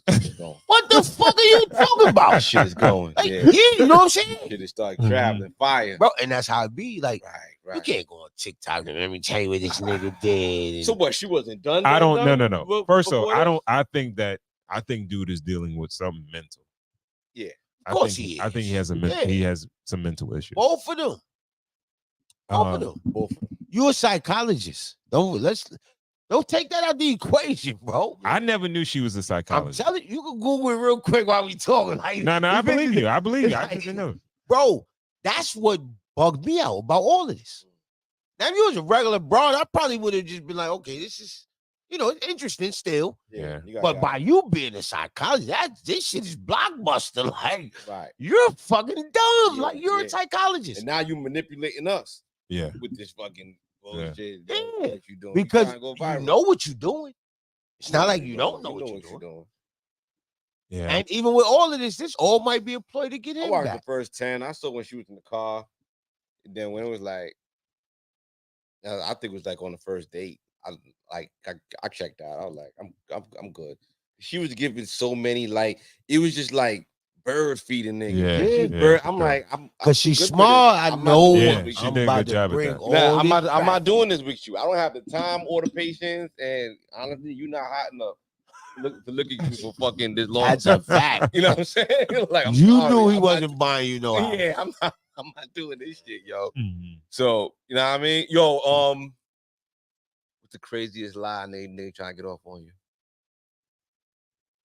What the fuck are you talking about? That shit is going. Like, yeah, you know what I'm saying? Shit is starting traveling fire. Bro, and that's how it be. Like, you can't go on TikTok and let me tell you what this nigga did. So what? She wasn't done. I don't. No. Well, First of all, before that? I think dude is dealing with something mental. Yeah, of course he is. I think he has he has some mental issues. Both of them. Both of them. Both. You're a psychologist. Don't take that out of the equation, bro. I never knew she was a I'm psychologist. telling you, you can Google it real quick while we talking. Like, No, I believe you. I believe you. I like, didn't know. bro, that's what bugged me out about all of this. Now, if you was a regular broad, I probably would have just been like, okay, this is, you know, it's interesting still. Yeah. But by you being a psychologist, this shit is blockbuster. Like, you're fucking dumb. Like, you're a psychologist. And now you manipulating us. Yeah. With this fucking bullshit. Yeah. That you doing. Because You you know what you're doing. It's not like you don't know what you're doing. Yeah. And even with all of this all might be a ploy to get I him watched back. the first 10. I saw when she was in the car. And then when it was like, I think it was like on the first date. I checked out. I was like, I'm good. She was giving so many, like, it was just like bird feeding niggas. Yeah, bird. for I'm sure. like, Because she's smart. I know. Yeah, she I'm did a about good to job at bring that. all Nah, this I'm back. not doing this with you. I don't have the time or the patience, and honestly, you're not hot enough to look at you for fucking this long. That's a fact. You know what I'm saying? Like, I'm You sorry, knew he I'm wasn't buying you no house. Yeah, I'm not doing this shit, yo. Mhm. So you know what I mean, yo. What's the craziest lie they trying to get off on you?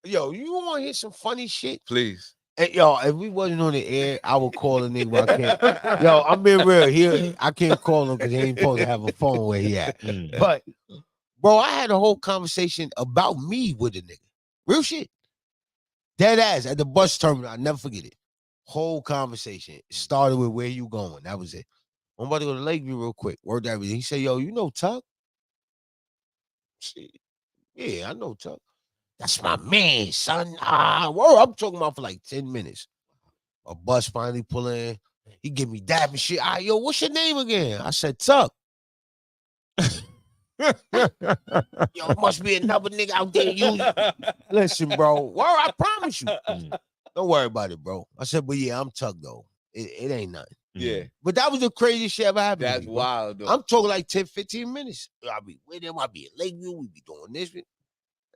Yo, you want to hear some funny shit? Please. Hey, yo, if we wasn't on the air, I would call a nigga, but I can't. Yo, I'm being real here. I can't call him because he ain't supposed to have a phone where he at. But, bro, I had a whole conversation about me with a nigga. Real shit. Dead ass at the bus terminal. I'll never forget it. Whole conversation. It started with where you going. That was it. I'm about to go to Lakeview real quick. Worked everything. He said, yo, you know Tuck? Shit. Yeah, I know Tuck. That's my man, son. Whoa, I'm talking about for like 10 minutes. A bus finally pull in. He give me dab and shit. Yo, what's your name again? I said, Tuck. Yo, it must be another nigga out there. You listen, bro. Word, I promise you. Don't worry about it, bro. I said, but yeah, I'm Tuck though. It ain't nothing. Yeah. But that was the craziest shit ever happened. That's to me, wild, though. I'm talking like 10, 15 minutes. I'll be with him. I'll be at Lakeview. We be doing this. And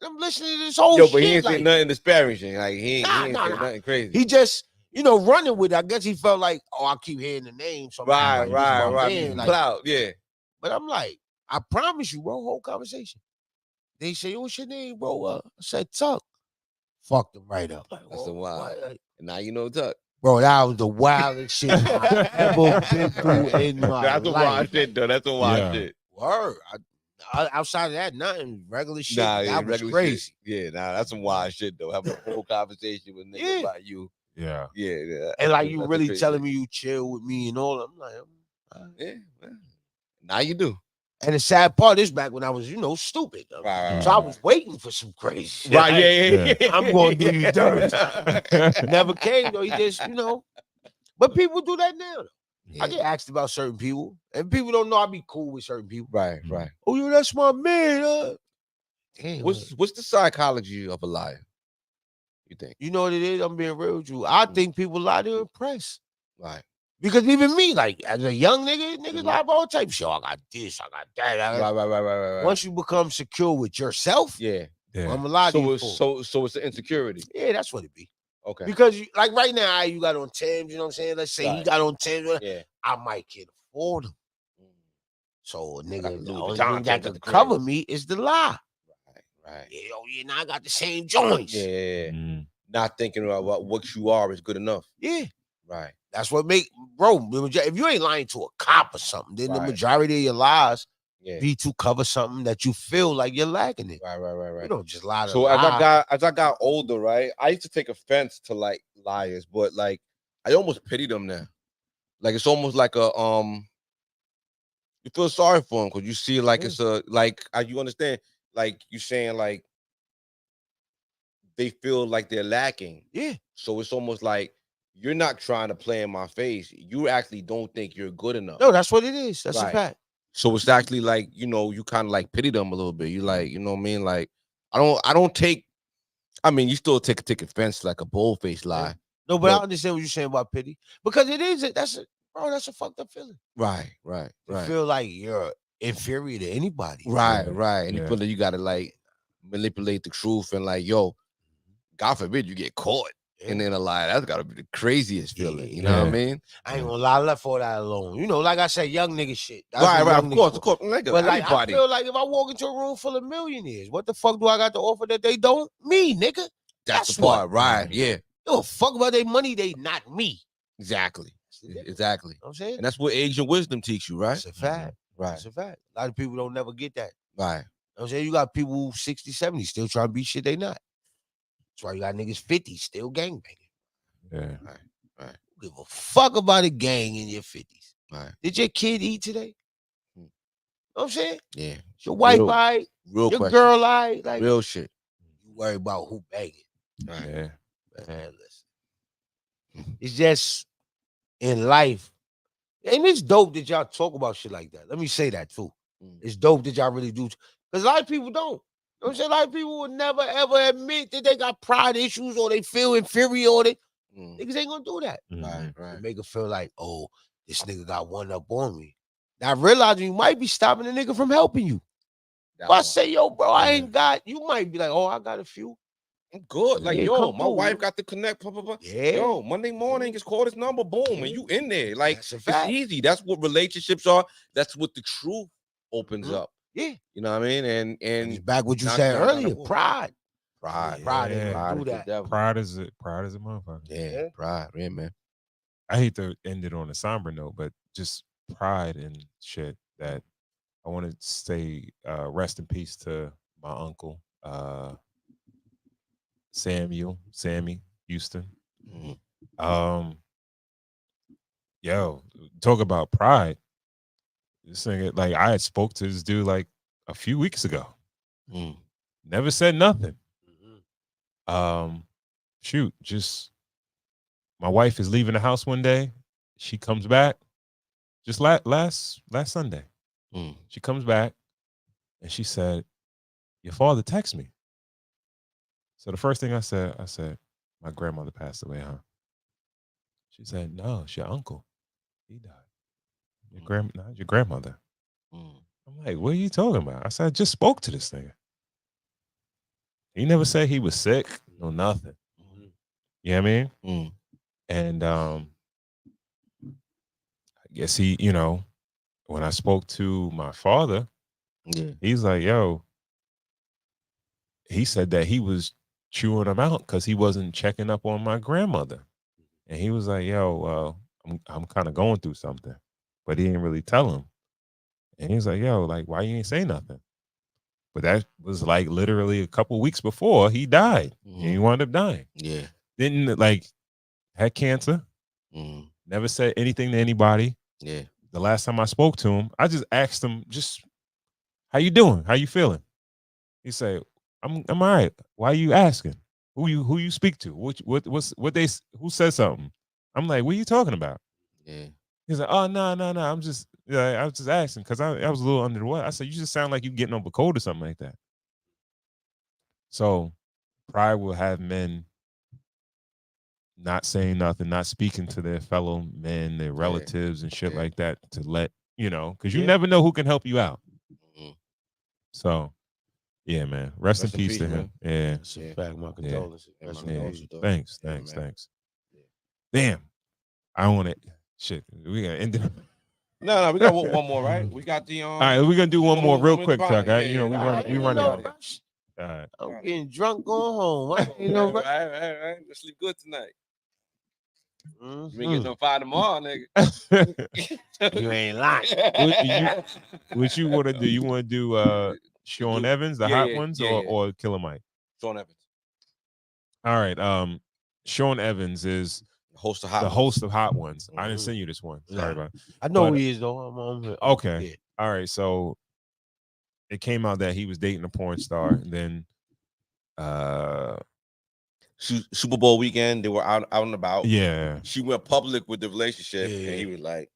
I'm listening to this whole Yo, shit. but he ain't like, saying nothing disparaging. Like he ain't saying nah. nothing crazy. He just, running with it. I guess he felt like, I keep hearing the name. So right. Man, like, Cloud, yeah. But I'm like, I promise you, bro, whole conversation. They say, what's your name, bro? I said, Tuck. Fucked him right up. Like, That's the wild. And now you know Tuck. Bro, that was the wildest shit I ever been through in my That's life. a wild shit, though. That's a wild shit. Word. Outside of that, nothing. Regular shit. Nah, yeah, that was regular crazy. shit. Yeah, that's some wild shit, though. Having a whole conversation with niggas about you. Yeah. Yeah. And like you That's really crazy. telling me you chill with me and all. I'm like, yeah. Now you do. And the sad part is back when I was, stupid. Right. So I was waiting for some crazy shit. Right, yeah. I'm going to do you dirt. Never came, though. He just, But people do that now. Yeah. I get asked about certain people, and people don't know I be cool with certain people. Right. Oh, yo, that's my man. Damn, What's the psychology of a liar? You think? You know what it is? I'm being real with you. I think people lie to impress. Right. Because even me, like, as a young niggas lie about all types of shit. I got this, I got that. Right. Once you become secure with yourself, Yeah. I'm a lie to you. So it's the insecurity. Yeah, that's what it be. Okay. Because like right now, you got on Timbs, you know what I'm saying? Let's say you got on Timbs, yeah. I might can't afford them. So a nigga, the only Vuitton thing that Timbs at can the cover crib. me is the lie. Right. Yeah, now I got the same joints. Yeah. Not thinking about what you are is good enough. Yeah. Right. That's what bro, if you ain't lying to a cop or something, then the majority of your lies be to cover something that you feel like you're lacking in. Right. You don't just lie to So lie. as I got older, right, I used to take offense to like liars, but like I almost pity them now. Like it's almost like a you feel sorry for them because you see like it's a like you understand, like you saying like they feel like they're lacking. Yeah. So it's almost like you're not trying to play in my face. You actually don't think you're good enough. No, that's what it is. That's a fact. So it's actually like, you know, you kind of like pity them a little bit. You like, you know what I mean? Like, I don't take, I mean, you still take offense to like a bold-faced lie. Yeah. No, but I understand what you're saying about pity. Because it is, that's a fucked up feeling. Right. You feel like you're inferior to anybody. Right. And you feel that you gotta like manipulate the truth and like, yo, God forbid you get caught and then a lie. That's gotta be the craziest feeling. You know what I mean? I ain't gonna lie, I left all that alone. You know, like I said, young nigga shit. Right. Of course. Nigga, but like, I feel like if I walk into a room full of millionaires, what the fuck do I got to offer that they don't? Me, nigga. That's the part. Right. Yeah. Yo, fuck about their money, they not me. Exactly. You know Exactly. what I'm saying? And that's what age and wisdom teach you, right? That's a fact. Right. That's a fact. A lot of people don't never get that. Right. You know what I'm saying? You got people who 60, 70 still trying to be shit they not. That's why you got niggas 50 still gangbanging. Yeah. Right. Give a fuck about a gang in your 50s. Right. Did your kid eat today? You know what I'm saying? Yeah. Your wife right? Real your question. girl right? Like real shit. You worry about who banging. Right. Yeah. Man, listen. It's just in life. And it's dope that y'all talk about shit like that. Let me say that too. It's dope that y'all really do. Because a lot of people don't. You know what I'm saying? A lot of people will never ever admit that they got pride issues or they feel inferior or they niggas ain't gonna do that. Right. Make it feel like, oh, this nigga got one up on me. Now realizing you might be stopping a nigga from helping you. If I say, yo, bro, I ain't got, you might be like, oh, I got a few. I'm good. Like, Yeah, yo, come my through. wife got to connect. Yeah. Yo, Monday morning, just call this number, boom, and you in there. Like, That's a it's fact. easy. That's what relationships are. That's what the truth opens up. Yeah. You know what I mean? And It's back what you not- said not- not earlier. a- Pride. Pride. Pride ain't Yeah. gonna do is the that. devil. Pride is a motherfucker. Yeah, pride. Yeah, man. I hate to end it on a somber note, but just pride and shit that I want to say rest in peace to my uncle, Sammy Houston. Yo, talk about pride. This thing, like I had spoke to this dude like a few weeks ago. Never said nothing. Shoot, just my wife is leaving the house one day. She comes back just last Sunday. She comes back and she said, "Your father texted me." So the first thing I said, "My grandmother passed away, huh?" She said, "No, it's your uncle. He died. Your grandmother." I'm like, "What are you talking about?" I said, "I just spoke to this nigga. He never said he was sick or nothing." You know what I mean? And I guess he, you know, when I spoke to my father, he's like, yo, he said that he was chewing him out because he wasn't checking up on my grandmother. And he was like, yo, I'm kind of going through something. But he didn't really tell him. And he was like, yo, like, why you ain't say nothing? But that was like literally a couple weeks before he died. And he wound up dying. Yeah. Didn't like, had cancer. Never said anything to anybody. Yeah. The last time I spoke to him, I just asked him, just how you doing? How you feeling? He said, I'm all right. Why are you asking? Who you speak to? Who said something? I'm like, what are you talking about? Yeah. He's like, oh no. I'm just I was just asking because I was a little under the weather. I said, you just sound like you getting over cold or something like that. So pride will have men not saying nothing, not speaking to their fellow men, their relatives and shit like that to let, you know, because you never know who can help you out. So, yeah, man. Rest in peace to him. Yeah. That's a fact. My condolences. Thanks. Damn. I want it. Shit. We gotta end it. No, we got one more, right? We got the All right, we're gonna do one more real quick, Chuck. Yeah, You know, we run out. All right. I'm getting drunk going home. You know, right. Let's sleep good tonight. You ain't getting no fire tomorrow, nigga. You ain't lying. What you want to do? You want to do Sean Evans, the hot ones, or Killer Mike? Sean Evans. All right. Sean Evans is the host of Hot Ones. I didn't send you this one. Sorry about it. I know who he is though. I'm okay. Yeah. All right. So it came out that he was dating a porn star, and then Super Bowl weekend. They were out and about. Yeah. She went public with the relationship, Yeah. and he was like,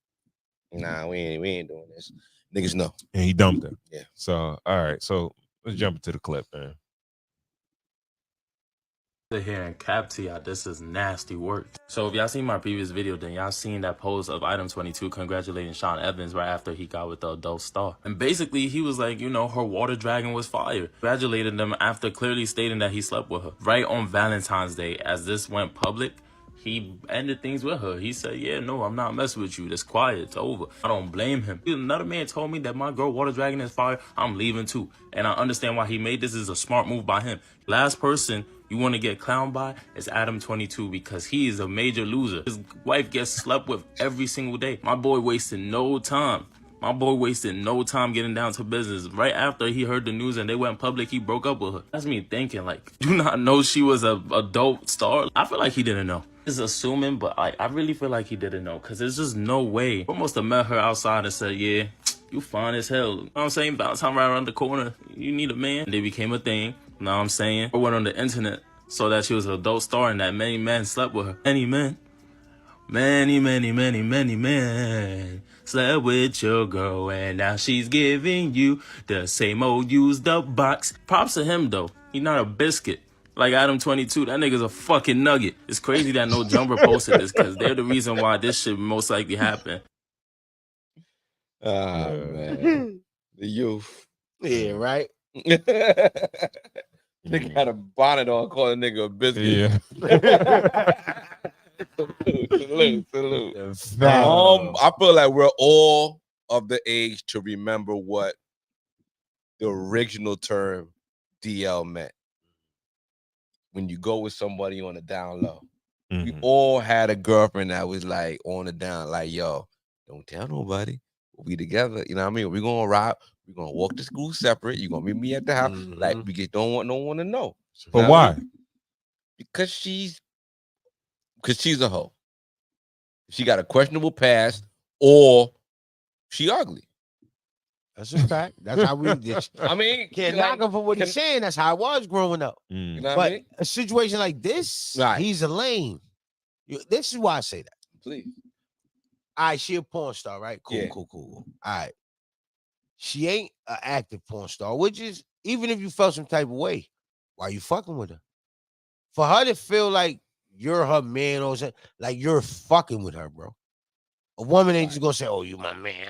"Nah, we ain't doing this." Niggas know. And he dumped her. Yeah. So all right. So let's jump into the clip, man. Here and cap to y'all, this is nasty work. So if y'all seen my previous video, then y'all seen that post of Item 22 congratulating Sean Evans right after he got with the adult star. And basically he was like, you know, her water dragon was fire. Congratulated them after clearly stating that he slept with her. Right on Valentine's Day, as this went public, he ended things with her. He said, yeah, no, I'm not messing with you. It's quiet. It's over. I don't blame him. Another man told me that my girl Water Dragon is fire. I'm leaving too. And I understand why he made this. Is a smart move by him. Last person you want to get clowned by is Adam 22 because he is a major loser. His wife gets slept with every single day. My boy wasted no time. My boy wasted no time getting down to business. Right after he heard the news and they went public, he broke up with her. That's me thinking, like, do not know she was a adult star? I feel like he didn't know. He's assuming, but I really feel like he didn't know because there's just no way. I must have met her outside and said, yeah, you fine as hell. You know what I'm saying? Valentine right around the corner. You need a man. They became a thing. You know what I'm saying? I went on the internet, saw that she was an adult star and that many men slept with her. Many men. Many men slept with your girl and now she's giving you the same old used up box. Props to him though. He's not a biscuit. Like Adam 22, that nigga's a fucking nugget. It's crazy that No Jumper posted this because they're the reason why this should most likely happen. Ah, man. The youth. Yeah, right? Nigga had a bonnet on, calling a nigga a biscuit. Yeah. Salute. I feel like we're all of the age to remember what the original term DL meant. When you go with somebody on the down low. We all had a girlfriend that was like on the down, like, yo, don't tell nobody. We'll be together. You know what I mean? We're gonna ride, we're gonna walk to school separate. You're gonna meet me at the house. Like, we just don't want no one to know. But why? Because she's a hoe. She got a questionable past, or she ugly. That's a fact. That's how we did. I mean, Can't knock him for what he's saying. That's how I was growing up. You know what But I mean? a situation like this, he's a lame. This is why I say that. Please. All right, she a porn star, right? Cool, Yeah. cool. All right. She ain't an active porn star, which is, even if you felt some type of way, why you fucking with her? For her to feel like you're her man or something, like you're fucking with her, bro. A woman ain't just gonna say, "Oh, you my man."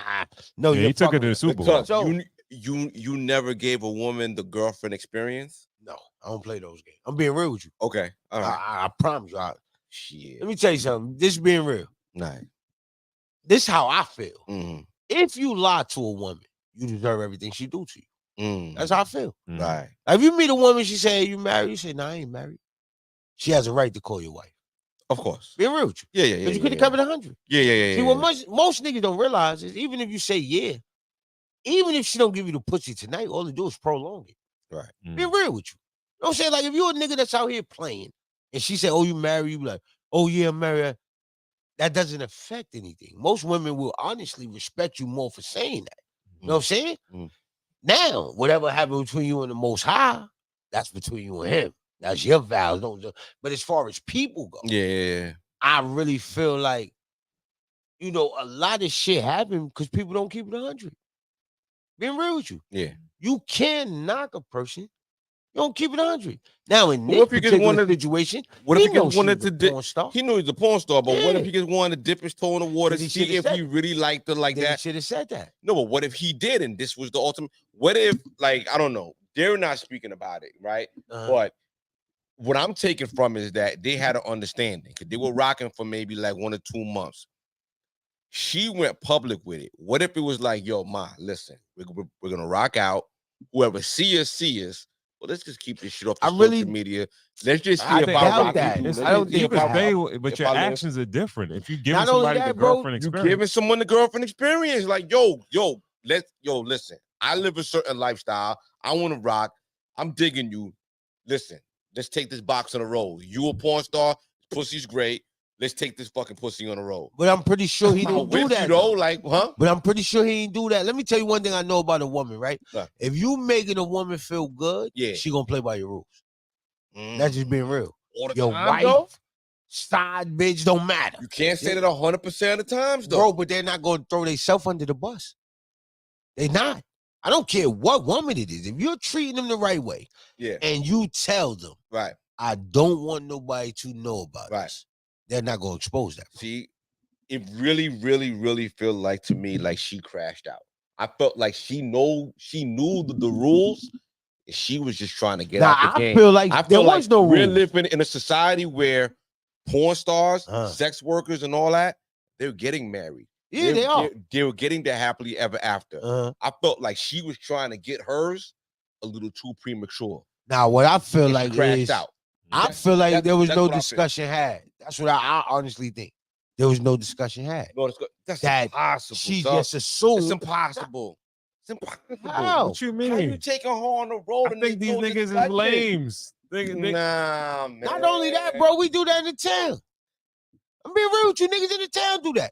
No, Yeah, you he took her to the Super Bowl. So, you never gave a woman the girlfriend experience? No, I don't play those games. I'm being real with you. Okay, all right. I promise you. Shit. Let me tell you something. This is being real. Nice. This is how I feel. If you lie to a woman, you deserve everything she do to you. That's how I feel. Right. Like, if you meet a woman, she say, "You married?" You say, "No, I ain't married." She has a right to call your wife. Of course. Being real with you. Yeah. Because you could have covered 100. Yeah. See, what most niggas don't realize is, even if you say yeah, even if she don't give you the pussy tonight, all they do is prolong it. Right. Being real with you. You know what I'm saying? Like, if you're a nigga that's out here playing and she said, "Oh, you married?" You be like, "Oh, yeah, I'm married." That doesn't affect anything. Most women will honestly respect you more for saying that. You know what I'm saying? Now, whatever happened between you and the Most High, that's between you and him. That's your vows. But as far as people go, Yeah. I really feel like, a lot of shit happened because people don't keep it 100. Being real with you. Yeah. You can knock a person. You don't keep it 100. Now, in What this if he just particular wanted- situation, What if he he knows just wanted she's a to dip? porn star. He knew he's a porn star, but what if Yeah. he just wanted to dip his toe in the water, Then he see should've if said he that. really liked her like Then he that? should have said that. No, but what if he did and this was the ultimate? What if, like, I don't know, they're not speaking about it, right? But what I'm taking from is that they had an understanding because they were rocking for maybe like 1 or 2 months. She went public with it. What if it was like, yo, ma, listen, we're gonna rock out. Whoever see us. Well, let's just keep this shit off the social media. Let's just see I if I doubt rock that. with you. I don't think You can if I- say, but if your I live- actions are different. If you give Not only somebody that, the bro, girlfriend You experience, giving someone the girlfriend experience, like, yo, listen. I live a certain lifestyle. I want to rock. I'm digging you. Listen, let's take this box on the road. You a porn star? Pussy's great. Let's take this fucking pussy on the road. But I'm pretty sure he didn't do With that. you though, like, huh? But I'm pretty sure he didn't do that. Let me tell you one thing I know about a woman, right? If you making a woman feel good, Yeah. she gonna play by your rules. That's just being real. all the Your time, wife, though. side bitch don't matter. You can't say that 100% of the times, though. Bro, but they're not going to throw themselves under the bus. They're not. I don't care what woman it is. If you're treating them the right way, and you tell them, right, I don't want nobody to know about this, they're not going to expose that. See, it really, really, really felt like to me like she crashed out. I felt like she knew the rules. And she was just trying to get out the game. I feel like no we're rules. living in a society where porn stars, sex workers, and all that, they're getting married. Yeah, they are. They were getting their happily ever after. I felt like she was trying to get hers a little too premature. Now, what I feel And like she crashed is, out. I feel like there was that's no what I feel. discussion had. That's what I honestly think. There was no discussion had. No, that's that impossible. She dog. just assumed. It's impossible. It's impossible. How? What you mean? How you taking her on the road? I think these niggas is lames. Nah, man. Not only that, bro, we do that in the town. I'm being real with you, niggas in the town do that.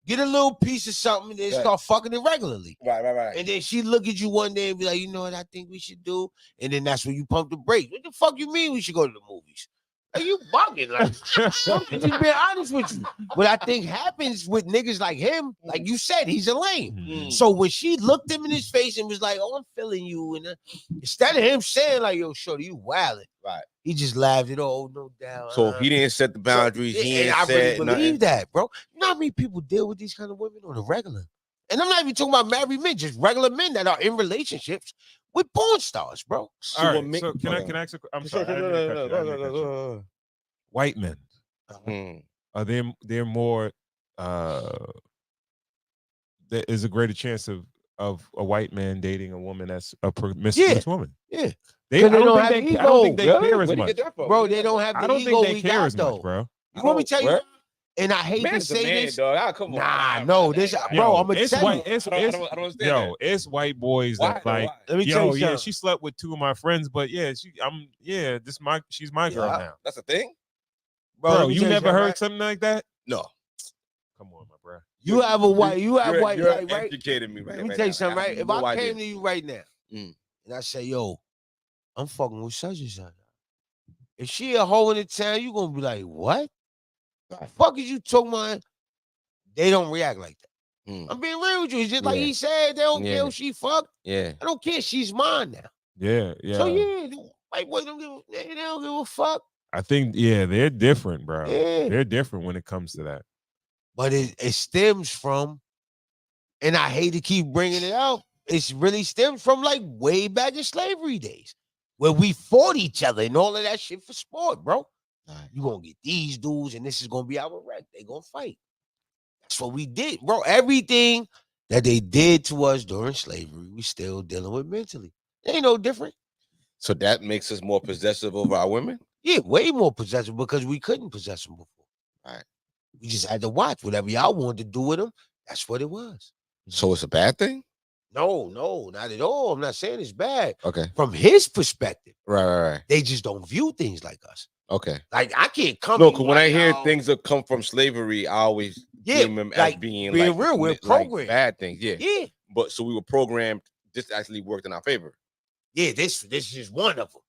Get a little piece of something and then start fucking it regularly. Right. And then she look at you one day and be like, you know what I think we should do? And then that's when you pump the brakes. What the fuck you mean we should go to the movies? Are you bugging? Like, I'm just being honest with you. What I think happens with niggas like him, like you said, he's a lame. So when she looked him in his face and was like, oh, I'm feeling you. And instead of him saying like, yo, shorty, you wildin'. Right. He just laughed it all, no doubt. So he didn't set the boundaries. He ain't I said really believe nothing. that, bro. You know how many people deal with these kind of women on a regular? And I'm not even talking about married men, just regular men that are in relationships with porn stars, bro. All right, so can I ask? I'm sorry. I didn't mean to cut you. I didn't mean to cut you. White men, are they're more? There is a greater chance of a white man dating a woman that's a promiscuous woman. Yeah. I don't think they care as much, bro. They don't have the I don't ego think they we care got, as though. much, bro. You want me to tell you? What? And I hate to say this, dog. Come on. Nah, no, this, bro. I'm gonna tell you. I don't understand. Yo, it's white boys that like. Let me tell you something. She slept with two of my friends, but she's my girl now. That's a thing, bro. You never heard something like that? No. Come on, my bro. You have a white. You have white. You're Right? educating me, right? Let me tell you something, right? If I came to you right now and I say, yo, I'm fucking with such and such. If she a hoe in the town, you gonna be like, what? The fuck is you talking about? They don't react like that. I'm being real with you. It's just like he said, they don't care if she fucked. Yeah. I don't care. She's mine now. Yeah. So the white boys don't give a fuck. I think they're different, bro. Yeah. They're different when it comes to that. But it stems from, and I hate to keep bringing it out, it's really stems from like way back in slavery days where we fought each other and all of that shit for sport, bro. You gonna get these dudes and this is gonna be our wreck. They gonna fight. That's what we did, bro. Everything that they did to us during slavery, we still dealing with mentally. It ain't no different. So that makes us more possessive over our women? Yeah, way more possessive because we couldn't possess them before. All right. We just had to watch whatever y'all wanted to do with them. That's what it was. So it's a bad thing? No, not at all. I'm not saying it's bad. Okay. From his perspective, right. They just don't view things like us. Okay. Like I can't come. No, because when I hear things that come from slavery, I always deem them like as being real. Like, We're programmed. Bad things. Yeah. Yeah. But so we were programmed. This actually worked in our favor. Yeah. This is one of them.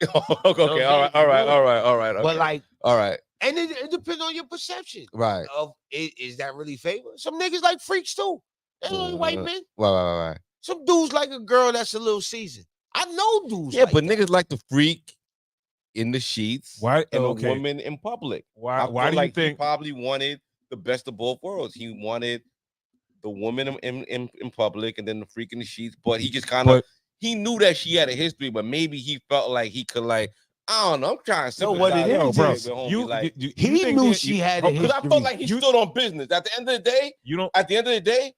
Okay. All right. But like, all right. And it depends on your perception. Right. Of is that really favor? Some niggas like freaks too. They don't like white men. Right. Some dudes like a girl that's a little seasoned. I know dudes. Yeah, like but that. niggas like to freak in the sheets. Why? And Okay. a woman in public. Why do you think? He probably wanted the best of both worlds? He wanted the woman in public and then the freak in the sheets. But he just kind of he knew that she had a history, but maybe he felt like he could like. I don't know. I'm trying to what it is, bro. He knew she had a history. Because I felt like he stood on business. At the end of the day, At the end of the day,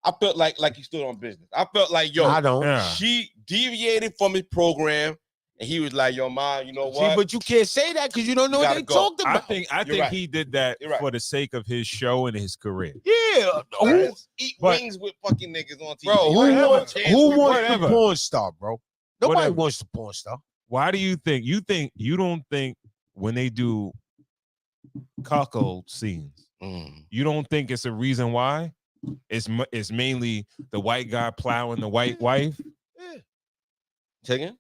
I felt like he stood on business. I felt like I don't. She deviated from his program, and he was like, "Yo, mom, you know what?" See, but you can't say that because you don't know what they talked about. I think he did that for the sake of his show and his career. Yeah, eat wings with fucking niggas on TV. Bro, who wants the porn star, bro? Nobody Whatever. wants the porn star. Why do you think? You don't think when they do cuckold scenes, you don't think it's a reason why? It's mainly the white guy plowing the white wife. Yeah. Say again?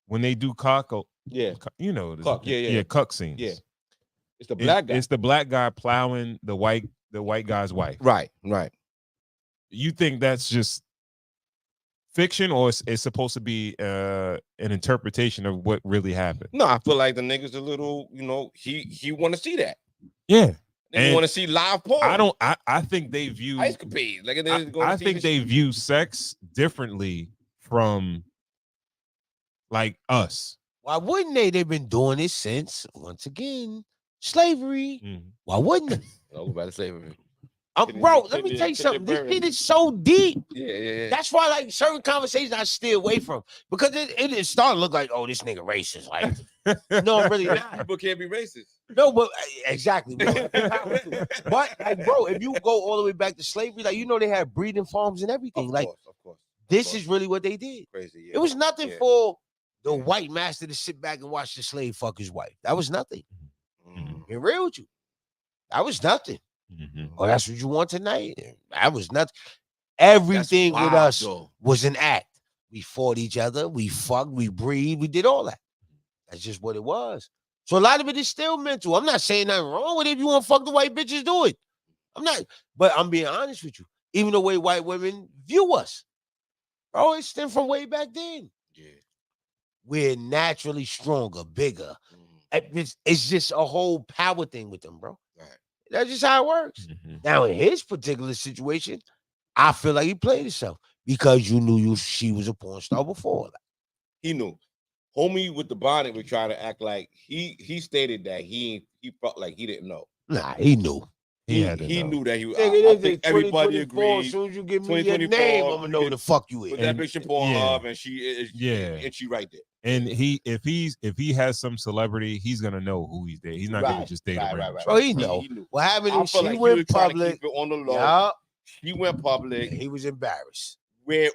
When they do cuckold, yeah, you know, cuck, yeah, cuck scenes. Yeah. It's the black guy. It's the black guy plowing the white guy's wife. Right. You think that's just fiction, or it's supposed to be an interpretation of what really happened? No, I feel like the nigga's a little, he want to see that. Yeah. They want to see live porn. I think they view escapades. Like I think they view sex differently from like us. Why wouldn't they? They've been doing this since, once again, slavery. Why wouldn't they? I'll go back to slavery. Bro, let me tell you something. This shit is so deep. Yeah. That's why, like, certain conversations I stay away from, because it started to look like, oh, this nigga racist. Like, no, I'm really not. People can't be racist. No, but exactly. But like, bro, if you go all the way back to slavery, like, they had breeding farms and everything. Of course. This is really what they did. Crazy. Yeah. It was nothing for the white master to sit back and watch the slave fuck his wife. That was nothing. Be real with you. That was nothing. Oh, that's what you want tonight? That was nothing. Everything with us was an act. We fought each other. We fucked. We breathed. We did all that. That's just what it was. So a lot of it is still mental. I'm not saying nothing wrong with it. If you want to fuck the white bitches, do it. I'm not. But I'm being honest with you. Even the way white women view us, bro, it stemmed from way back then. Yeah. We're naturally stronger, bigger. It's just a whole power thing with them, bro. Right. That's just how it works. Now, in his particular situation, I feel like he played himself because you knew she was a porn star before. He knew. Homie with the bonnet was trying to act like he stated that he felt like he didn't know. Nah, he knew. He knew that he was. I think everybody agreed. As soon as you give me your name, I'm gonna know who the fuck you is. Put that bitch in Pornhub, and she is. And she right there. And if he has some celebrity, he's gonna know who he's dating. He's not gonna just date a random. Bro, he know. What happened is she went public. Keep it on the low. She went public. He was embarrassed. Where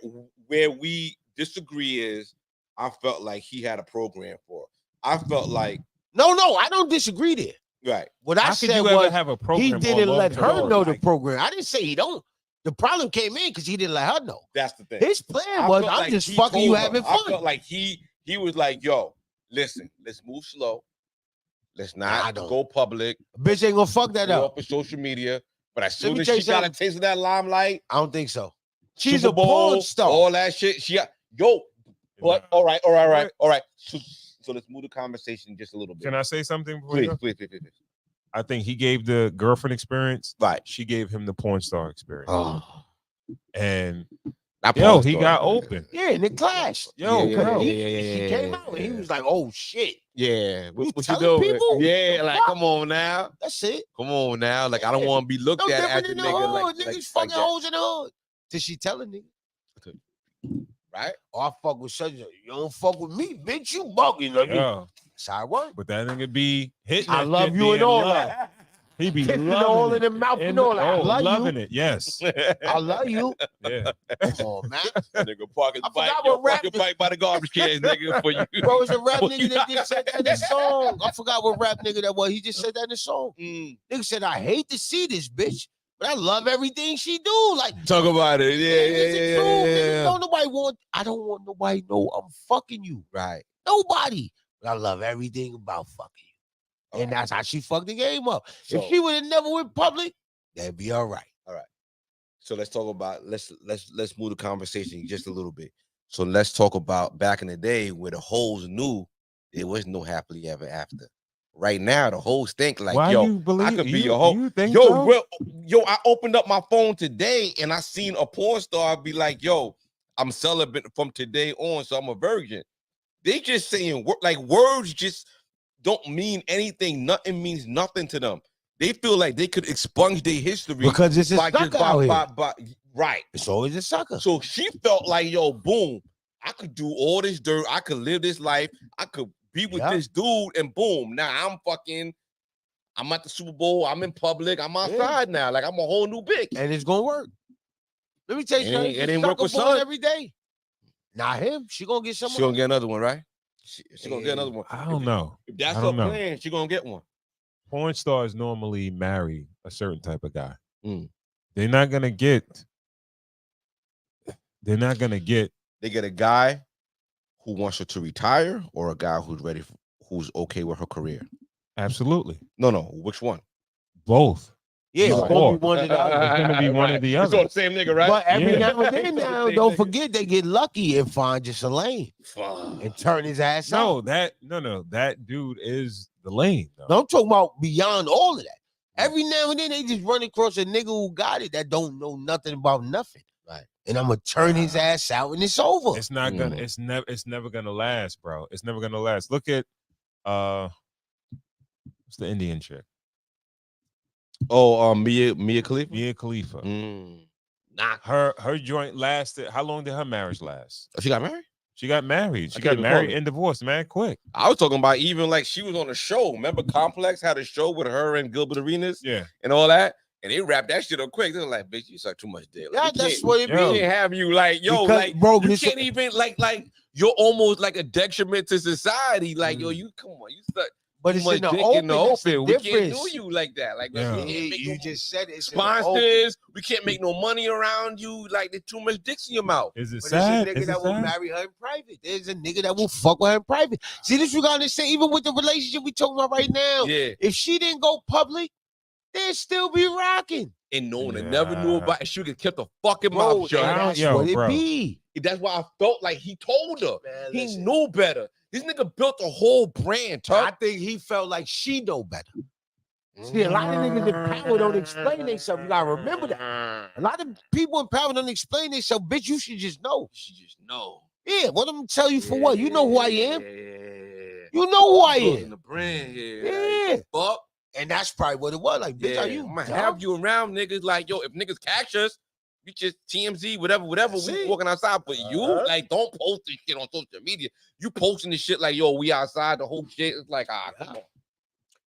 we disagree is, I felt like he had a program for her. I felt like no, I don't disagree there. Right. What I said was have a program he didn't let her know the program. I didn't say he don't. The problem came in because he didn't let her know. That's the thing. His plan was, I'm just fucking you having fun. I felt like he was like, yo, listen, let's move slow. Let's not go public. Bitch ain't gonna fuck that up. Off of social media. But as soon as she got a taste of that limelight, I don't think so. She's a porn star. All that shit. But all right. So let's move the conversation just a little bit. Can I say something? Please. I think he gave the girlfriend experience. Right. She gave him the porn star experience. Oh. And he got open. Yeah, and it clashed. She came out and he was like, oh shit. Yeah. What you telling doing? people? Yeah, like come on now. That's it. Come on now. Like I don't want to be looked at as a nigga. Like niggas fucking hoes in the hood. Till she telling nigga. Right? Oh, I fuck with such a, you don't fuck with me, bitch. You bugging. Like, that's how it works. But that nigga be hitting. I love you and all that. He be kissing all in the mouth and all that. I love loving you. it. Yes. I love you. Yeah. Come on, man. Nigga park his bike. Park your bike by the garbage can, nigga. For you. Bro, it's a rap nigga that just said that in the song. I forgot what rap nigga that was. He just said that in the song. Nigga said, I hate to see this bitch, but I love everything she do. Like, talk about it. Yeah. Don't nobody want. I don't want nobody to know I'm fucking you. Right. Nobody. But I love everything about fucking you. And that's how she fucked the game up. So, if she would have never went public, that'd be all right. All right. So let's talk about let's move the conversation just a little bit. So let's talk about back in the day where the hoes knew there was no happily ever after. Right now, the hoes think like, why yo, you believe, I could be your hoe. You think yo, so? I opened up my phone today and I seen a porn star be like, yo, I'm celibate from today on, so I'm a virgin. They just saying like words just don't mean anything. Nothing means nothing to them. They feel like they could expunge their history because it's a sucker out here. Right. It's always a sucker. So she felt like, yo, boom, I could do all this dirt. I could live this life. I could be with this dude, and boom, now I'm at the Super Bowl. I'm in public. I'm outside now. Like I'm a whole new bitch. And it's gonna work. Let me tell you something. It ain't work with son every day. Not him. She gonna get someone. She gonna get another one, right? She gonna get another one. I don't know. If that's her plan, she gonna get one. Porn stars normally marry a certain type of guy. They're not gonna get. They get a guy who wants her to retire, or a guy who's ready, who's okay with her career. Absolutely. No. Which one? Both. Yeah, it's gonna be one or the other. It's gonna be one or the It's other. all the same nigga, right? But every Yeah. now and then, now don't forget they get lucky and find just a lane and turn his ass No, out. that dude is the lane. Though. No, I'm talking about beyond all of that. Every now and then they just run across a nigga who got it that don't know nothing about nothing. Right. And I'm gonna turn his ass out and it's over. It's not gonna. It's never gonna last, bro. It's never gonna last. Look at what's the Indian chick? Oh, Mia Khalifa. Mia Khalifa. Nah, her joint lasted. How long did her marriage last? she got married. She got married. She I got can't married recall it. and divorced, man, quick. I was talking about even like she was on a show. Remember Complex had a show with her and Gilbert Arenas? Yeah. And all that. And they wrapped that shit up quick. They were like, bitch, you suck too much dick. Like, Yeah, that's what it we be. can't have you like, yo, Because, like, bro, you this- can't even like you're almost like a detriment to society. Like, yo, you come on, you suck. But too it's much in the dick open. in the That's the open. We can't difference. do you like that. Like, Yeah. we can't make You no just said it. It's in the open. sponsors. We can't make no money around you. Like, there's too much dicks in your mouth. Is it But sad? there's a nigga Is it that will sad? marry her in private. There's a nigga that will fuck with her in private. See, this you gotta understand, even with the relationship we talking about right now. Yeah. If she didn't go public, they'd still be rocking. And no one never knew about it. She could have kept the fucking Bro, mouth shut. and that's Yo, what it bro. be. That's why I felt like he told her. Man, he listen. knew better. This nigga built a whole brand, I Tuck. think he felt like she know better. See, a lot of niggas in power don't explain themselves. You gotta remember that. A lot of people in power don't explain themselves. Bitch, you should just know. She just know. Yeah, what I'm gonna tell you for what? You know who I am. Yeah. You know who I Building am. the brand here. Yeah. Like, fuck. And that's probably what it was. Like, bitch, Yeah. are you I'm gonna dumb? have you around niggas like, yo, if niggas catch us, we just TMZ, whatever, That's we it. walking outside. But you, like, don't post this shit on social media. You posting this shit like, yo, we outside, the whole shit. It's like, come on.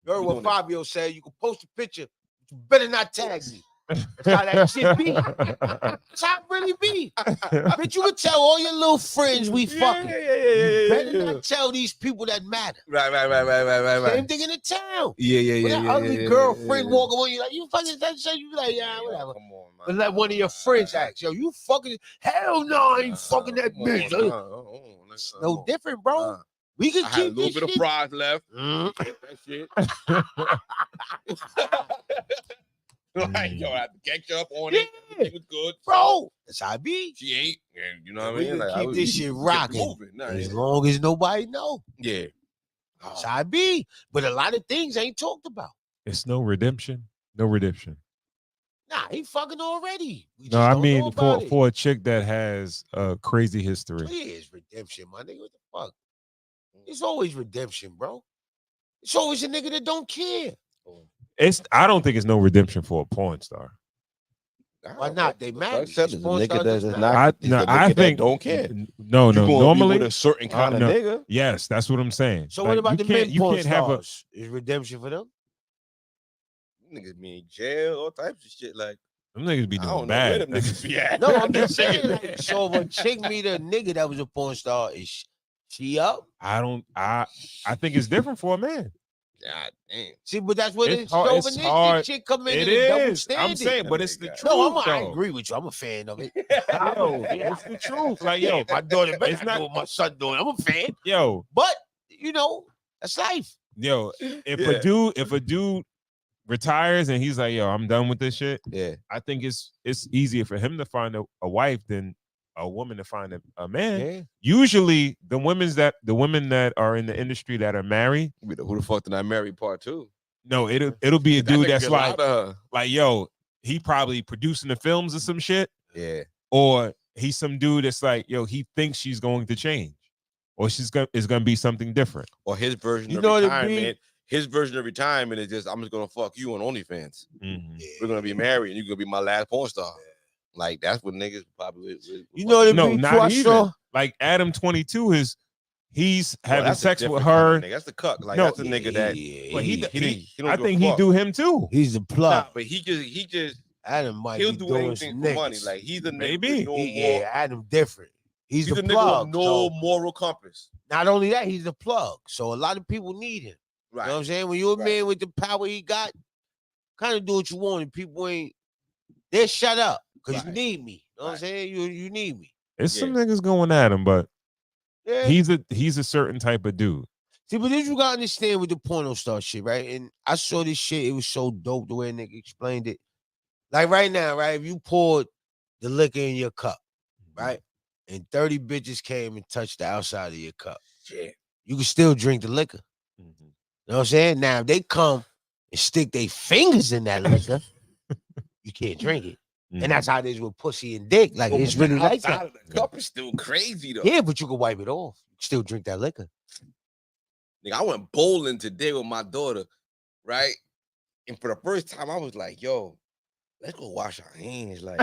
You heard We what doing Fabio said? You can post a picture, but you better not tag me. That's how that shit be. That's how it really be. Bitch, you can tell all your little friends we fucking. You better not tell these people that matter. Right. Same thing in the town. Yeah. When that ugly girlfriend walk on you like, you fucking that shit, you be like, yeah, whatever. Come on, man. But let one of your friends ask, yo, you fucking, hell no, I ain't fucking that bitch. No different, bro. We can I had a keep little this bit of shit. fries left. Mm. Get that shit. Like, yo, I had the ketchup on it. Yeah. It was good. Bro, that's how it be. She ate, and you know what I We mean? can Like, keep this shit kept rocking moving. Nah, as yeah. long as nobody know. Yeah. That's how it be. But a lot of things ain't talked about. It's no redemption. No redemption. Nah, he fucking already. We No, just I don't know mean about it. for a chick that has a crazy history. Yeah, it's redemption, my nigga. What the fuck? It's always redemption, bro. It's always a nigga that don't care. I don't think it's no redemption for a porn star. Why not? They married. Said it's a Porn nigga stars that's doesn't not. matter. I think don't care. No, You gonna be normally with a certain kind of no. nigga. Yes, that's what I'm saying. So Like, what about you the can't- men You porn can't have a stars? Is redemption for them? Niggas be in jail, all types of shit. Like, them niggas be I doing don't know where bad. them niggas be at. No, I'm just saying. Like, so if a chick meet a nigga that was a porn star, is she up? I think it's different for a man. God damn. See, but that's what It's it's hard- it's chauvinistic hard. shit come in It and double is. standard. I'm saying, but it's the truth. No, I though. agree with you. I'm a fan of it. Yo, it's the truth. Like, yo, my daughter better it's not not- do what my son doing. I'm a fan. yo, But you know, that's life. yo, if Yeah. a dude retires and he's like, yo, I'm done with this shit, Yeah. I think it's easier for him to find a wife than a woman to find a man. Yeah. Usually the women that are in the industry that are married, Who the fuck did I marry part two? no, it'll be a That dude nigga that's get like, out of her. like, yo, he probably producing the films or some shit, Yeah. or he's some dude that's like, yo, he thinks she's going to change, or is gonna be something different. Or his version You of know what it retirement. His version of retirement is just, I'm just gonna fuck you on OnlyFans. Mhm. We're gonna be married, and you're gonna be my last porn star. Like, that's what niggas probably. You know what it No, be? not I even. saw. Like Adam 22 he's Well, having that's a sex with different kind her. of nigga. That's the cuck. Like, No, that's a nigga that. But he don't I give a think he fuck. do him too. He's the plug. Nah, but he just Adam might he'll be do doing anything some for money. niggas. Like, he's a nigga Maybe. with no Yeah, Adam different. He's he's the a nigga plug. with no so moral compass. not only that, he's the plug. So a lot of people need him. Right. You know what I'm saying? When you're a Right. man with the power he got, kind of do what you want, and people ain't. They'll shut up because you Right. need me. You know what I'm Right. saying? You need me. It's some niggas going at him, but Yeah. he's a certain type of dude. See, but then you gotta understand with the porno star shit, right? And I saw this shit. It was so dope the way a nigga explained it. Like right now, right? If you poured the liquor in your cup, right? And 30 bitches came and touched the outside of your cup. Shit. You can still drink the liquor. You know what I'm saying? Now, if they come and stick their fingers in that liquor, you can't drink it. And that's how it is with pussy and dick. Like, it's really like that. The cup is still crazy, though. Yeah, but you can wipe it off. You can still drink that liquor. Nigga, I went bowling today with my daughter, right? And for the first time, I was like, yo, let's go wash our hands. Like,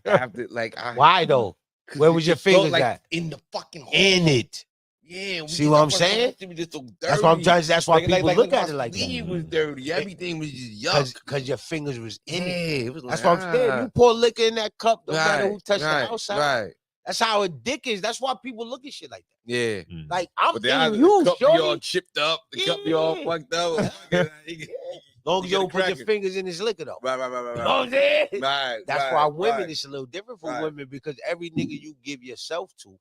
after, like, why, though? Where was your fingers like, at? In the fucking hole. In it. Yeah. See what I'm saying? That's why I'm trying. That's why people look at it like that. It was dirty. Everything was just yuck. Because your fingers was in it. It was That's like, what I'm saying. You pour liquor in that cup, no matter who touched the outside. Right. That's how a dick is. That's why people look at shit like that. Yeah. Like, I'm But feeling you, the cup be shorty. all chipped up. The cup be all fucked up. Long as you don't put your fingers in his liquor, though. Right. You know what I'm saying? Right. That's why women, it's a little different for women because every nigga you give yourself to,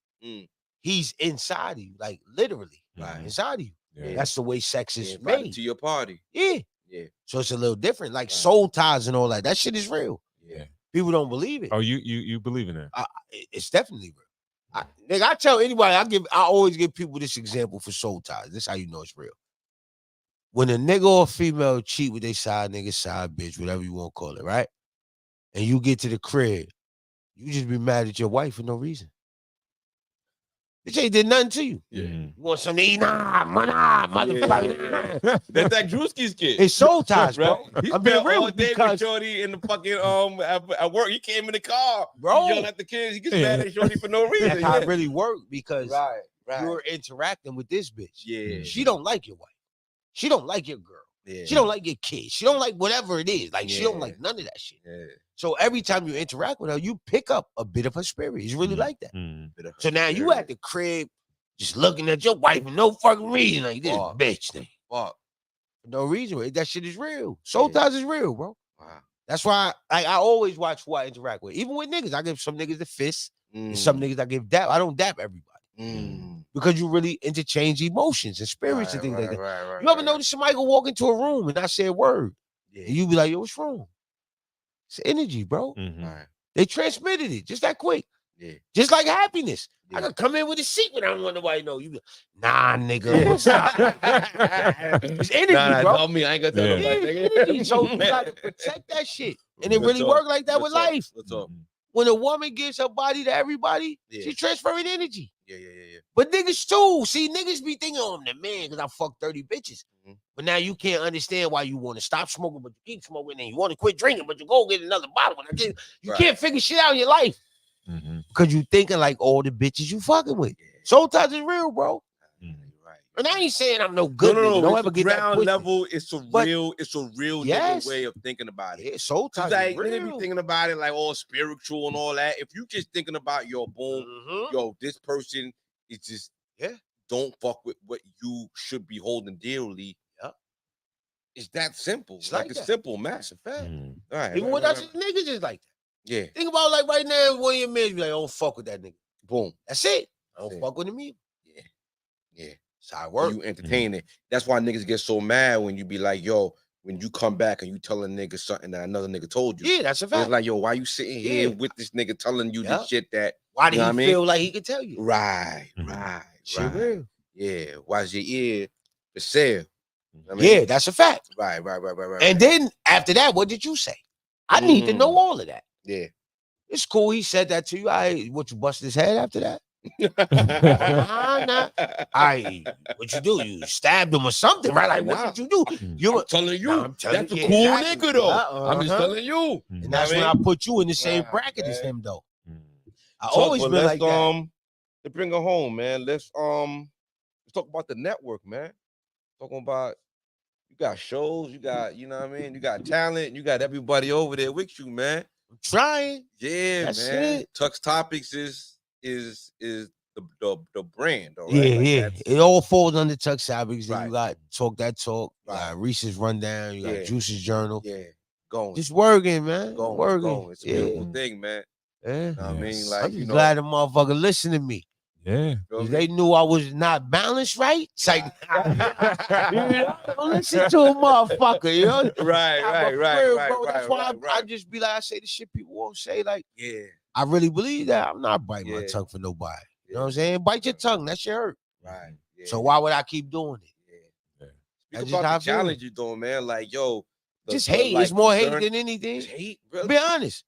he's inside of you, like literally, inside of you. Yeah. That's the way sex is Invited made. to your party. Yeah. So it's a little different, like soul ties and all that. That shit is real. Yeah. People don't believe it. Oh, you believe in that? It's definitely real. Nigga, I tell anybody, I always give people this example for soul ties. This is how you know it's real. When a nigga or a female cheat with their side nigga, side bitch, whatever you want to call it, right? And you get to the crib, you just be mad at your wife for no reason. Bitch ain't did nothing to you. Yeah. You want something to eat? Nah, motherfucker. Nah. That's that Drewski's kid. It's soul ties, bro. He I'm being spent real all day with because, Shorty in the fucking at work. He came in the car, bro. yelling at the kids. He gets mad at Shorty for no reason. That's how it really worked because Right. you're interacting with this bitch. Yeah. She don't like your wife. She don't like your girl. Yeah. She don't like your kids. She don't like whatever it is. Like, she don't like none of that shit. Yeah. So every time you interact with her, you pick up a bit of her spirit. It's really like that. Bit of her So now you spirit. at the crib just looking at your wife for no fucking reason. Like, this bitch thing. Fuck. For no reason. That shit is real. Soul ties is real, bro. Wow. That's why I always watch who I interact with. Even with niggas, I give some niggas the fist. And some niggas I give dap. I don't dap everybody. Because you really interchange emotions and spirits and things like that. You ever notice somebody go walk into a room and not say a word? Yeah. And you be like, yo, what's wrong? It's energy, bro. Right. They transmitted it just that quick. Yeah. Just like happiness. I could come in with a secret. I don't want nobody to know. You be like, nah, nigga. What's up? It's energy, bro. Tell me, I ain't gonna tell nobody. Yeah. So you gotta protect that shit. And it really work like that with life. What's up? When a woman gives her body to everybody, she's transferring energy. Yeah. But niggas too. See, niggas be thinking, oh, I'm the man because I fucked 30 bitches. But now you can't understand why you want to stop smoking, but you keep smoking, and you want to quit drinking, but you go get another bottle. You can't figure shit out in your life. Because you thinking like all the bitches you fucking with. Soul ties is real, bro. Right. And I ain't saying I'm no good. No. Don't ever get that ground twisted. level. It's a real Yes. nigga way of thinking about it. Yeah, soul ties Like is nigga be real. thinking about it like all spiritual and all that. If you just thinking about your boom, yo, this person is just don't fuck with what you should be holding dearly. It's that simple. It's like it's that. simple, man. That's a fact. All right. Even with us niggas is like that. Yeah. Think about like right now, one of your men be like, I don't fuck with that nigga. Boom. That's it. I don't That's it. fuck with him either. Yeah. That's how it works. You entertain it. That's why niggas get so mad when you be like, yo, when you come back and you tell a nigga something that another nigga told you. Yeah, that's a fact. It's like, yo, why you sitting here with this nigga telling you this shit that Why did you know he what I mean? feel like he could tell you? Right. Shit real. Yeah. Why's your ear for sale? Yeah, that's a fact. Right. And then after that, what did you say? I need to know all of that. Yeah. It's cool. He said that to you. What you bust his head after that? Nah. What you do? You stabbed him or something, right? Like, what did you do? I'm telling you, I'm telling that's a you, cool exactly. nigga though. I'm just telling you. And that's when I put you in the same bracket as him, though. I always been like that. To bring her home, man. Let's talk about the network, man. Talking about you got shows, you got, you know what I mean? You got talent, you got everybody over there with you, man. I'm trying. Yeah, That's man. it. Tux Topics is the brand, all right? Yeah. It all falls under Tux Topics. Then Right. you got Talk That Talk, you Right. got Reese's Rundown, you got Yeah. Juice's Journal. Yeah, going. Just working, man. Going. It's a beautiful thing, man. Yeah. You know what I mean? Like, I'm you just know, glad the motherfucker listen to me. Yeah. They knew I was not balanced right. It's like, don't listen to a motherfucker, you know? Bro. That's why I just be like, I say the shit people won't say. Like, I really believe that. I'm not biting my tongue for nobody. You know what I'm saying? Bite your tongue. That shit hurt. Right. So why would I keep doing it? Speak about the challenge you're doing, man. Like, yo, just hate. Like, it's more hate than anything. Just hate, really? Be honest.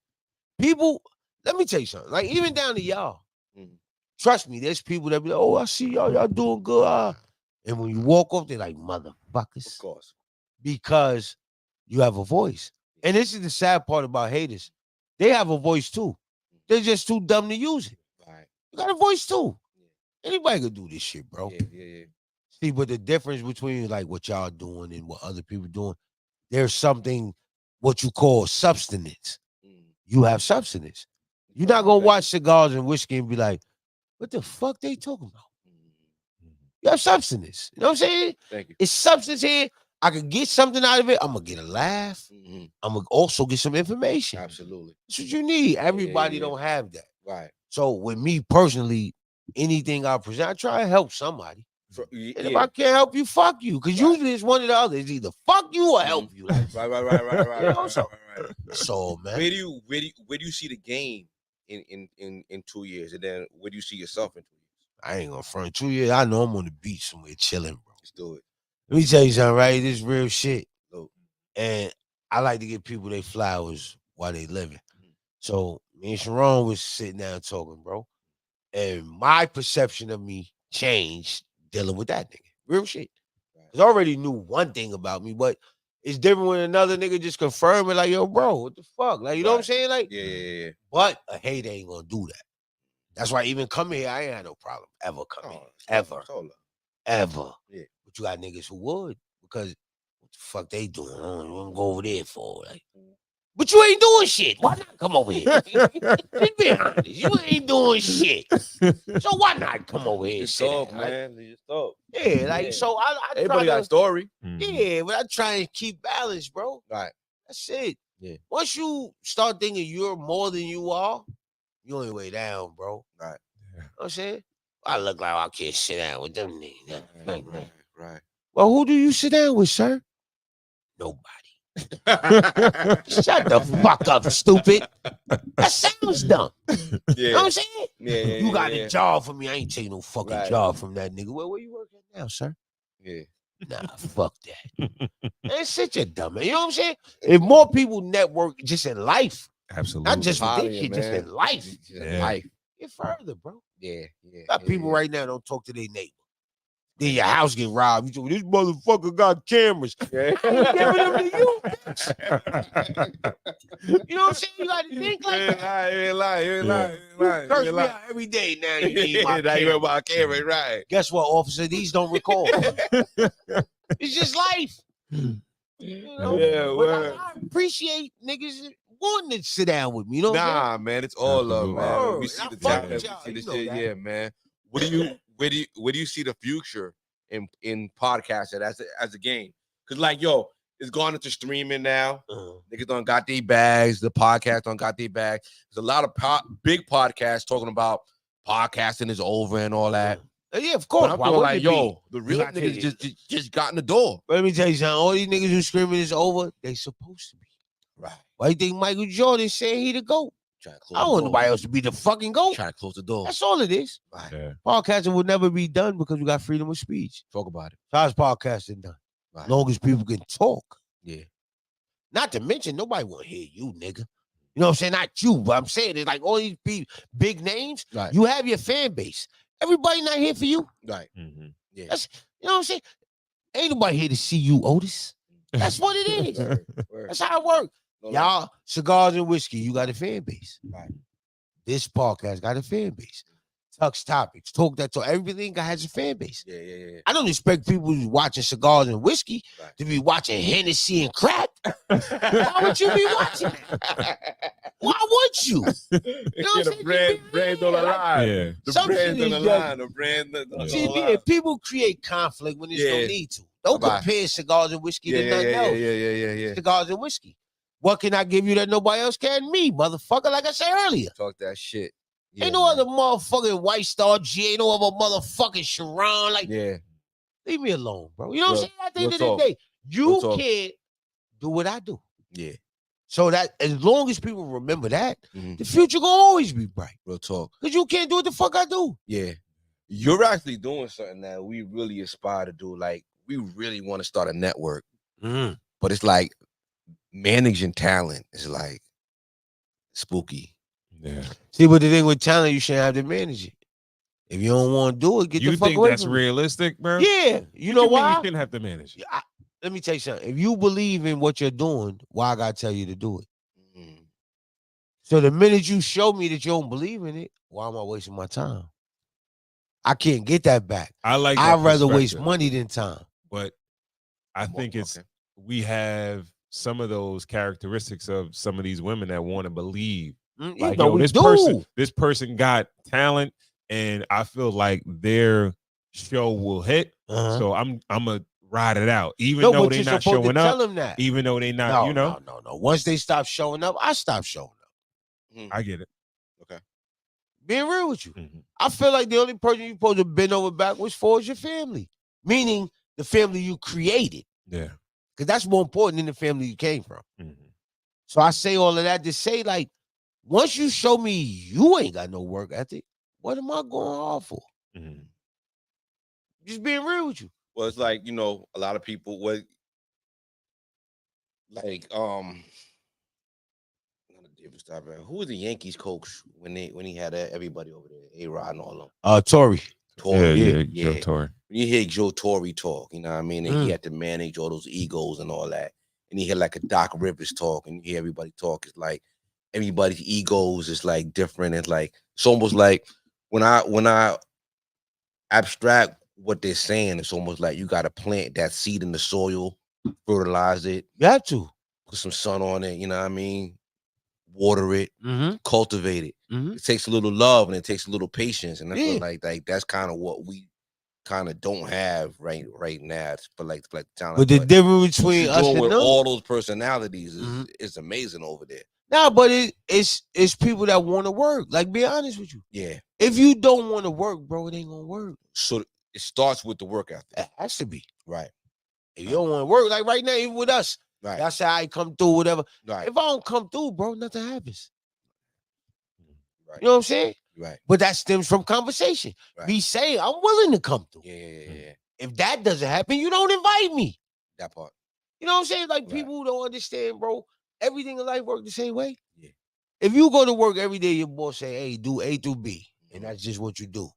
People, let me tell you something. Like, even down to y'all. Trust me, there's people that be like, oh, I see y'all doing good. And when you walk off, they're like, motherfuckers. Of course. Because you have a voice. And this is the sad part about haters. They have a voice too. They're just too dumb to use it. Right. You got a voice too. Anybody can do this shit, bro. Yeah. See, but the difference between like what y'all doing and what other people doing, there's something what you call substance. You have substance. You're not gonna watch Cigars and Whiskey and be like, what the fuck they talking about? You have substance. You know what I'm saying? Thank you. It's substance here. I can get something out of it. I'm gonna get a laugh. I'm gonna also get some information. Absolutely. That's what you need. Everybody don't have that. Right. So with me personally, anything I present, I try to help somebody. And if I can't help you, fuck you. Because usually it's one or the other. It's either fuck you or help you. Like, Right. So, man. Where do you see the game in 2 years? And then where do you see yourself in 2 years? I ain't gonna front 2 years. I know I'm on the beach somewhere chilling, bro. Let's do it. Let me tell you something, right? This is real shit. And I like to give people their flowers while they living. So me and Sharon was sitting down talking, bro. And my perception of me changed dealing with that nigga. Real shit. Because I already knew one thing about me, but it's different when another nigga just confirm it, like, yo, bro, what the fuck? Like, you know what I'm saying? Like, yeah. But a hater ain't gonna do that. That's why even coming here, I ain't had no problem ever coming. Ever. Ever. Yeah. But you got niggas who would, because what the fuck they doing? I don't want to go over there for. Like, but you ain't doing shit. Why not come over here? Just be honest. You ain't doing shit. So why not come over here? Just talk, man. Just talk. Yeah, like, so I everybody got a story. Yeah, but I try and keep balance, bro. Right. That's it. Yeah. Once you start thinking you're more than you are, you on your way down, bro. Right. You know what I'm saying? I look like I can't sit down with them niggas. Right. Well, who do you sit down with, sir? Nobody. Shut the fuck up, stupid. That sounds dumb. You know what I'm saying? Yeah. You got a job for me. I ain't taking no fucking job from that nigga. Well, where you working now, sir? Yeah. Nah, fuck that. Man, sit your dumb man. You know what I'm saying? If more people network just in life, absolutely, not just with this shit, just in life. Life. Get further, bro. Yeah. Got people right now don't talk to their neighbor. Then your house get robbed. You say, well, this motherfucker got cameras. Yeah. I ain't giving them to you, bitch. You know what I'm saying? You got to think like that. You ain't lying. Curse me out every day now. You need my Now you camera. my camera, right? Guess what, officer? These don't record. It's just life. You know? Yeah, But I appreciate niggas wanting to sit down with me. You know what I'm saying? Man, it's all love, man. We Word. see I the fuck talent, with we y'all, see the you know shit. that. Yeah, man. Where do you see the future in podcasting as a game? Because like, yo, it's gone into streaming now. Niggas done got their bags. The podcast done got their bags. There's a lot of big podcasts talking about podcasting is over and all that. Yeah, of course. But I'm Why feeling wouldn't like, it yo, be? the real You gotta niggas just got in the door. Let me tell you something. All these niggas who screaming it's over, they supposed to be. Right. Why you think Michael Jordan saying he the GOAT? Trying to I don't want nobody else to be the fucking GOAT. Trying to close the door. That's all it is. Right. Yeah. Podcasting will never be done because we got freedom of speech. Talk about it. So how's podcasting done? Right. Long as people can talk. Yeah. Not to mention, nobody want to hear you, nigga. You know what I'm saying? Not you, but I'm saying it's like all these big names. Right. You have your fan base. Everybody not here for you. Right. Yeah. That's, you know what I'm saying? Ain't nobody here to see you, Otis. That's what it is. Word. That's how it works. No Y'all, Cigars and Whiskey, you got a fan base. Right. This podcast got a fan base. Tux Topics, Talk That Talk, everything has a fan base. Yeah. I don't expect people who's watching Cigars and Whiskey Right. to be watching Hennessy and crack. Why would you be watching that? Why would you? You know what I'm saying? Brand on the line. Yeah. The Some brand shit on the is line. The brand on the See, line. yeah, people create conflict when there's no Yeah. need to. Don't Bye-bye. compare Cigars and Whiskey to nothing else. Yeah. Cigars and Whiskey. What can I give you that nobody else can? Me, motherfucker, like I said earlier. Talk that shit. Ain't no other motherfucking White Star G. Ain't no other motherfucking Sharon. Like, leave me alone, bro. You know what I'm saying? At the end of the day, you can't do what I do. Yeah. So that as long as people remember that, the future gonna always be bright. Real talk. Because you can't do what the fuck I do. Yeah. You're actually doing something that we really aspire to do. Like, we really want to start a network. But it's like managing talent is like spooky. Yeah. See, but the thing with talent, you shouldn't have to manage it. If you don't want to do it, get the fuck away from it. You think that's realistic, bro? Yeah. You know why? You shouldn't have to manage it. Let me tell you something. If you believe in what you're doing, why I gotta tell you to do it? So the minute you show me that you don't believe in it, why am I wasting my time? I can't get that back. I'd rather waste money than time. But I think we have some of those characteristics of some of these women that want to believe. Like, yo, this person got talent, and I feel like their show will hit. So I'm gonna ride it out, even though they're not showing up. Even though they not, No. Once they stop showing up, I stop showing up. I get it. Okay. Being real with you, I feel like the only person you're supposed to bend over backwards for is your family, meaning the family you created. Yeah, because that's more important than the family you came from. So I say all of that to say, like, once you show me you ain't got no work ethic, what am I going off for? Just being real with you. Well, it's like, a lot of people would like who was the Yankees coach when he had everybody over there, A-Rod and all them? Torre. Yeah, Joe Torre. When you hear Joe Torre talk, you know what I mean? And he had to manage all those egos and all that. And you hear like a Doc Rivers talk, and you hear everybody talk. It's like everybody's egos is like different. It's like it's almost like when I abstract what they're saying, it's almost like you got to plant that seed in the soil, fertilize it. You have to put some sun on it. You know what I mean? Water it, cultivate it. It takes a little love and it takes a little patience, and I feel like that's kind of what we kind of don't have right now. For like talent. But the difference between us and with them, all those personalities is amazing over there. Nah, but it's people that want to work. Like, be honest with you. Yeah. If you don't want to work, bro, it ain't gonna work. So it starts with the work ethic. It has to be. Right. If you don't want to work, like right now, even with us. Right. I say I come through, whatever. Right. If I don't come through, bro, nothing happens. Right. You know what I'm saying? Right. But that stems from conversation. Right. Me saying I'm willing to come through. Yeah. If that doesn't happen, you don't invite me. That part. You know what I'm saying? Like, people don't understand, bro. Everything in life works the same way. Yeah. If you go to work every day, your boss say, hey, do A through B. And that's just what you do.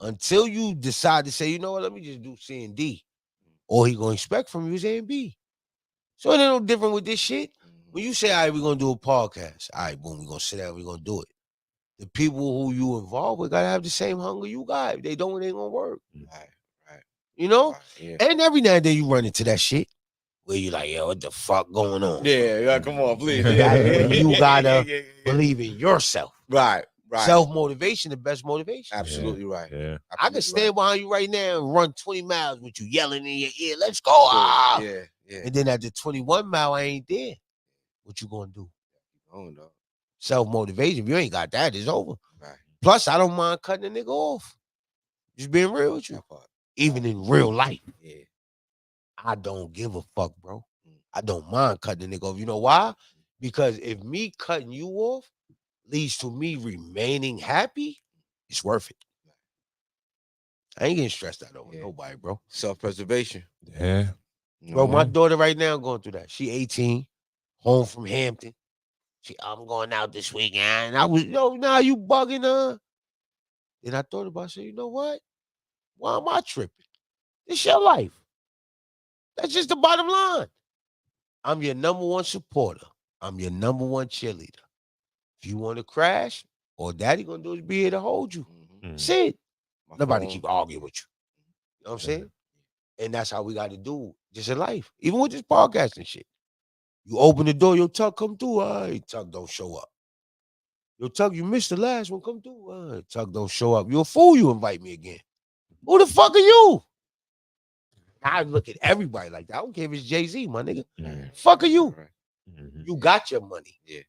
Until you decide to say, you know what, let me just do C and D. All he gonna expect from you is A and B. So it ain't no different with this shit. When you say, all right, we're gonna do a podcast. All right, boom, we're gonna sit down, we're gonna do it. The people who you involved with gotta have the same hunger you got. If they don't, it ain't gonna work. Right. You know? Right. Yeah. And every now and then you run into that shit where you like, yo, what the fuck going on? Yeah, come on, please. You gotta believe in yourself. Right. Self-motivation, the best motivation. Absolutely right. Yeah. I can stand behind you right now and run 20 miles with you yelling in your ear, let's go. Yeah. And then at the 21 mile, I ain't there. What you gonna do? Oh no. Self-motivation. If you ain't got that, it's over. Right. Plus, I don't mind cutting a nigga off. Just being real with you. Even in real life. Yeah. I don't give a fuck, bro. I don't mind cutting a nigga off. You know why? Because if me cutting you off leads to me remaining happy, it's worth it. I ain't getting stressed out over nobody, bro. Self-preservation. Yeah. Bro, my daughter right now going through that. She 18, home from Hampton. I'm going out this weekend. And I was, now you bugging her. Then I thought about it. I said, you know what? Why am I tripping? It's your life. That's just the bottom line. I'm your number one supporter. I'm your number one cheerleader. If you want to crash, all daddy gonna do is be here to hold you. Say it. Nobody keep arguing with you. You know what I'm saying? And that's how we got to do just in life. Even with this podcast and shit. You open the door, your Tuck come through. All right, Tuck don't show up. Yo, Tuck, you missed the last one. Come through. All right, Tuck don't show up. You a fool, you invite me again. Who the fuck are you? I look at everybody like that. I don't care if it's Jay-Z, my nigga. Fuck are you? You got your money. Yeah.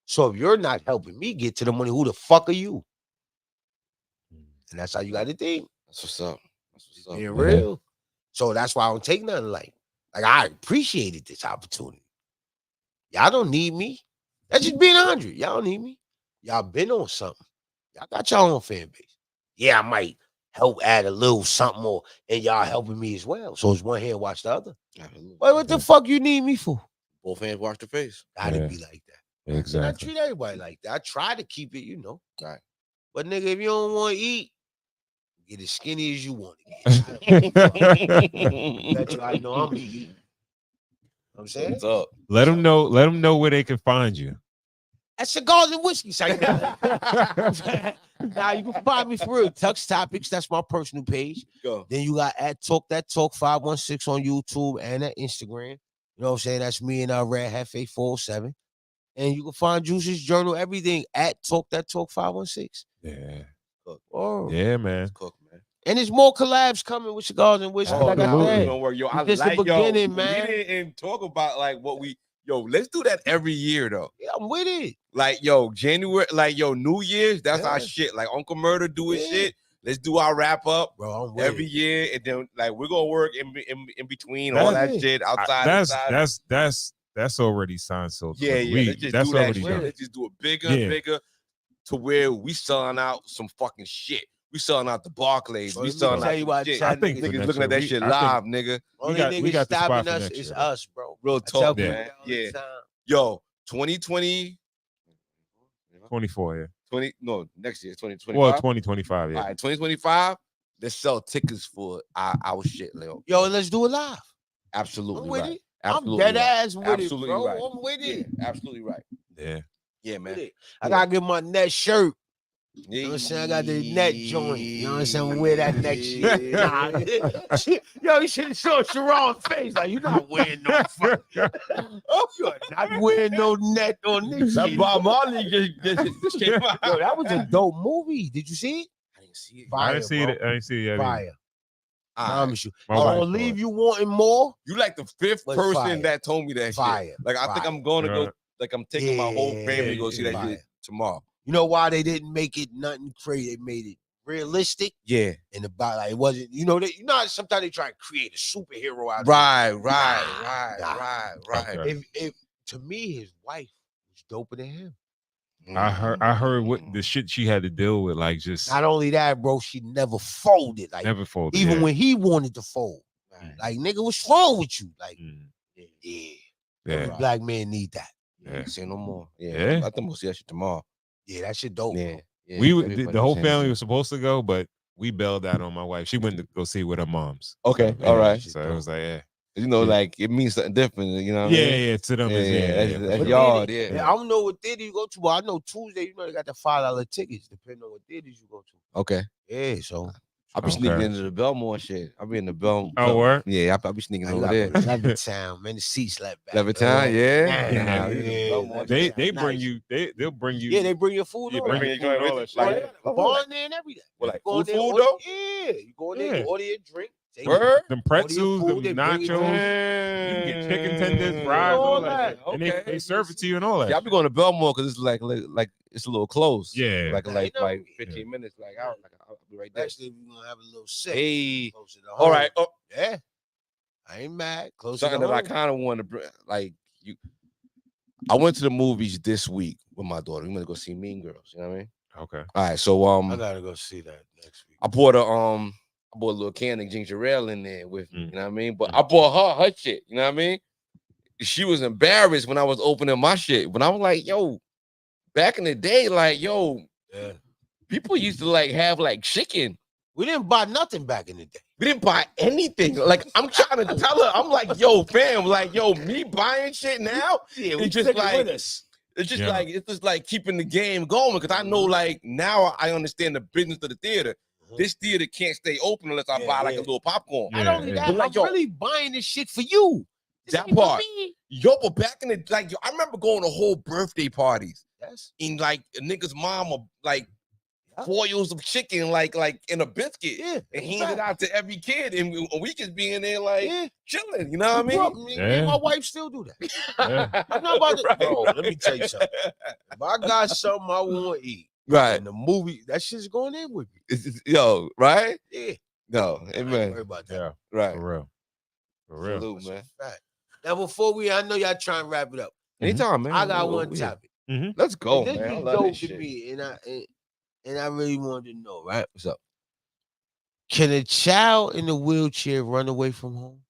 So if you're not helping me get to the money, who the fuck are you? And that's how you got to think. That's what's up. That's what's up. Being real. So that's why I don't take nothing like I appreciated this opportunity. Y'all don't need me. That's just being 100. Y'all don't need me. Y'all been on something. Y'all got your own fan base. Yeah, I might help add a little something more, and y'all helping me as well. So it's one hand watch the other. Absolutely. Well, what the fuck you need me for? Both hands wash the face. Gotta be like that. Exactly. And I treat everybody like that. I try to keep it, you know. Right. But nigga, if you don't want to eat, get as skinny as you want to get. That's you. I know I'm eating. I'm saying. What's up? Let them know. Let them know where they can find you. At Cigars and Whiskey site. Now you can find me for real. Tux Topics. That's my personal page. Go. Then you got at Talk That Talk 516 on YouTube and at Instagram. You know what I'm saying? That's me and Red Hefe 407. And you can find Juice's Journal, everything at Talk That Talk 516. Yeah. Cook. Oh. Yeah, man. Cook, man. And there's more collabs coming with Cigars and Whiskey. Oh, like I said. don't worry, yo. I It's like the beginning, yo, man. We didn't talk about like what we let's do that every year though. Yeah, I'm with it. Like January, like New Year's, that's our shit. Like Uncle Murder do his shit. Let's do our wrap up, bro. I'm with every it. year, and then like we're gonna work in between all that shit outside. That's already signed. So yeah. Let's just that's do that already shit. done. Let's just do it bigger and bigger to where we selling out some fucking shit. We selling out the Barclays. Well, we selling out you what, shit. I think think niggas looking at that shit live, nigga. Only we got the spot stopping for us next is year. us, bro. Real talk, man. Yeah. Yeah. Yo, 2020. 24, yeah. 20 no next year 2025. Well, 2025, yeah. All right, 2025. Let's sell tickets for our shit, Leo. Yo, let's do it live. Absolutely I'm with right. it. Absolutely I'm dead right. ass with Absolutely it, bro. right. I'm with it. Yeah, absolutely right. Yeah, man. I gotta get my net shirt. You know what I'm saying? I got the net joint. You know what I'm saying? Wear that next shit. Nah. Yo, you should have shown Sharon's face. Like, you're not wearing no fuck. You're not wearing no net on this That shit. Bob Marley just came out. Yo, that was a dope movie. Did you see it? I didn't see it. I didn't see bro. it. I didn't see it yet. Fire. I promise you. My I'm wife gonna saw leave it. you wanting more. You like the fifth But person fire. that told me that Fire. shit. Like I think Fire. I'm going to go. Like I'm taking my whole family to go see that Fire. shit tomorrow. You know why they didn't make it nothing crazy? They made it realistic Yeah. and about like it wasn't. You know, how sometimes they try to create a superhero out of Right. Okay. If to me, his wife was doper than him. I heard what the shit she had to deal with, like just Not only that, bro, she never folded. Like never folded. even yeah. when he wanted to fold. Like, nigga, what's wrong with you? Like, every black man need that. Yeah. Say no more. Yeah. I think we'll see that shit tomorrow. Yeah, that shit dope. Yeah. The whole family was supposed to go, but we bailed out on my wife. She went to go see it with her moms. Okay, So, all right. So it was like, yeah. You know, like it means something different. You know what I Yeah, mean? yeah. To them, That's But yard. then, Yeah. I don't know what theater you go to, but I know Tuesday, you know, they got the $5 tickets, depending on what theaters you go to. Okay. Yeah, so I be sneaking into the Belmore shit. I be in the Belmore. Oh, word? Yeah, I be sneaking over there. Levittown, man, the seats like back. Levittown, They bring you. They'll bring you. Yeah, they bring your food. Yeah, over. bring your food and all that shit. Like bar in there and everything. Well, like You go in food there, though? Yeah, you go in there, Yeah. you order your drink. Take Word? Them pretzels, food, they them bring it nachos. You can get chicken tenders, fries, all that. And they serve it to you and all that. Yeah, I be going to Belmore because it's like it's a little close. Yeah. Like Nah, you know, 15 minutes. Like I'll be right there. Actually, we're gonna have a little set. Hey. Closer to All home. right. Oh, Yeah. I ain't mad. Close something to that I home. kind of want to bring. Like you, I went to the movies this week with my daughter. We went to go see Mean Girls. You know what I mean? Okay. All right. So I gotta go see that next week. I bought a little can of ginger ale in there with me. You know what I mean? But I bought her shit. You know what I mean? She was embarrassed when I was opening my shit. When I was like, yo, back in the day, like, yo, Yeah. people used to like have like chicken. We didn't buy nothing back in the day. We didn't buy anything. Like, I'm trying to tell her, I'm like, yo, fam, like, yo, me buying shit now, Yeah, it's just like, it's just like keeping the game going. Because I know, like, now I understand the business of the theater. This theater can't stay open unless I buy like a little popcorn. Not only that, But, like, I'm yo, really buying this shit for you. This that ain't for part. me. Yo, but back in the like, yo, I remember going to whole birthday parties. Yes. And like a nigga's mom or like foils of chicken like in a biscuit. Yeah, and hand it out to every kid, and we just be in there like chilling. You know what I mean? Me and my wife still do that. I'm not about to. Right, Bro, right. let me tell you something. If I got something I want to eat, Right. in the movie, that shit's going in with me. Yo, right? Yeah. No, I ain't amen. worried about that. Yeah, Right. for real. For real. Salute, man. Fact. Now, before I know y'all trying to wrap it up. Anytime, man. I got We'll- one we'll- topic. Let's go, And this man. I is love dope this to shit. me, and I really wanted to know, right? What's up? Can a child in a wheelchair run away from home?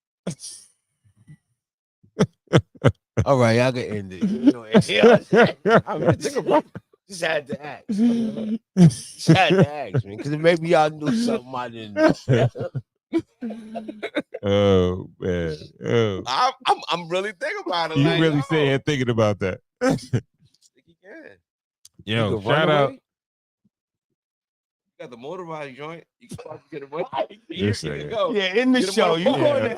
All right, y'all can end it. You know, I mean, think about it. Just had to ask. Just had to ask, man, because maybe y'all knew something I didn't know. Oh man. Oh. I'm really thinking about it. You like, really yo, sitting here thinking about that. You Yo, can shout run out. away? You got the motorized joint. You can probably get it right. This Here you nigga. go. Yeah, in the Get him show. on You the going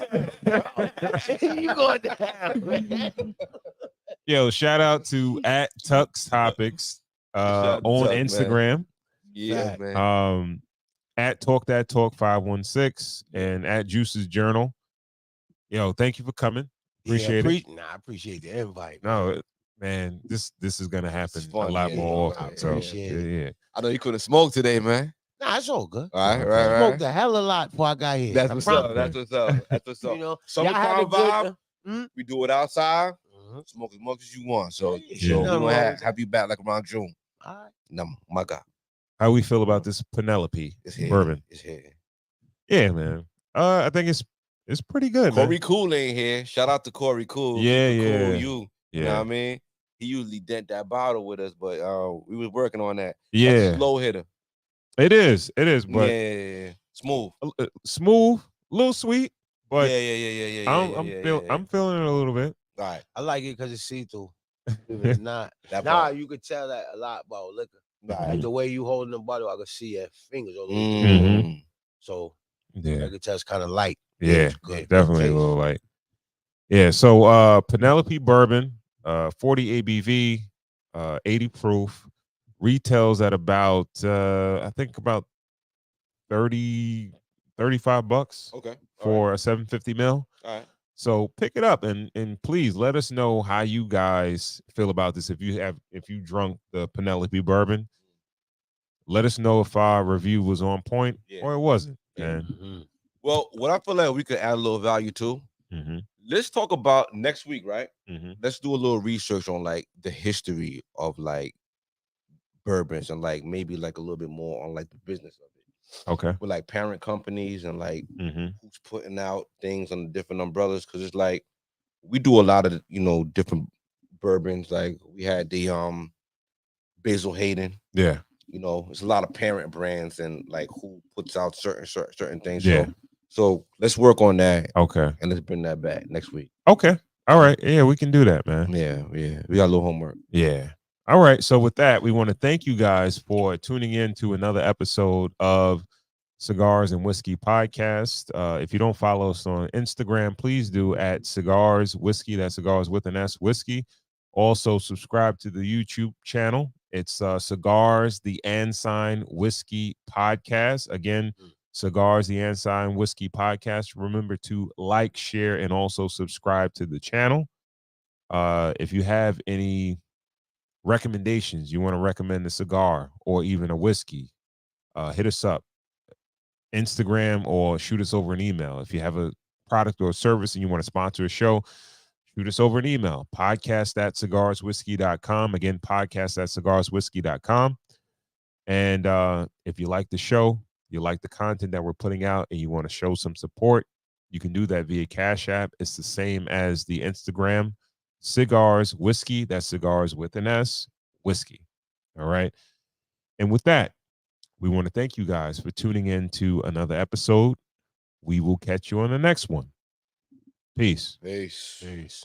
phone. to you going to hell, man. Yo, shout out to at Tux Topics Shout out to on Tuck, man. Instagram. Yeah, man. At Talk That Talk 516 and at Juice's Journal. Yo, thank you for coming. Appreciate it. I appreciate the invite. No, man, this is gonna happen a fun, lot yeah, more yeah, often. I So appreciate it. yeah. I know you couldn't smoke today, man. Nah, it's all good. All right, Okay. right, Smoked right. a hell of a lot before I got here. That's I what's promise. up. That's what's up. That's what's up. You know, y'all had a Summertime good. vibe. We do it outside. Smoke as much as you want. So, Yeah. we're Nothing gonna wrong with have you back like around June. All right. No, my God. How we feel about this Penelope It's here. bourbon? It's here. Yeah, man. I think it's pretty good, man. Corey Cool ain't here. Shout out to Corey Cool. Yeah, Keep it yeah. cool, you know Yeah. what I mean? He usually dent that bottle with us, but we was working on that. Yeah. That's a slow hitter. It is, but yeah. Smooth. Smooth, a little sweet, but Yeah. I'm feeling it a little bit. All right. I like it because it's see-through. Believe it or not. That Nah, part. you could tell that a lot about liquor. Right. Like the way you holding the bottle, I could see your fingers all over. Mm. So Yeah. I could tell it's kind of light. Yeah, It's good. definitely a Taste. little light. Yeah, so Penelope bourbon, 40 ABV, 80 proof, retails at about I think about 30, $35 Okay. for a 750 ml. All right. So pick it up and please let us know how you guys feel about this. If you drunk the Penelope bourbon, let us know if our review was on point or it wasn't. Yeah. And Well, what I feel like we could add a little value to. Let's talk about next week, right? Let's do a little research on like the history of like bourbons and like maybe like a little bit more on like the business of it. Okay. With like parent companies and like who's putting out things on different umbrellas, because it's like we do a lot of different bourbons. Like we had the Basil Hayden. Yeah. It's a lot of parent brands and like who puts out certain things. Yeah. So let's work on that. Okay. And let's bring that back next week. Okay. All right. Yeah, we can do that, man. Yeah. We got a little homework. Yeah. All right. So with that, we want to thank you guys for tuning in to another episode of Cigars and Whiskey Podcast. If you don't follow us on Instagram, please do at Cigars Whiskey. That's Cigars with an S Whiskey. Also subscribe to the YouTube channel. It's Cigars the Ensign Whiskey Podcast. Again, Cigars the Ensign Whiskey Podcast. Remember to like, share, and also subscribe to the channel. If you have any recommendations, you want to recommend a cigar or even a whiskey, hit us up. Instagram or shoot us over an email. If you have a product or a service and you want to sponsor a show, shoot us over an email. podcast@cigarswhiskey.com. Again, podcast@cigarswhiskey.com. And if you like the show, you like the content that we're putting out, and you want to show some support, you can do that via Cash App. It's the same as the Instagram, Cigars Whiskey. That's Cigars with an S, Whiskey. All right. And with that, we want to thank you guys for tuning in to another episode. We will catch you on the next one. Peace. Peace.